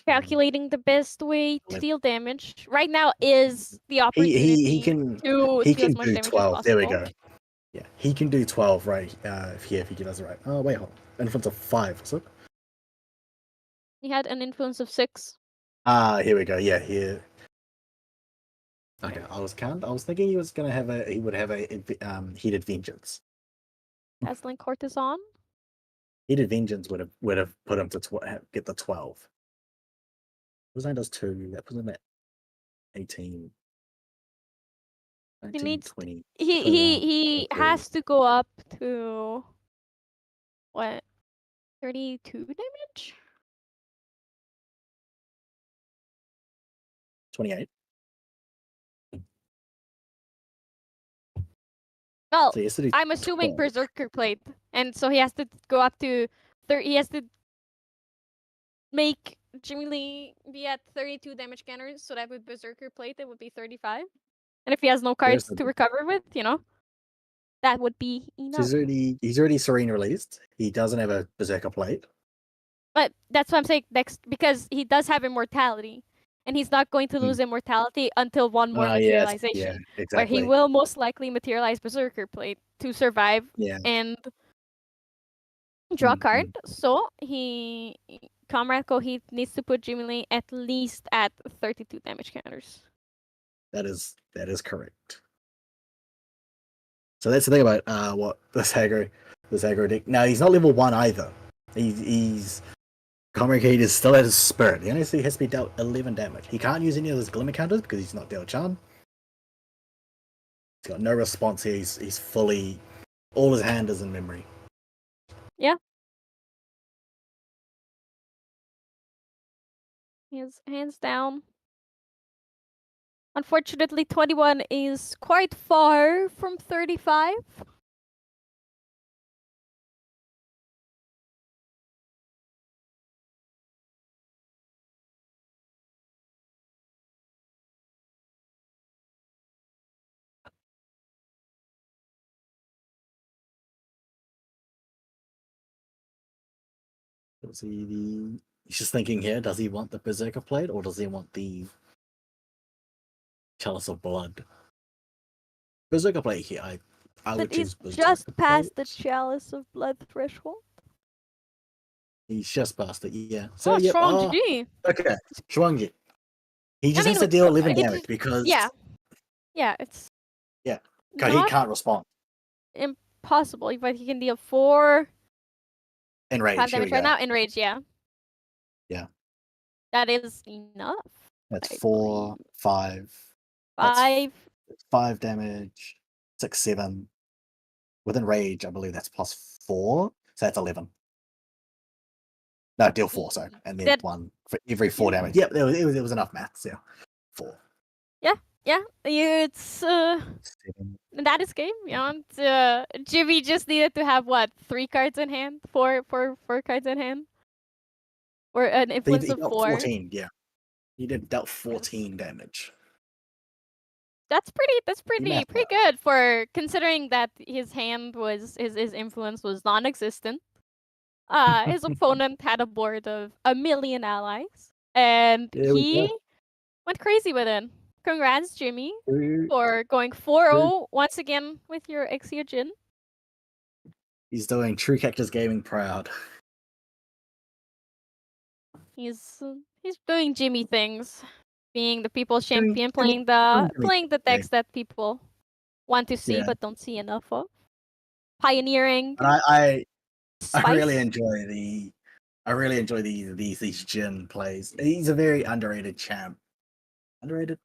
Calculating the best way to deal damage right now is the opportunity He can to he do as can much do damage 12. as There we possible. go. Yeah, he can do 12, right? If he does it right. Oh wait, hold on. Influence of 5, was it? He had an influence of 6. Ah, here we go. Yeah, here. Okay, I was thinking he would have a Heated Vengeance. Dazzling Courtesan. Heated Vengeance would have put him to get the 12. Courtesan does 2. That puts him at 18. 19, needs 20, He 21, he 22. has to go up to what? 32 damage? 28. Well, So he has to do I'm assuming 12. Berserker Plate, and so he has to go up to he has to make Jimmy Lee be at 32 damage counters, so that with Berserker Plate it would be 35. And if he has no There's cards to recover with, that would be So enough. he's already Serene released. He doesn't have a Berserker Plate. But that's what I'm saying next, because he does have immortality, and he's not going to lose immortality until one more Yes, materialization, yeah, where he exactly. will most likely materialize Berserker Plate to survive Yeah. and draw a Mhm. card. So Comrade Kohit needs to put Jimmy Lee at least at 32 damage counters. That is correct. So that's the thing about what this aggro deck. Now he's not level 1 either. He's Comrade Heat is still at his spirit. He only has to be dealt 11 damage. He can't use any of his glimmer counters because he's not dealt charm. He's got no response here. He's fully, all his hand is in memory. Yeah. His hands down. Unfortunately, 21 is quite far from 35. He's just thinking here, does he want the Berserker Plate or does he want the Chalice of Blood? Berserker Plate here, I would But he's choose Berserker just past the Plate. Chalice of Blood threshold. He's just past it, yeah. So, strong GG. Okay, Shuangji. He just I has mean, to deal 11 it damage just- because Yeah, it's he not can't respond. impossible, but he can deal 4 Enrage, 5 here we damage right go. now. Enrage, yeah. Yeah. That is enough. That's I 4, believe. 5. 5. 5 damage, 6, 7. With Enrage, I believe that's plus 4. So that's 11. No, deal 4, sorry. And then 1 for every 4 damage. Yep, it was enough maths, yeah. 4. Yeah, it's that is game. Jimmy just needed to have what, 3 cards in hand, 4 cards in hand, or an influence He of dealt 4. 14, yeah. He dealt 14 damage. That's pretty math good for considering that his hand was his influence was non-existent. His opponent had a board of 1,000,000 allies, and There we he go. went crazy with it. Congrats, Jimmy, for going 4-0 once again with your Exeogen. He's doing True Cactus Gaming proud. He's doing Jimmy things, being the people's champion, Jimmy- playing the Jimmy decks that people want to see Yeah. but don't see enough of. Pioneering. And I really Spice. enjoy these Jin plays. He's a very underrated champ. Underrated?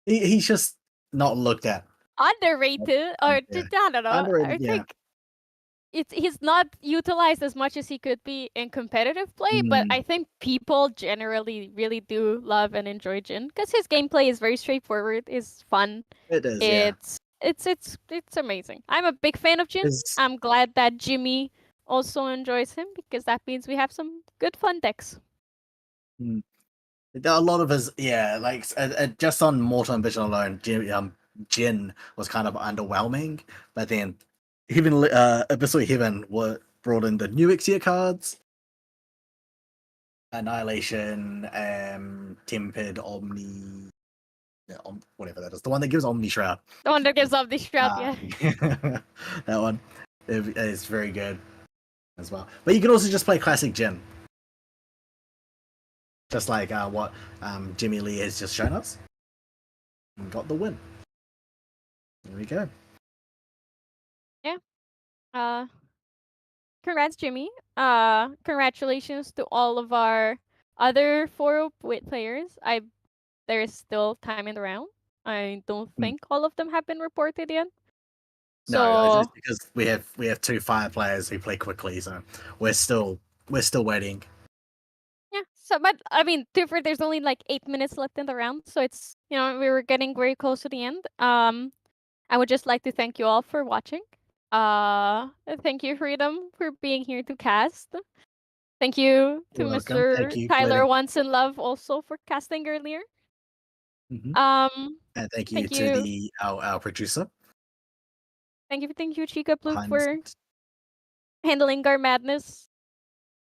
He's just not looked at. Underrated, or Yeah. I don't know. I Underrated, yeah. think he's not utilized as much as he could be in competitive play, but I think people generally really do love and enjoy Jin because his gameplay is very straightforward, is fun. It is, yeah. It's amazing. I'm a big fan of Jin. It's- I'm glad that Jimmy also enjoys him because that means we have some good fun decks. a lot of his, yeah, like just on Mortal and Vision alone, Jin was kind of underwhelming, but then even Abyssal Heaven brought in the new Ixia cards, Annihilation, Tempered, Omni, yeah, whatever that is, the one that gives Omni Shroud. The one that gives up the shroud, yeah. That one is very good as well. But you can also just play classic Jin, just like what Jimmy Lee has just shown us, and got the win. There we go. Congrats, Jimmy. Congratulations to all of our other 4 players. There is still time in the round. I don't think all of them have been reported yet. No, So it's because we have 2 fire players who play quickly, so we're still waiting. yeah. So, but I mean, there's only like 8 minutes left in the round, so it's we were getting very close to the end. I would just like to thank you all for watching. Thank you, Freedom, for being here to cast. Thank you to You're welcome. Mr. Thank you, Tyler letting- OnceInLuv also for casting earlier. Mhm. And thank you thank to you. our producer. Thank you, Chica Blue, behind the for scenes. handling our madness.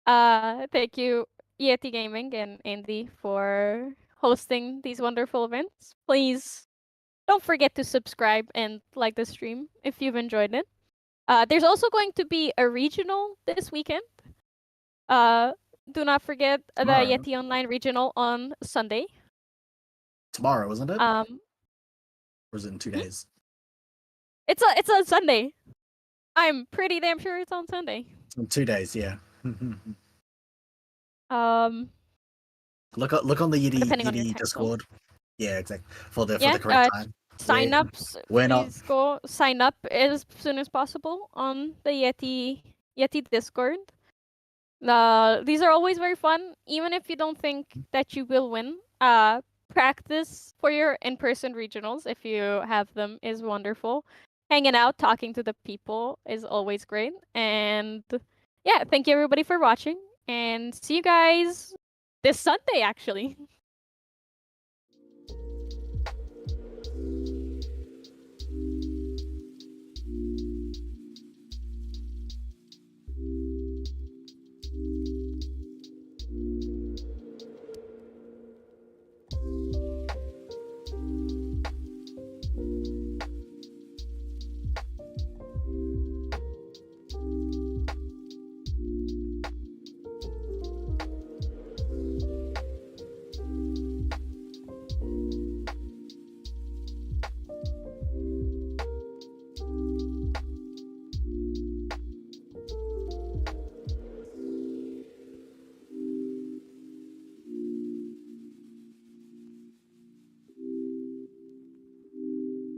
Thank you, Yeti Gaming and Andy, for hosting these wonderful events. Please don't forget to subscribe and like the stream if you've enjoyed it. There's also going to be a regional this weekend. Do not forget Tomorrow. the Yeti Online regional on Sunday. Tomorrow, isn't it? Or is it in 2 days? It's a Sunday. I'm pretty damn sure it's on Sunday. It's in 2 days, yeah. Look on the Depending on your Yeti time Discord. Yeah, exactly. For the Yeah, correct time. Sign-ups, we're not- please go sign up as soon as possible on the Yeti Discord. These are always very fun, even if you don't think that you will win. Practice for your in-person regionals if you have them is wonderful. Hanging out, talking to the people is always great. And yeah, thank you everybody for watching, and see you guys this Sunday actually.